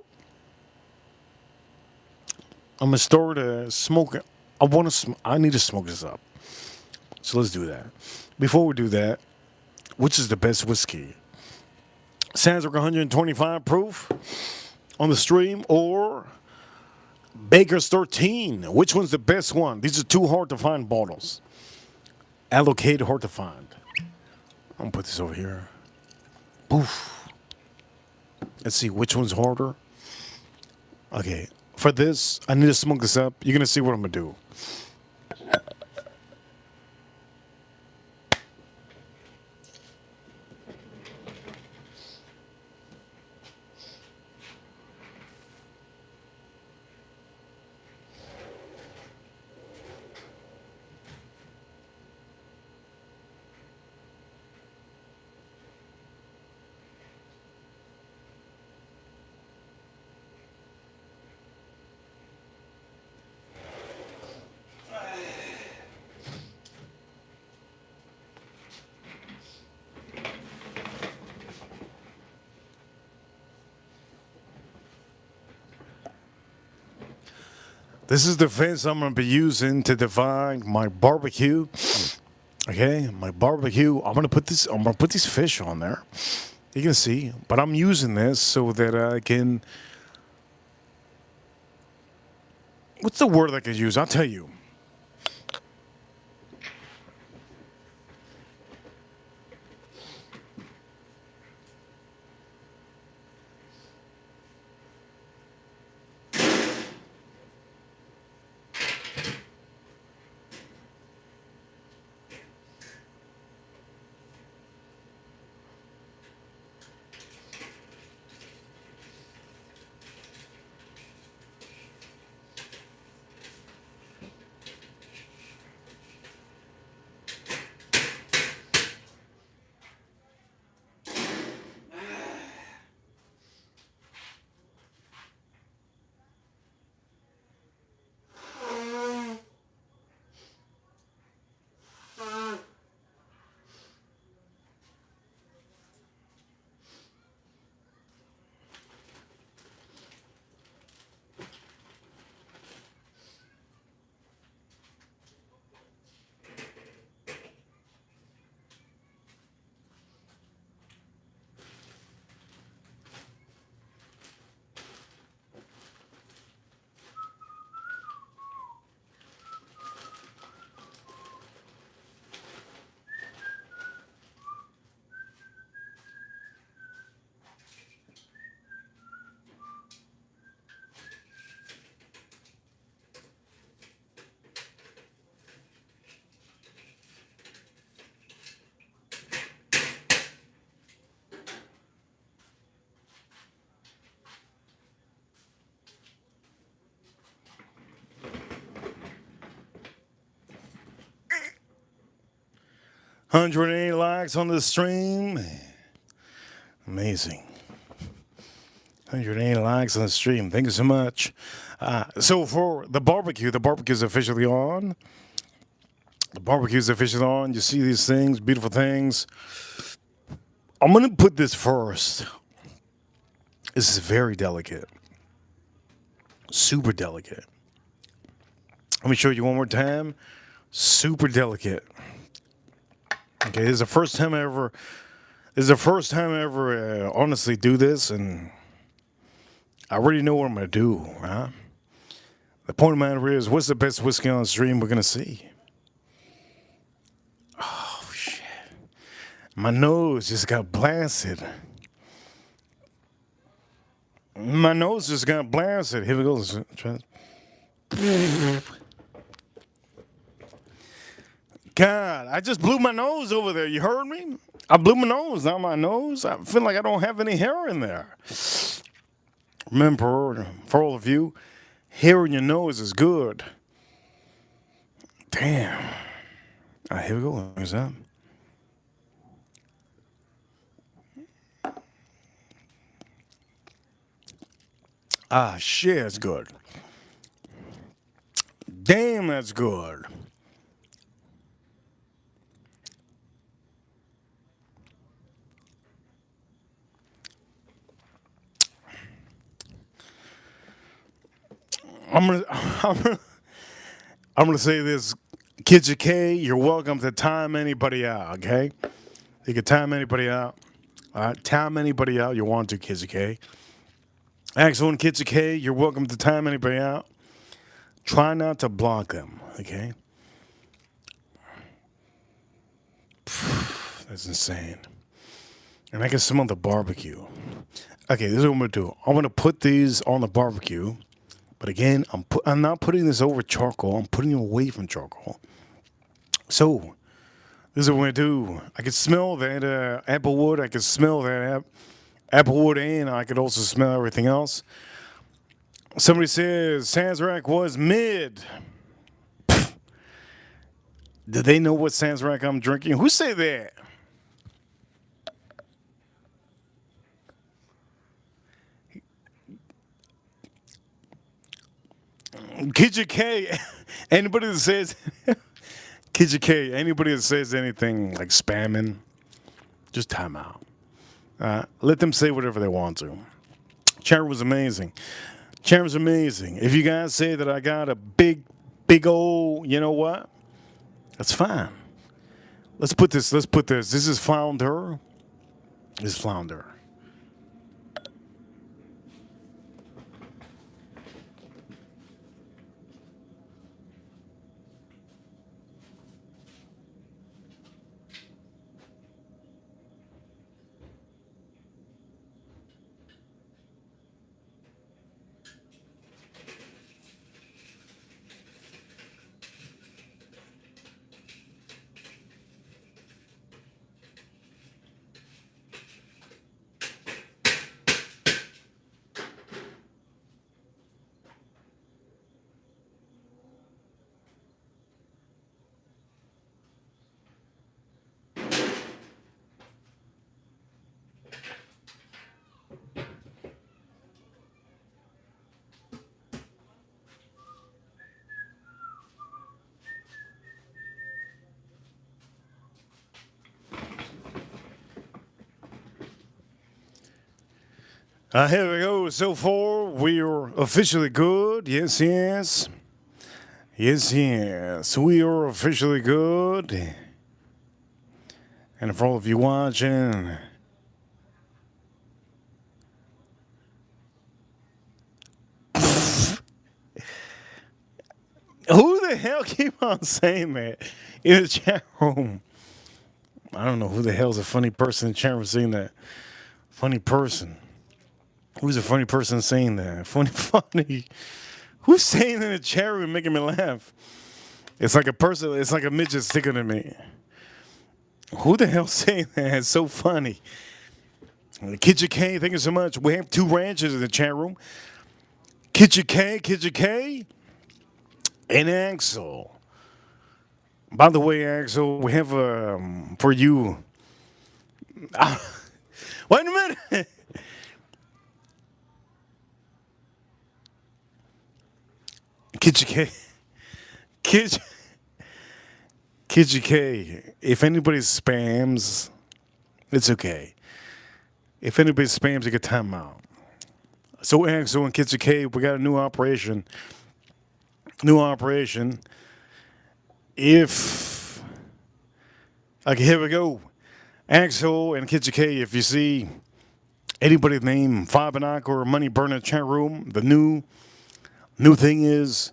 the smoke. I need to smoke this up. So let's do that. Before we do that, which is the best whiskey? Sandstorm 125 proof on the stream or Baker's 13? Which one's the best one? These are two hard to find bottles. Allocated, hard to find. I'm gonna put this over here. Poof. Let's see which one's harder. Okay, for this, I need to smoke this up. You're gonna see what I'm gonna do. This is the fence I'm going to be using to divide my barbecue. Okay, my barbecue. I'm gonna put these fish on there. You can see, but I'm using this so that I can. What's the word I could use? I'll tell you. 180 likes on the stream. Amazing. 180 likes on the stream. Thank you so much. So for the barbecue's officially on. The barbecue's officially on. You see these things, beautiful things. I'm going to put this first. This is very delicate. Super delicate. Let me show you one more time. Super delicate. Okay, this is the first time I ever. Honestly do this, and I already know what I'm gonna do. Right? The point of the matter is, what's the best whiskey on the stream we're gonna see? Oh shit! My nose just got blasted. My nose just got blasted. Here we go. God, I just blew my nose over there. You heard me? I blew my nose, not my nose. I feel like I don't have any hair in there. Remember, for all of you, hair in your nose is good. Damn. All right, here we go. What's that? Ah, shit, that's good. Damn, that's good. I'm gonna, I'm gonna say this, Kid K, you're welcome to time anybody out. Okay, you can time anybody out. All right, time anybody out you want to, Kid K. Excellent, Kid K, you're welcome to time anybody out. Try not to block them. Okay, that's insane. And I can smell the barbecue. Okay, this is what I'm gonna do. I'm gonna put these on the barbecue. But again, I'm not putting this over charcoal. I'm putting it away from charcoal. So, this is what we're going to do. I can smell that applewood. I can smell that applewood, and I could also smell everything else. Somebody says Sazerac was mid. Do they know what Sazerac I'm drinking? Who say that? Kid K, anybody that says Kid K, anybody that says anything like spamming, just time out. Let them say whatever they want to. Chat was amazing. Chat was amazing. If you guys say that I got a big old, you know what? That's fine. Let's put this. This is Flounder. This is Flounder. Here we go. So far, we are officially good. Yes, yes. Yes, yes. We are officially good. And for all of you watching, who the hell keep on saying that in the chat room? I don't know who the hell's a funny person in the chat room saying that. Funny person. Who's a funny person saying that? Funny. Who's saying in the chat room making me laugh? It's like a person, it's like a midget sticking at me. Who the hell saying that? It's so funny. Kid K, thank you so much. We have 2 ranches in the chat room. Kid K, and Axel. By the way, Axel, we have for you. Wait a minute. Kitchen K. Kitchen, Kitchen K. If anybody spams, it's okay. If anybody spams, you get time out. So, Axel and Kitchen K, we got a new operation. New operation. If, like, here we go. Axel and Kitchen K, if you see anybody named Fabianac or Money Burner chat room, the new thing is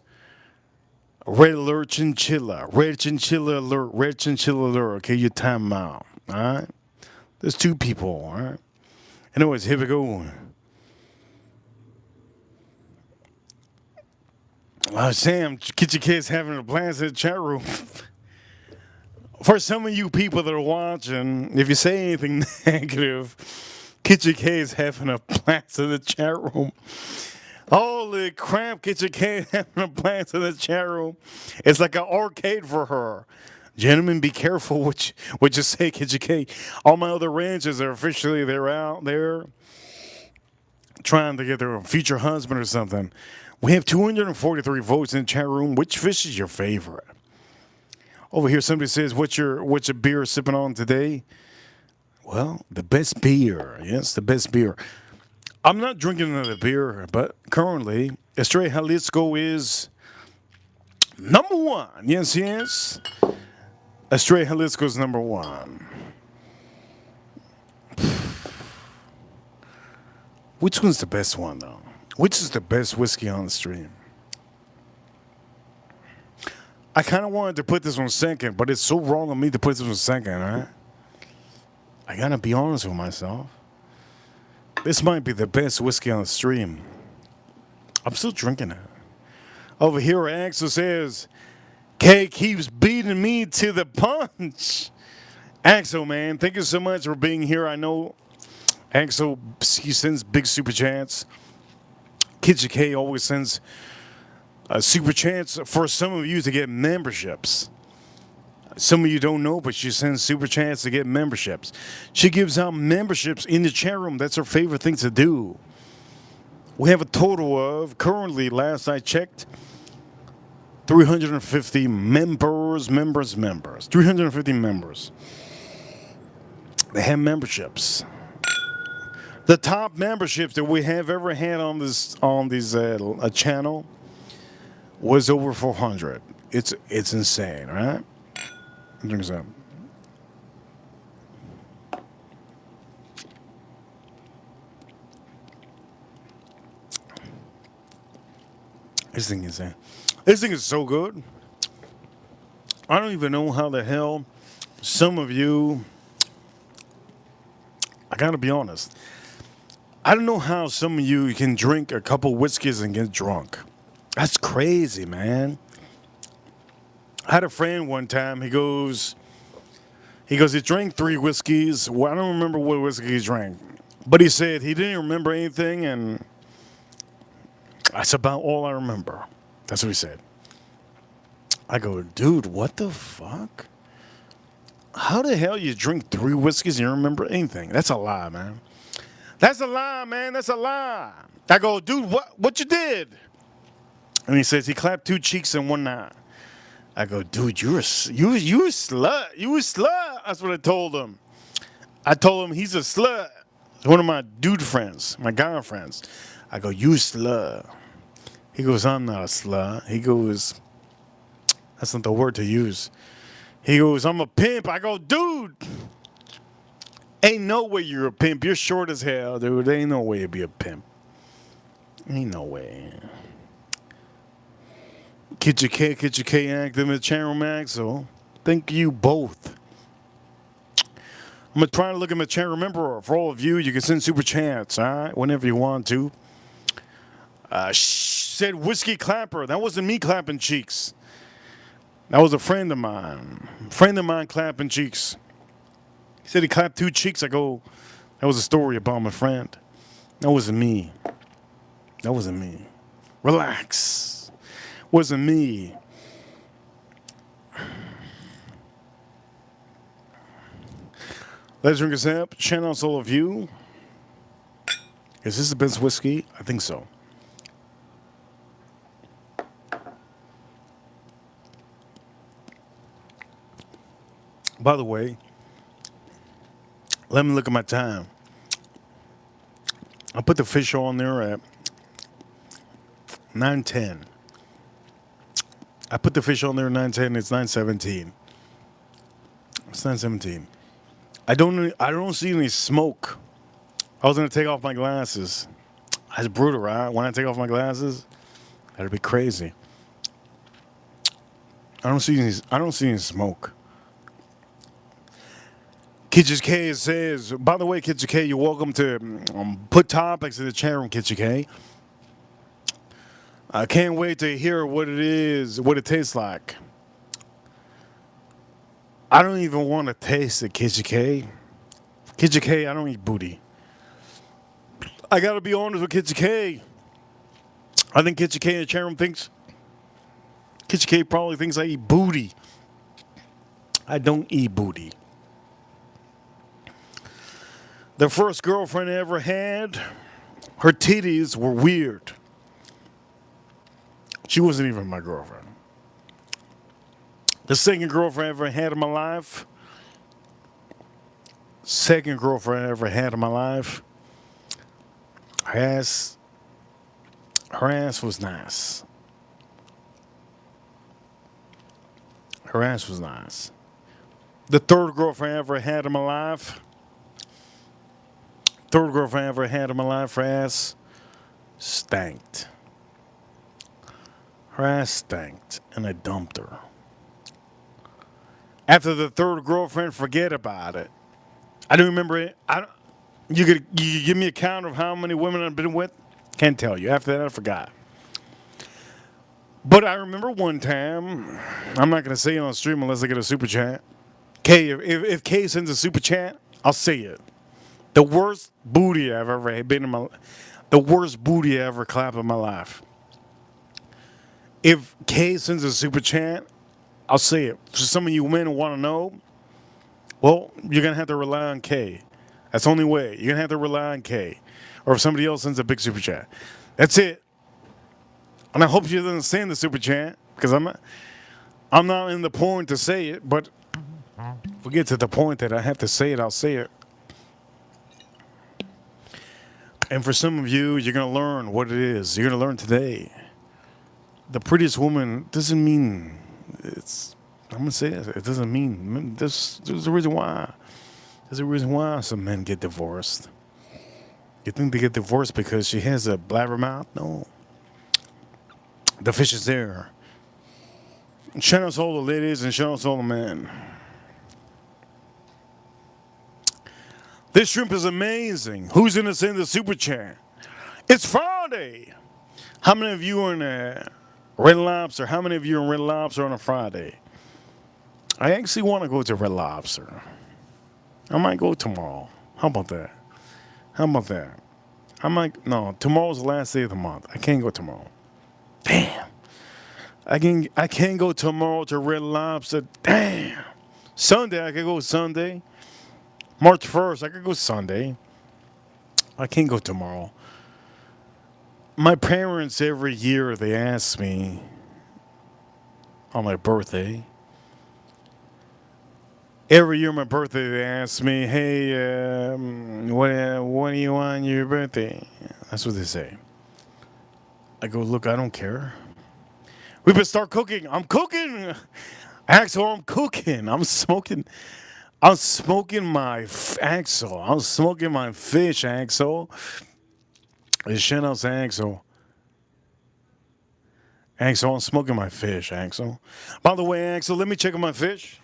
red alert chinchilla, red chinchilla alert, red chinchilla alert. Okay, your time out. All right, there's two people. All right. Anyways, here we go. Sam, Kitchen K's having a blast in the chat room. For some of you people that are watching, if you say anything negative, Kitchen K is having a blast in the chat room. Holy crap, Kitchen K having a blast in the chat room. It's like an arcade for her. Gentlemen, be careful what you say, Kitchen K. All my other ranches are officially, they're out there trying to get their future husband or something. We have 243 votes in the chat room. Which fish is your favorite? Over here, somebody says, what's your beer sipping on today? Well, the best beer. Yes, the best beer. I'm not drinking another beer, but currently, Estrella Jalisco is number one. Yes, yes. Estrella Jalisco is number one. Which one's the best one, though? Which is the best whiskey on the stream? I kind of wanted to put this one second, but it's so wrong of me to put this one second, right? I gotta be honest with myself. This might be the best whiskey on the stream. I'm still drinking it. Over here, Axel says, K keeps beating me to the punch. Axel, man, thank you so much for being here. I know Axel, he sends big super chats. Kitchen K always sends a super chats for some of you to get memberships. Some of you don't know, but she sends super chats to get memberships. She gives out memberships in the chat room. That's her favorite thing to do. We have a total of, currently, last I checked, 350 members. 350 members. They have memberships. The top memberships that we have ever had on this channel was over 400. It's insane, right? Drink some. This thing is insane. This thing is so good. I don't even know how the hell some of you. I gotta be honest. I don't know how some of you can drink a couple whiskeys and get drunk. That's crazy, man. I had a friend one time. He goes, he drank 3 whiskeys. Well, I don't remember what whiskey he drank, but he said he didn't remember anything, and that's about all I remember. That's what he said. I go, dude, what the fuck? How the hell you drink 3 whiskeys and you don't remember anything? That's a lie, man. That's a lie, man. That's a lie. I go, dude, what you did? And he says he clapped 2 cheeks and 1 eye. I go, dude, you a slut. You a slut. That's what I told him. I told him he's a slut. One of my dude friends, my guy friends. I go, you a slut. He goes, I'm not a slut. He goes, that's not the word to use. He goes, I'm a pimp. I go, dude, ain't no way you're a pimp. You're short as hell, dude. Ain't no way you'd be a pimp. Ain't no way. Kitchen K active in the channel, Maxwell. Thank you both. I'm going to try to look at my chat. Remember, for all of you, you can send super chats, all right, whenever you want to. Said Whiskey Clapper. That wasn't me clapping cheeks. That was a friend of mine. Clapping cheeks. He said he clapped 2 cheeks. I go, that was a story about my friend. That wasn't me. That wasn't me. Relax. Wasn't me. Let's drink a sip. Shout out to all of you. Is this the best whiskey? I think so. By the way, let me look at my time. I put the fish on there at 9:10. I put the fish on there at 9:10. It's 9:17. It's 9:17. I don't see any smoke. I was gonna take off my glasses. That's brutal, right? When I take off my glasses, that'd be crazy. I don't see any smoke. Kitchen K says, by the way, Kitchen K, you're welcome to put topics in the chat room, Kitchen K. I can't wait to hear what it is, what it tastes like. I don't even want to taste it, Kitchen K. Kitchen K, I don't eat booty. I gotta be honest with Kitchen K. I think Kitchen K in the chat room thinks, Kitchen K probably thinks I eat booty. I don't eat booty. The first girlfriend I ever had, her titties were weird. She wasn't even my girlfriend. The second girlfriend I ever had in my life, her ass was nice. Her ass was nice. The third girlfriend I ever had in my life, her ass stanked. Her ass stanked, and I dumped her. After the third girlfriend, forget about it. I don't remember it. You give me a count of how many women I've been with? Can't tell you. After that, I forgot. But I remember one time, I'm not going to say it on stream unless I get a super chat. Kay, if Kay sends a super chat, I'll say it. The worst booty I've ever been in my life. The worst booty I ever clapped in my life. If Kay sends a super chat, I'll say it. For some of you men who want to know, well, you're going to have to rely on Kay. That's the only way. You're going to have to rely on Kay. Or if somebody else sends a big super chat. That's it. And I hope she doesn't send the super chat, because I'm not in the point to say it, but if we get to the point that I have to say it, I'll say it. And for some of you, you're going to learn what it is. You're going to learn today. The prettiest woman doesn't mean it's, I'm going to say this, it doesn't mean, there's a reason why. There's a reason why some men get divorced. You think they get divorced because she has a blabbermouth? No. The fish is there. Shout out to all the ladies and shout out to all the men. This shrimp is amazing. Who's going to send the super chat? It's Friday. How many of you are in Red Lobster? How many of you are in Red Lobster on a Friday? I actually want to go to Red Lobster. I might go tomorrow. How about that? No, tomorrow's the last day of the month. I can't go tomorrow. Damn. I can't go tomorrow to Red Lobster. Damn. Sunday, I could go Sunday. March 1st, I could go Sunday. I can't go tomorrow. My parents, every year, they ask me on my birthday. Every year, my birthday, they ask me, hey, what do you want on your birthday? That's what they say. I go, look, I don't care. We better start cooking. I'm cooking. Axel, I'm cooking. I'm smoking my Axel. I'm smoking my fish, Axel. Shout out to Axel. Axel, I'm smoking my fish, Axel. By the way, Axel, let me check on my fish.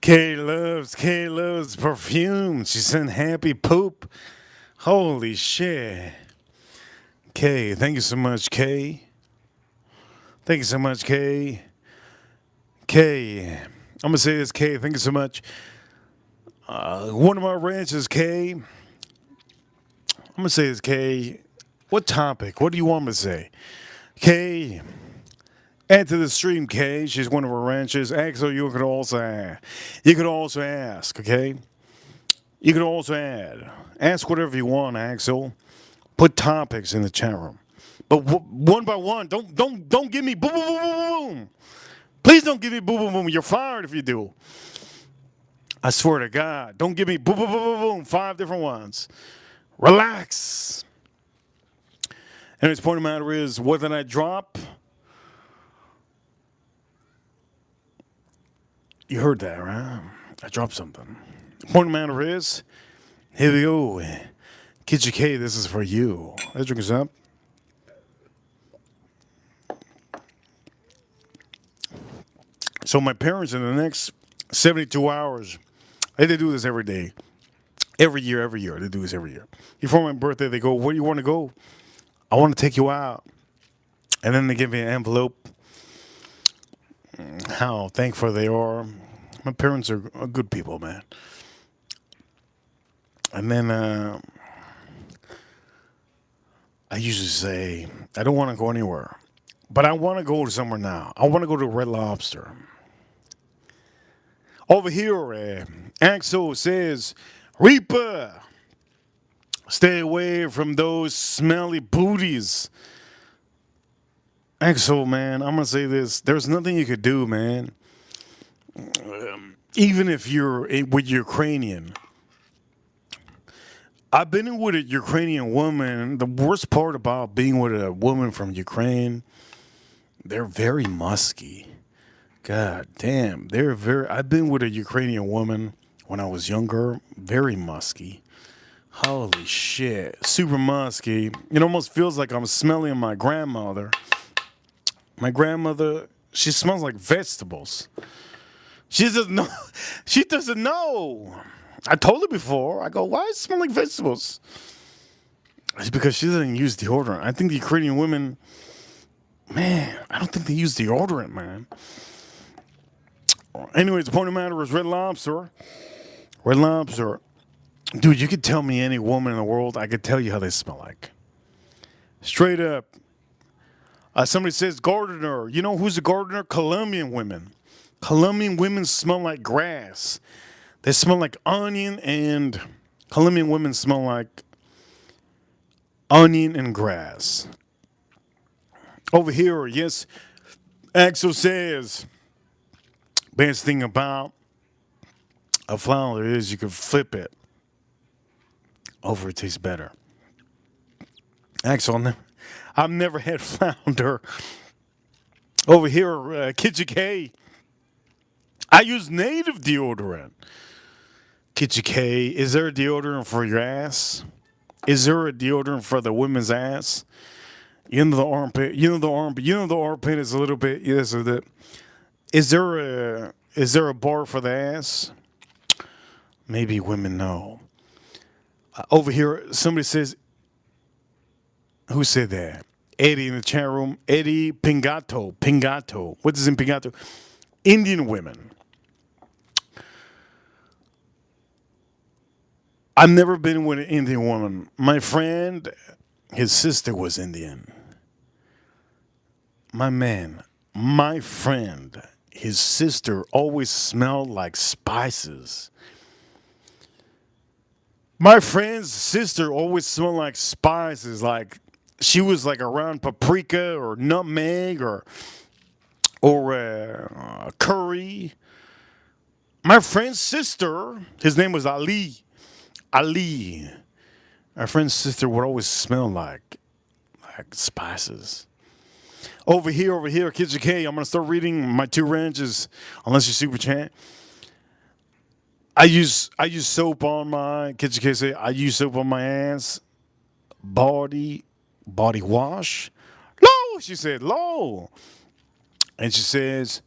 Kay loves perfume. She sent happy poop. Holy shit. Kay, thank you so much, Kay. Thank you so much, Kay. Kay, I'm gonna say this, Kay. Thank you so much. One of my ranches, Kay. I'm gonna say this, Kay. What topic? What do you want me to say? Kay, add to the stream, Kay. She's one of our ranches. Axel, you could also ask, okay? You could also add. Ask whatever you want, Axel. Put topics in the chat room. But one by one, don't give me boom boom boom boom boom. Please don't give me boom boom boom. You're fired if you do. I swear to God, don't give me boom boom boom boom boom. 5 different ones. Relax. Anyways, point of the matter is, what did I drop? You heard that, right? I dropped something. Point of the matter is, here we go. Kitchen K, this is for you. Let's drink this up. So my parents, in the next 72 hours, they do this every day. Every year. They do this every year. Before my birthday, they go, where do you want to go? I want to take you out. And then they give me an envelope. How thankful they are. My parents are good people, man. And then I usually say, I don't want to go anywhere. But I want to go to somewhere now. I want to go to Red Lobster. Over here, Axel says, Reaper, stay away from those smelly booties. Axel, man, I'm going to say this. There's nothing you could do, man. Even if you're with Ukrainian. I've been with a Ukrainian woman. The worst part about being with a woman from Ukraine, they're very musky. God damn. I've been with a Ukrainian woman when I was younger. Very musky. Holy shit. Super musky. It almost feels like I'm smelling my grandmother. My grandmother, she smells like vegetables. She doesn't know. She doesn't know. I told her before. I go, why does it smell like vegetables? It's because she doesn't use deodorant. I think the Ukrainian women, man, I don't think they use deodorant, man. Anyways, the point of the matter is Red Lobster. Red Lobster. Dude, you could tell me any woman in the world, I could tell you how they smell like. Straight up. Somebody says gardener. You know who's a gardener? Colombian women. Colombian women smell like grass. They smell like onion, and Colombian women smell like onion and grass. Over here, yes, Axel says, best thing about a flounder is you can flip it over, it tastes better. Axel, I've never had flounder. Over here, Kitchen K, I use native deodorant. Kitchen K, is there a deodorant for your ass? Is there a deodorant for the women's ass? You know the armpit. You know the armpit. You know the armpit is a little bit. Yes, is there a bar for the ass? Maybe women know. Over here, somebody says. Who said that? Eddie in the chat room. Eddie Pingato. Pingato. What is in Pingato? Indian women. I've never been with an Indian woman. My friend, his sister was Indian. My friend, his sister always smelled like spices. My friend's sister always smelled like spices, like she was like around paprika or nutmeg or curry. My friend's sister, his name was Ali. Ali. My friend's sister would always smell like spices. Over here, Kitchen K, I'm going to start reading my 2 ranches, unless you super chat. I use soap on my, Kitchen K say, I use soap on my ass, body wash. Low, she said, And she says,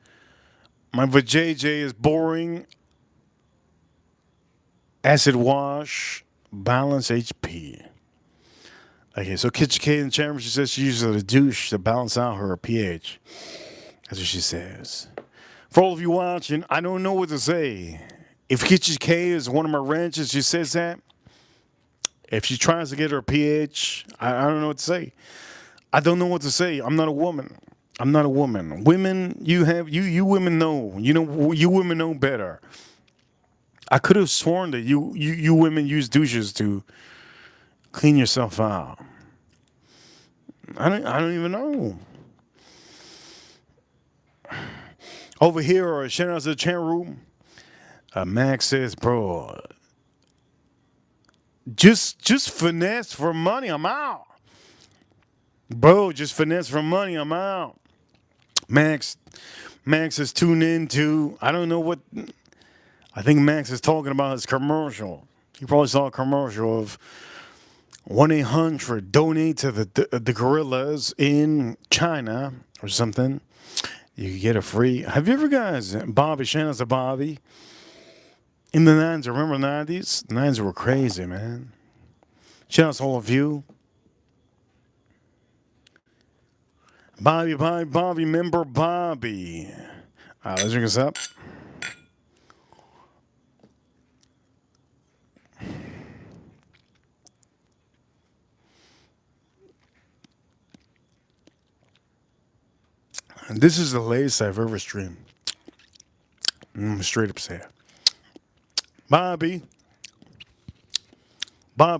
my vajayjay is boring. Acid wash, balance HP. Okay, so Kitchen K in the chat room, she says she uses a douche to balance out her pH. That's what she says. For all of you watching, I don't know what to say. If Kitchen K is one of my ranches, she says that. If she tries to get her pH, I don't know what to say. I don't know what to say. I'm not a woman. I'm not a woman. Women, you women know. You know you women know better. I could have sworn that you women use douches to clean yourself out. I don't even know. Over here, shout out to the chat room. Max says, bro, just finesse for money. I'm out. Bro, just finesse for money. I'm out. Max is tuned into. I don't know what. I think Max is talking about his commercial. He probably saw a commercial of 1-800 donate to the gorillas in China or something. You could get a free. Have you ever guys, Bobby, shout out to Bobby. In the 90s, remember the 90s? The 90s were crazy, man. Shout out to all of you. Bobby, member Bobby. Let's drink this up. And this is the latest I've ever streamed. Straight up say it. Bobby,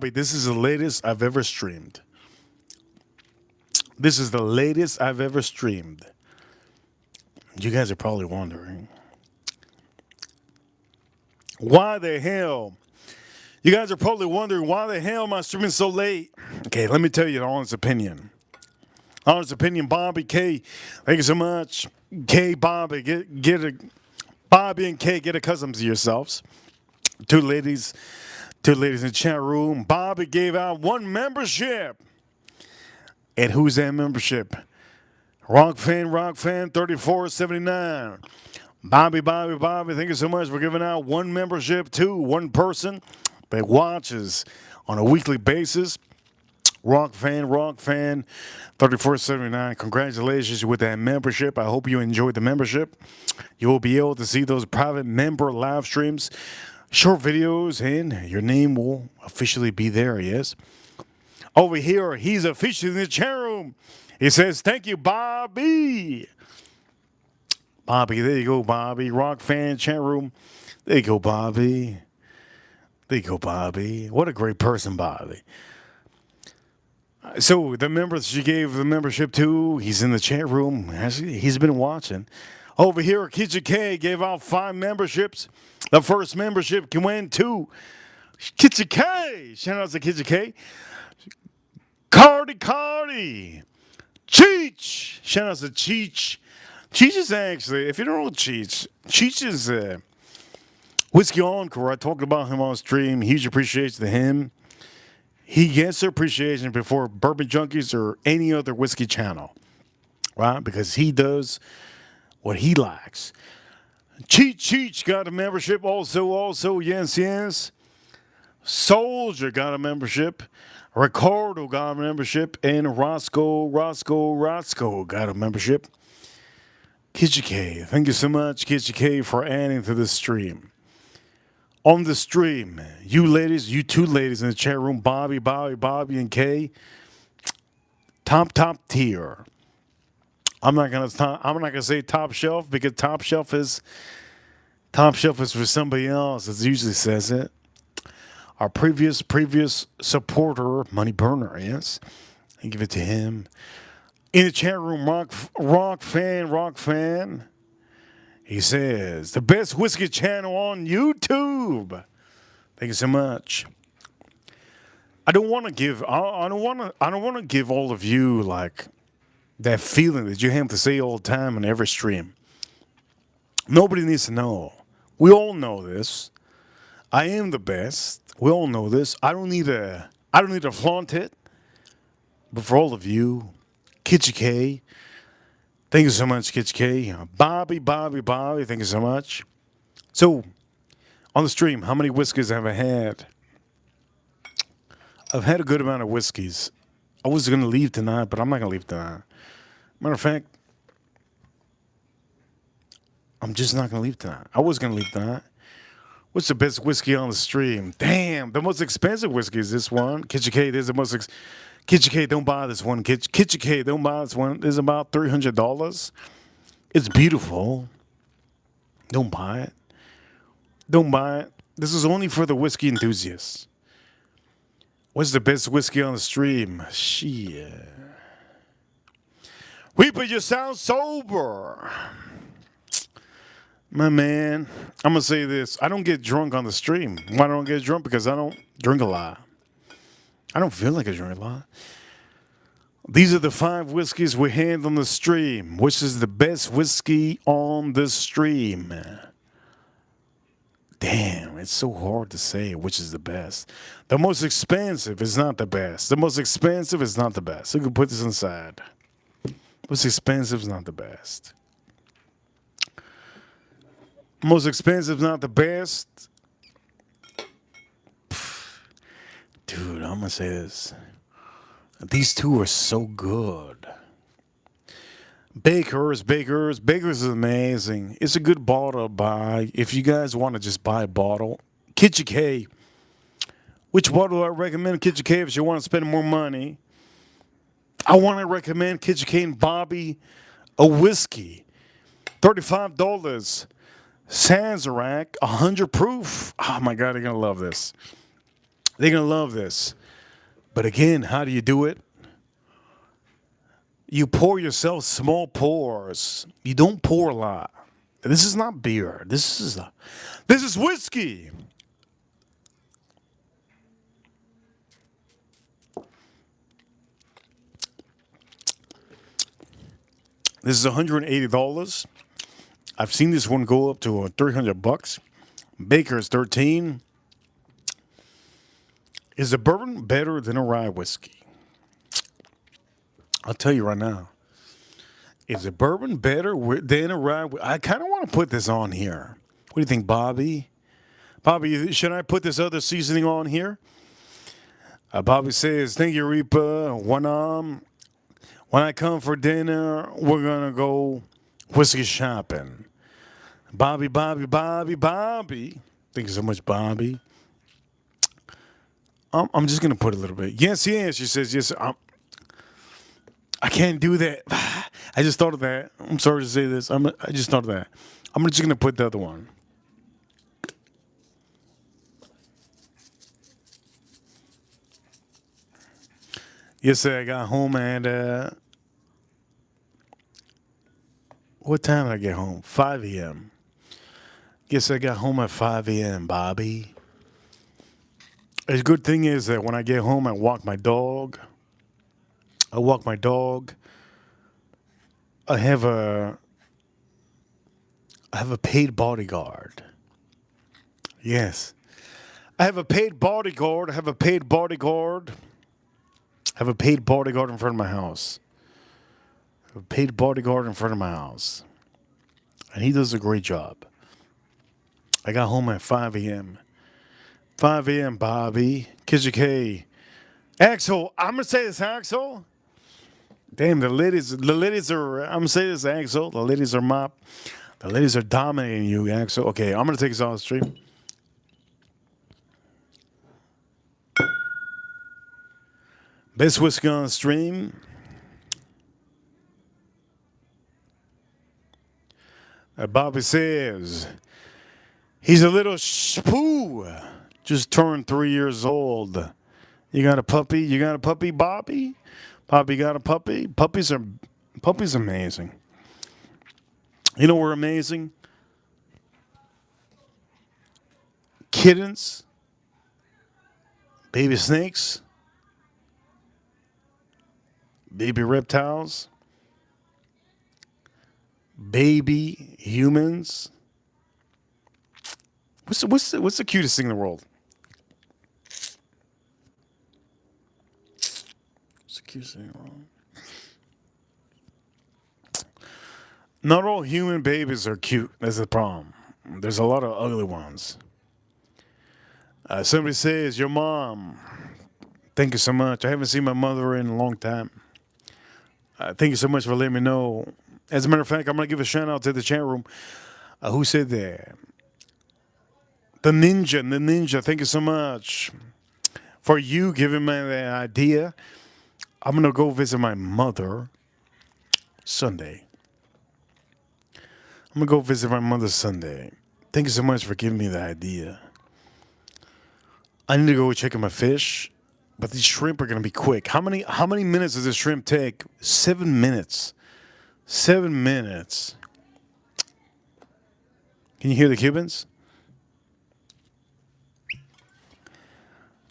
this is the latest I've ever streamed. This is the latest I've ever streamed. You guys are probably wondering, why the hell? You guys are probably wondering, why the hell am I streaming so late? Okay, let me tell you the honest opinion. Honest opinion, Bobby K. Thank you so much. K, Bobby, Bobby and K, get accustomed to yourselves. Two ladies in the chat room. Bobby gave out one membership. And who's that membership? Rock fan, 3479. Bobby, thank you so much for giving out one membership to one person that watches on a weekly basis. Rock fan, 3479. Congratulations with that membership. I hope you enjoyed the membership. You will be able to see those private member live streams, short videos, and your name will officially be there, yes. Over here, he's officially in the chat room. He says, thank you, Bobby. Bobby, there you go, Bobby. Rock fan chat room. There you go, Bobby. There you go, Bobby. What a great person, Bobby. So the members she gave the membership to, he's in the chat room. He's been watching. Over here, Kitchen K gave out 5 memberships. The first membership went to Kitchen K. Shout out to Kitchen K. Cardi. Cheech. Shout out to Cheech. Cheech is actually, if you don't know Cheech is Whiskey Encore. I talked about him on stream. Huge appreciation to him. He gets the appreciation before Bourbon Junkies or any other whiskey channel, right? Because he does what he likes. Cheech got a membership. Also, yes. Soldier got a membership. Ricardo got a membership. And Roscoe got a membership. Kitchen K, thank you so much, Kitchen K, for adding to the stream. On the stream, you two ladies in the chat room, Bobby, and Kay, top tier. I'm not gonna say top shelf because top shelf is for somebody else. It usually says it. Our previous supporter, Money Burner, yes, I give it to him. In the chat room, rock fan. He says, the best whiskey channel on YouTube. Thank you so much. I don't want to give all of you like that feeling that you have to say all the time in every stream. Nobody needs to know. We all know this. I am the best. We all know this. I don't need to flaunt it. But for all of you, Kitchen K, thank you so much, Kitchen K. Bobby, thank you so much. So, On the stream, how many whiskeys have I had? I've had a good amount of whiskeys. I was going to leave tonight, but I'm not going to leave tonight. Matter of fact, I'm just not going to leave tonight. I was going to leave tonight. What's the best whiskey on the stream? Damn, the most expensive whiskey is this one. Kitchen K, there's the most. Kitchen K, don't buy this one. Kitchen K, don't buy this one. It's about $300. It's beautiful. Don't buy it. Don't buy it. This is only for the whiskey enthusiasts. What's the best whiskey on the stream? Shit. Reaper, you sound sober. My man, I'm going to say this. I don't get drunk on the stream. Why don't I get drunk? Because I don't drink a lot. I don't feel like I drink a lot. These are the 5 whiskeys we had on the stream. Which is the best whiskey on the stream? Damn, it's so hard to say which is the best. The most expensive is not the best. The most expensive is not the best. So you can put this inside. Most expensive is not the best. Most expensive is not the best. Dude, I'm going to say this. These two are so good. Baker's is amazing. It's a good bottle to buy. If you guys want to just buy a bottle, Kitchen K. Which bottle do I recommend? Kitchen K if you want to spend more money. I want to recommend Kitchen K and Bobby a whiskey. $35. Sazerac, 100 proof. Oh my God, they're going to love this. They're going to love this. But again, how do you do it? You pour yourself small pours. You don't pour a lot. This is not beer. This is whiskey. This is $180. I've seen this one go up to $300. Baker's 13. Is a bourbon better than a rye whiskey? I'll tell you right now. Is a bourbon better than a rye? I kind of want to put this on here. What do you think, Bobby? Bobby, should I put this other seasoning on here? Bobby says, thank you, Reaper. When I come for dinner, we're going to go whiskey shopping. Bobby. Thank you so much, Bobby. I'm just going to put a little bit. Yes. She says, yes. I can't do that. I just thought of that. I'm sorry to say this. I just thought of that. I'm just going to put the other one. Yesterday I got home and what time did I get home? 5 a.m. Guess I got home at 5 a.m., Bobby. The good thing is that when I get home, I walk my dog. I have a paid bodyguard. Yes. I have a paid bodyguard in front of my house. And he does a great job. I got home at 5 a.m. 5 a.m., Bobby. Kitchen K. Axel, I'm going to say this, Axel. Damn, the ladies are, I'm going to say this, Axel. The ladies are dominating you, Axel. Okay, I'm going to take this off the stream. Best whiskey on the stream. Bobby says, he's a little shpoo. Just turned 3 years old. You got a puppy, Bobby? Bobby got a puppy? Puppies amazing. You know we're amazing? Kittens, baby snakes, baby reptiles, baby humans. What's the cutest thing in the world? What's the cutest thing in the world? Not all human babies are cute. That's the problem. There's a lot of ugly ones. Somebody says, your mom. Thank you so much. I haven't seen my mother in a long time. Thank you so much for letting me know. As a matter of fact, I'm going to give a shout out to the chat room. Who said that? The ninja. Thank you so much for you giving me the idea. I'm going to go visit my mother Sunday. I'm going to go visit my mother Sunday. Thank you so much for giving me the idea. I need to go check on my fish, but these shrimp are going to be quick. How many minutes does this shrimp take? 7 minutes. 7 minutes. Can you hear the Cubans?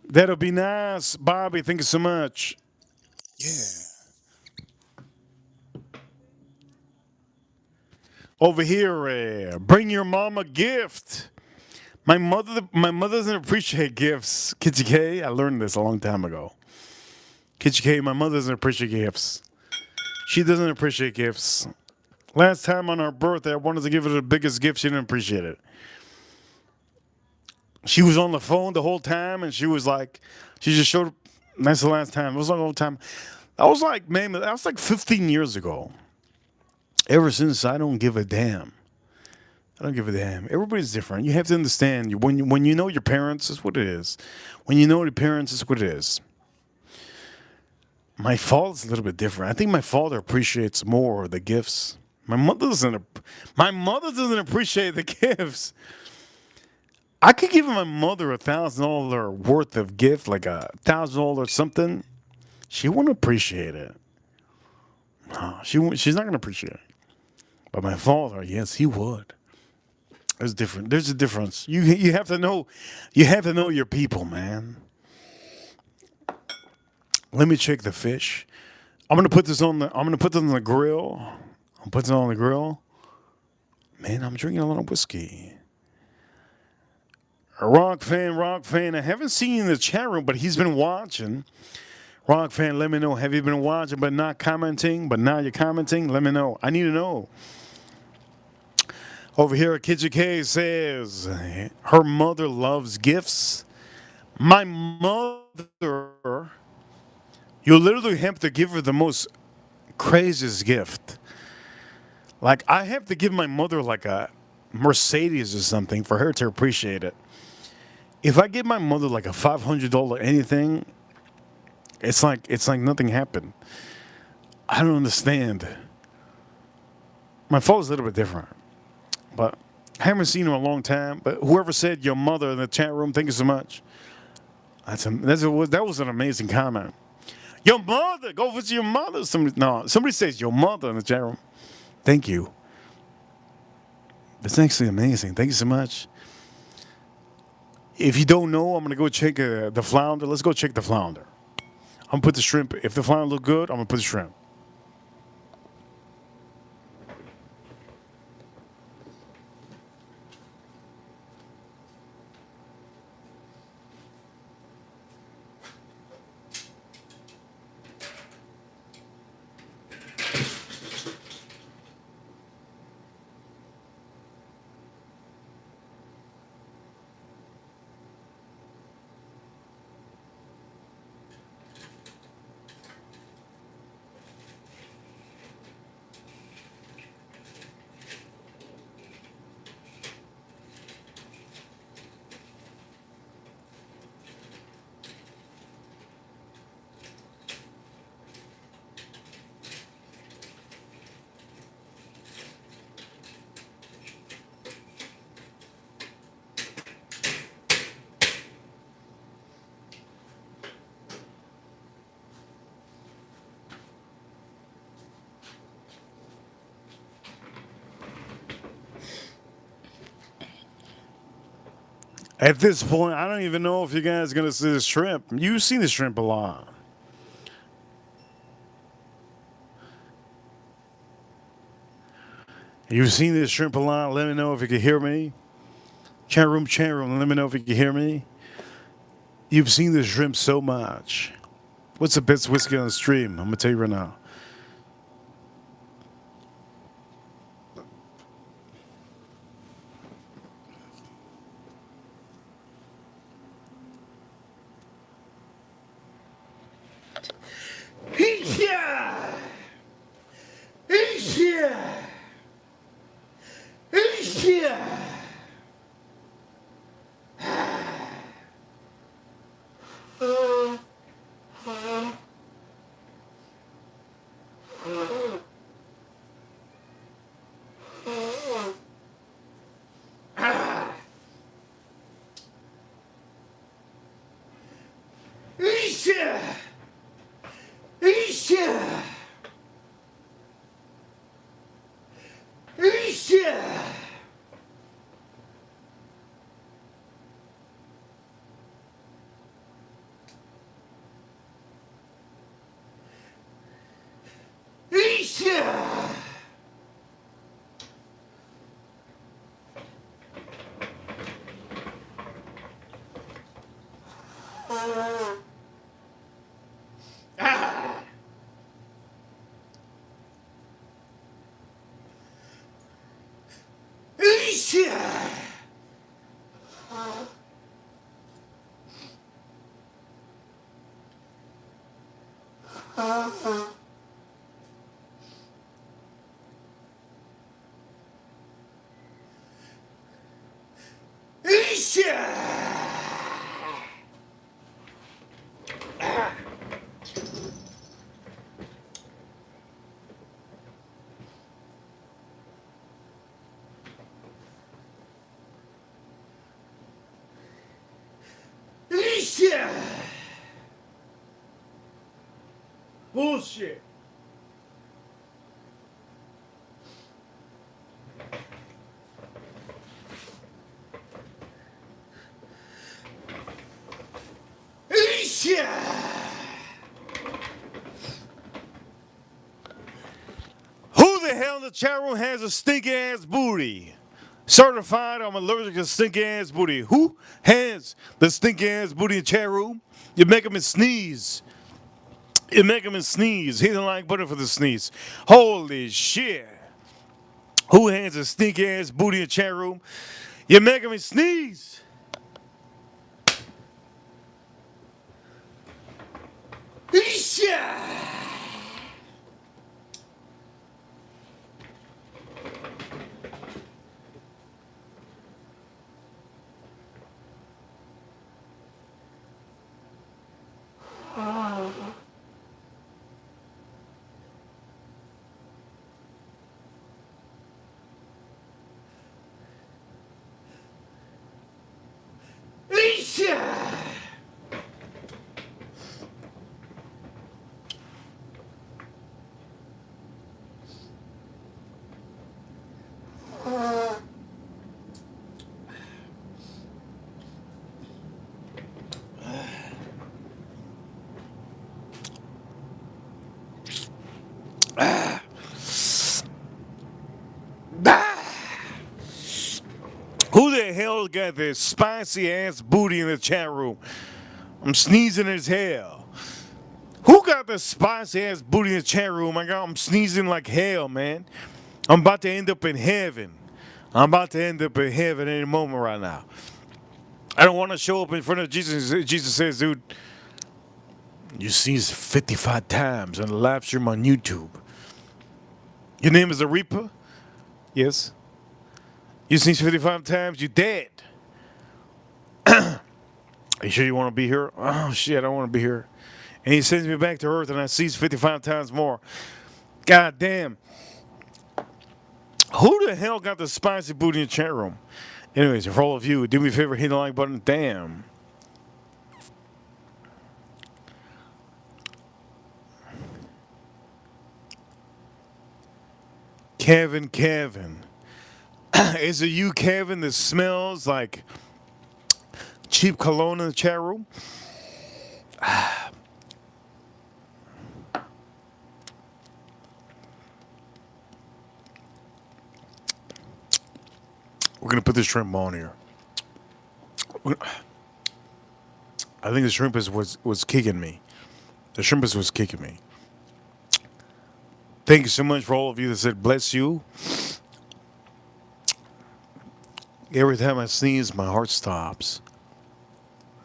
That'll be nice, Bobby. Thank you so much. Yeah. Over here, bring your mom a gift. My mother doesn't appreciate gifts. Kitty K, I learned this a long time ago. Kitty K, my mother doesn't appreciate gifts. She doesn't appreciate gifts. Last time on our birthday, I wanted to give her the biggest gift. She didn't appreciate it. She was on the phone the whole time, and she was like, she just showed. That's the last time. It was like the whole time. I was like, man, that was like 15 years ago. Ever since, I don't give a damn. I don't give a damn. Everybody's different. You have to understand when you know your parents, it's what it is. When you know your parents, it's what it is. My father's a little bit different. I think my father appreciates more the gifts. My mother doesn't. My mother doesn't appreciate the gifts. I could give my mother $1,000 worth of gift, like $1,000 something. She wouldn't appreciate it. No, she's not gonna appreciate it. But my father, yes, he would. There's different. There's a difference. You have to know. You have to know your people, man. Let me check the fish. I'm gonna put this on the. I'm gonna put this on the grill. I'll put this on the grill. Man, I'm drinking a lot of whiskey. Rock fan. I haven't seen you in the chat room, but he's been watching. Rock fan, let me know. Have you been watching but not commenting? But now you're commenting? Let me know. I need to know. Over here, Kitchen K says her mother loves gifts. My mother, you literally have to give her the most craziest gift. Like, I have to give my mother like a Mercedes or something for her to appreciate it. If I give my mother like a $500 anything, it's like nothing happened. I don't understand. My father's a little bit different, but I haven't seen him in a long time. But whoever said your mother in the chat room, thank you so much. That was an amazing comment. Your mother, go visit your mother. Somebody says your mother in the chat room. Thank you. That's actually amazing. Thank you so much. If you don't know, I'm gonna go check the flounder. Let's go check the flounder. I'm gonna put the shrimp. If the flounder look good, I'm gonna put the shrimp. At this point, I don't even know if you guys are gonna see the shrimp. You've seen the shrimp a lot. You've seen this shrimp a lot. Let me know if you can hear me. Chat room. Let me know if you can hear me. You've seen this shrimp so much. What's the best whiskey on the stream? I'm gonna tell you right now. Isha! Isha! Isha! Isha! Isha! Isha! Isha! Isha! Isha! Isha! Bullshit. Isha! Who the hell in the chat room has a stinky ass booty? Certified, I'm allergic to stinky ass booty. Who has the stinky ass booty in the chat room? You make him sneeze. You make him sneeze. He don't like butter for the sneeze. Holy shit. Who has a stinky ass booty in the chat room? You make him sneeze. Isha! Isha! Who the hell got this spicy ass booty in the chat room? I'm sneezing as hell. Who got the spicy ass booty in the chat room? I'm sneezing like hell, man. I'm about to end up in heaven. I'm about to end up in heaven any moment right now. I don't want to show up in front of Jesus. Jesus says, dude, you sneezed 55 times on the live stream on YouTube. Your name is Arepa? Yes. You sneezed 55 times, you dead. Are you sure you want to be here? Oh, shit, I don't want to be here. And he sends me back to earth and I sneeze 55 times more. God damn. Who the hell got the spicy booty in the chat room? Anyways, for all of you, do me a favor, hit the like button. Damn. Kevin. Is it you, Kevin, that smells like cheap cologne in the chat room? We're going to put the shrimp on here. I think the shrimp was kicking me. The shrimp was kicking me. Thank you so much for all of you that said bless you. Every time I sneeze, my heart stops.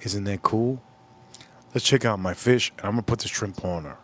Isn't that cool? Let's check out my fish. I'm going to put the shrimp on her.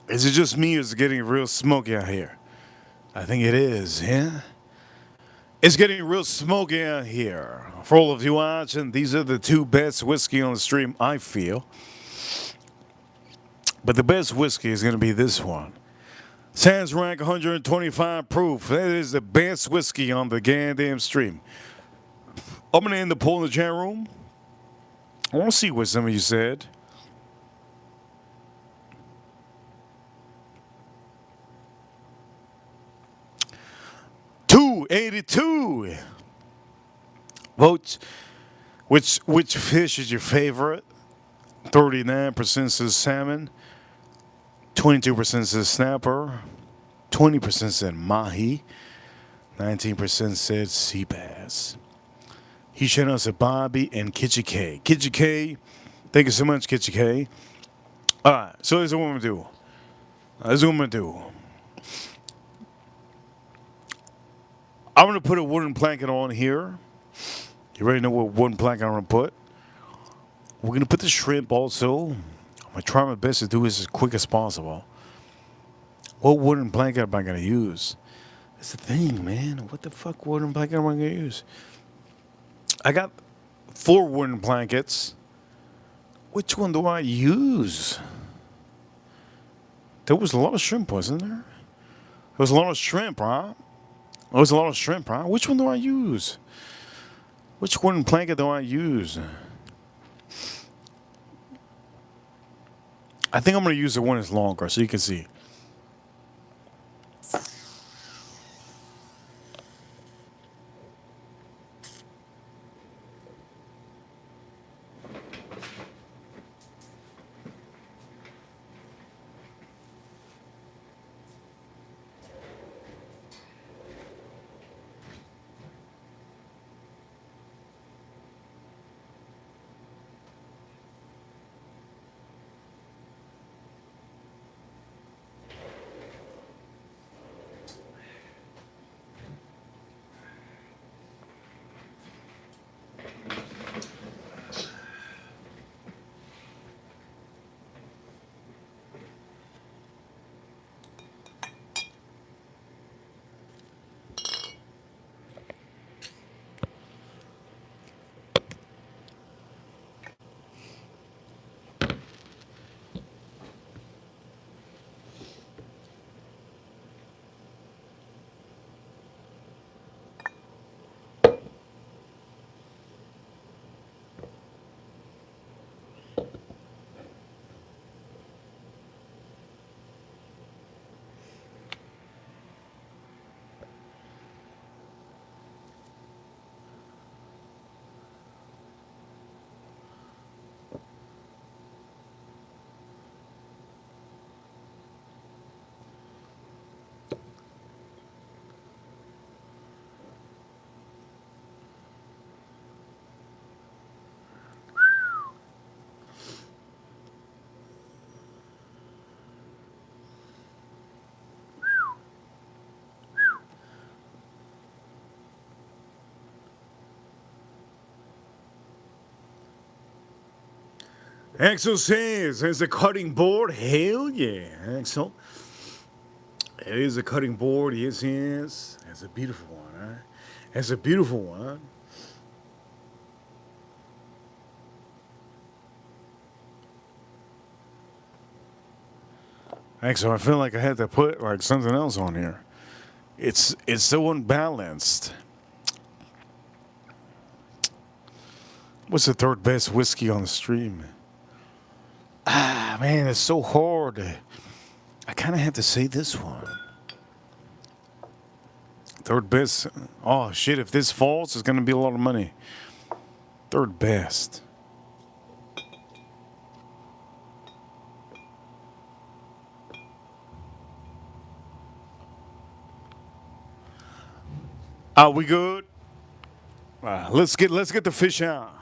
Is it just me or is it getting real smoky out here? I think it is, yeah? It's getting real smoky out here. For all of you watching, these are the two best whiskey on the stream, I feel. But the best whiskey is going to be this one. Sans Rank 125 proof. That is the best whiskey on the goddamn stream. I'm going to end the poll in the chat room. I want to see what some of you said. $282 votes. Which fish is your favorite? 39% says salmon. 22% says snapper. 20% said mahi. 19% said sea bass. He shout out to Bobby and Kitchi K. Kitchi K, thank you so much, Kitchi K. Alright, so this is what I'm gonna do. I'm gonna put a wooden blanket on here. You already know what wooden blanket I'm gonna put. We're gonna put the shrimp also. I'm gonna try my best to do this as quick as possible. What wooden blanket am I gonna use? That's the thing, man. What the fuck wooden blanket am I gonna use? I got 4 wooden blankets. Which one do I use? There was a lot of shrimp, wasn't there? There was a lot of shrimp, huh? Which one do I use? Which wooden blanket do I use? I think I'm going to use the one that's longer so you can see. Axel says, "There's a cutting board." Hell yeah, Axel. It is a cutting board. Yes, yes. That's a beautiful one, huh? That's a beautiful one. Axel, I feel like I had to put like something else on here. It's so unbalanced. What's the third best whiskey on the stream? Ah, man, it's so hard. I kind of have to say this one. Third best. Oh, shit. If this falls, it's going to be a lot of money. Third best. Are we good? Let's get the fish out.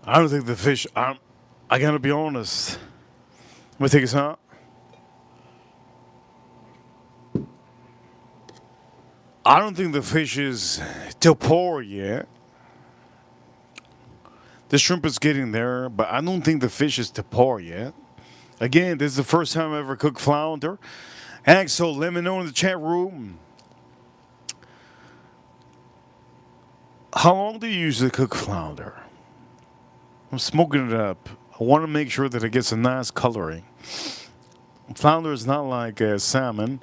I don't think the fish. I gotta be honest. I'm gonna take a shot. I don't think the fish is torpor yet. The shrimp is getting there, but I don't think the fish is torpor yet. Again, this is the first time I ever cooked flounder. Axel, let me know in the chat room. How long do you usually cook flounder? I'm smoking it up. I want to make sure that it gets a nice coloring. Flounder is not like salmon.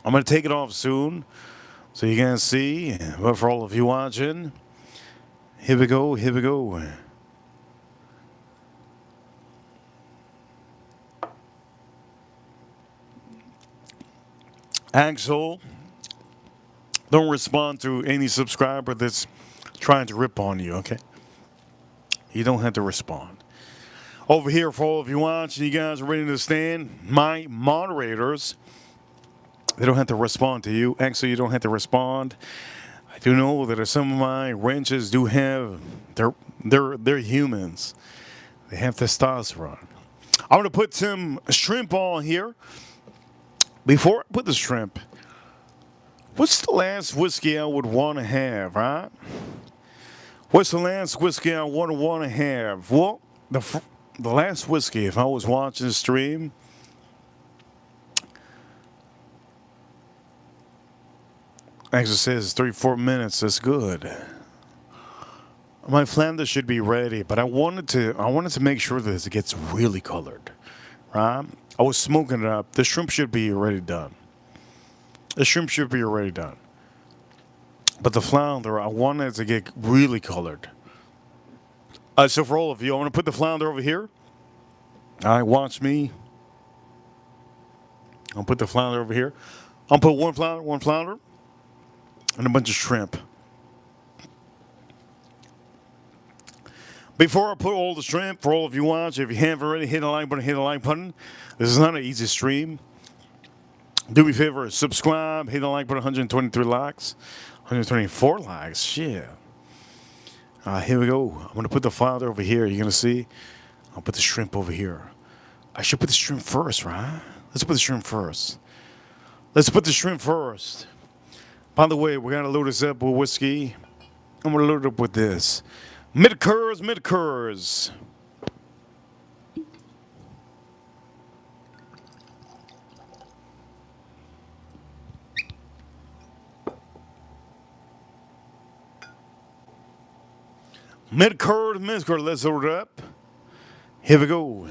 I'm going to take it off soon so you can see. But for all of you watching, here we go, here we go. Axel, don't respond to any subscriber that's trying to rip on you, okay? You don't have to respond. Over here, for all of you watching, you guys are ready to stand. My moderators, they don't have to respond to you. Actually, you don't have to respond. I do know that some of my wrenches do have, they're humans. They have testosterone. I'm going to put some shrimp on here. Before I put the shrimp, what's the last whiskey I would want to have, right? What's the last whiskey I would want to have? Well, the last whiskey, if I was watching the stream, actually says 34 minutes. That's good. My flounder should be ready, but I wanted to make sure that it gets really colored, right? I was smoking it up. The shrimp should be already done. The shrimp should be already done. But the flounder, I wanted it to get really colored. So for all of you, I'm going to put the flounder over here. All right, watch me. I'll put the flounder over here. I'll put one flounder. and a bunch of shrimp. Before I put all the shrimp, for all of you watch, if you haven't already, hit the like button, hit the like button. This is not an easy stream. Do me a favor, subscribe, hit the like button, 123 likes, 124 likes, shit. Here we go. I'm going to put the flounder over here. You're going to see. I'll put the shrimp over here. I should put the shrimp first, right? Let's put the shrimp first. Let's put the shrimp first. By the way, we're going to load this up with whiskey. I'm going to load it up with this. Mid-curse, mid-curse. Mid-curse, mid-curse. Let's load it up. Here we go.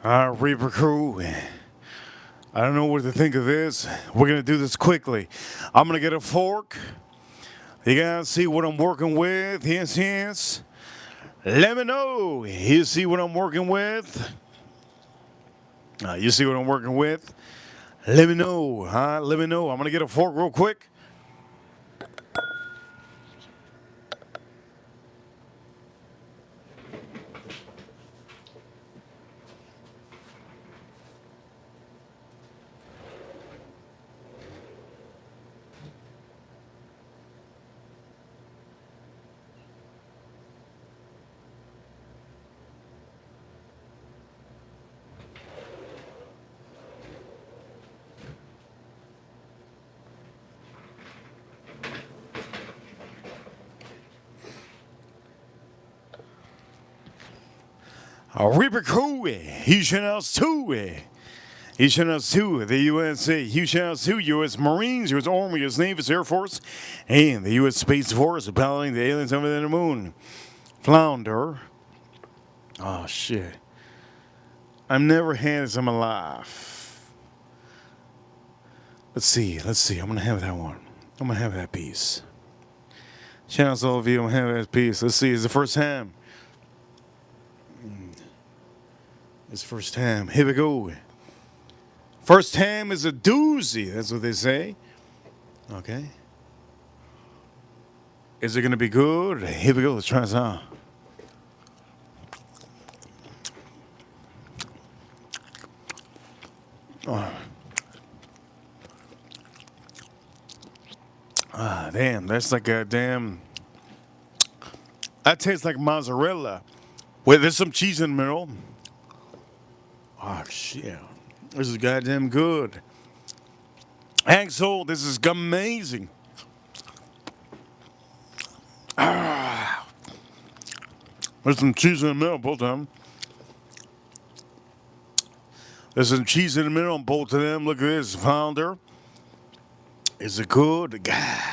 Reaper Crew, I don't know what to think of this. We're going to do this quickly. I'm going to get a fork. You guys see what I'm working with? Yes, yes. Let me know. You see what I'm working with? You see what I'm working with? Let me know. Let me know. I'm going to get a fork real quick. Reaper Crew, Houston House 2. Houston House 2, the USA, Houston House 2, U.S. Marines, U.S. Army, U.S. Navy, U.S. Air Force, and the U.S. Space Force battling the aliens over the moon. Flounder. Oh, shit. I've never had this in my life. Let's see. I'm going to have that one. I'm going to have that piece. Shout out to all of you. I'm going to have that piece. Let's see. It's the first time. It's first time. Here we go. First time is a doozy. That's what they say. Okay. Is it going to be good? Here we go. Let's try this out. Damn. That's like a damn. That tastes like mozzarella. Wait, there's some cheese in the middle. Oh, shit. This is goddamn good. Axel, this is amazing. There's some cheese in the middle both of them. There's some cheese in the middle on both of them. Look at this. Flounder. Is it good? God.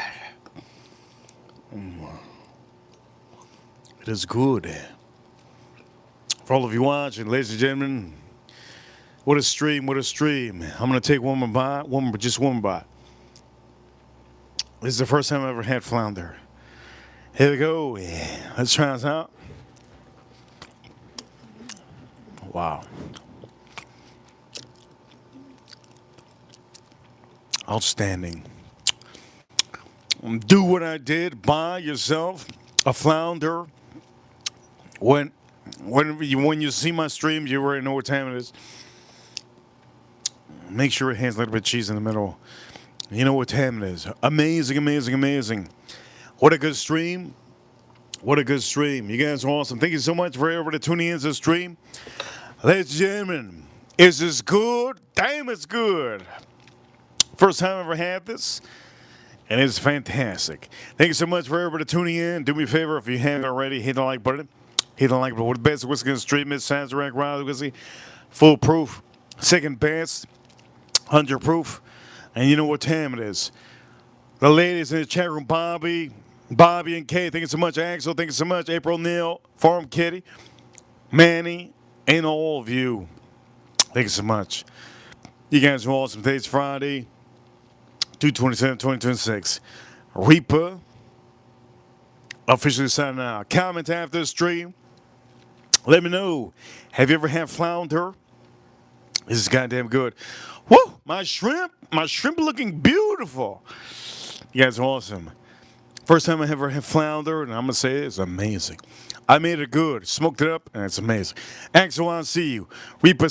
It is good. For all of you watching, ladies and gentlemen, what a stream, what a stream. I'm going to take one more bite, just one bite. This is the first time I've ever had flounder. Here we go. Let's try this out. Wow. Outstanding. Do what I did. Buy yourself a flounder. When you see my streams, you already know what time it is. Make sure it has a little bit of cheese in the middle. You know what time it is. Amazing, amazing, amazing. What a good stream. What a good stream. You guys are awesome. Thank you so much for everybody tuning in to the stream. Ladies and gentlemen, is this good? Damn, it's good. First time I've ever had this, and it's fantastic. Thank you so much for everybody tuning in. Do me a favor, if you haven't already, hit the like button. Hit the like button. What the best whiskey in the street, Miss Science Rack Riley whiskey. Full proof. Second best. 100 proof. And you know what time it is. The ladies in the chat room, Bobby and Kay, thank you so much. Axel, thank you so much. April, Neil, Farm Kitty, Manny, and all of you. Thank you so much. You guys are awesome. Today's Friday, 2/27/2026. Reaper officially signing out. Comment after the stream. Let me know. Have you ever had flounder? This is goddamn good. Woo! My shrimp looking beautiful. You guys are awesome. First time I ever had flounder, and I'm going to say it's amazing. I made it good. Smoked it up, and it's amazing. Axel, I see you. Reaper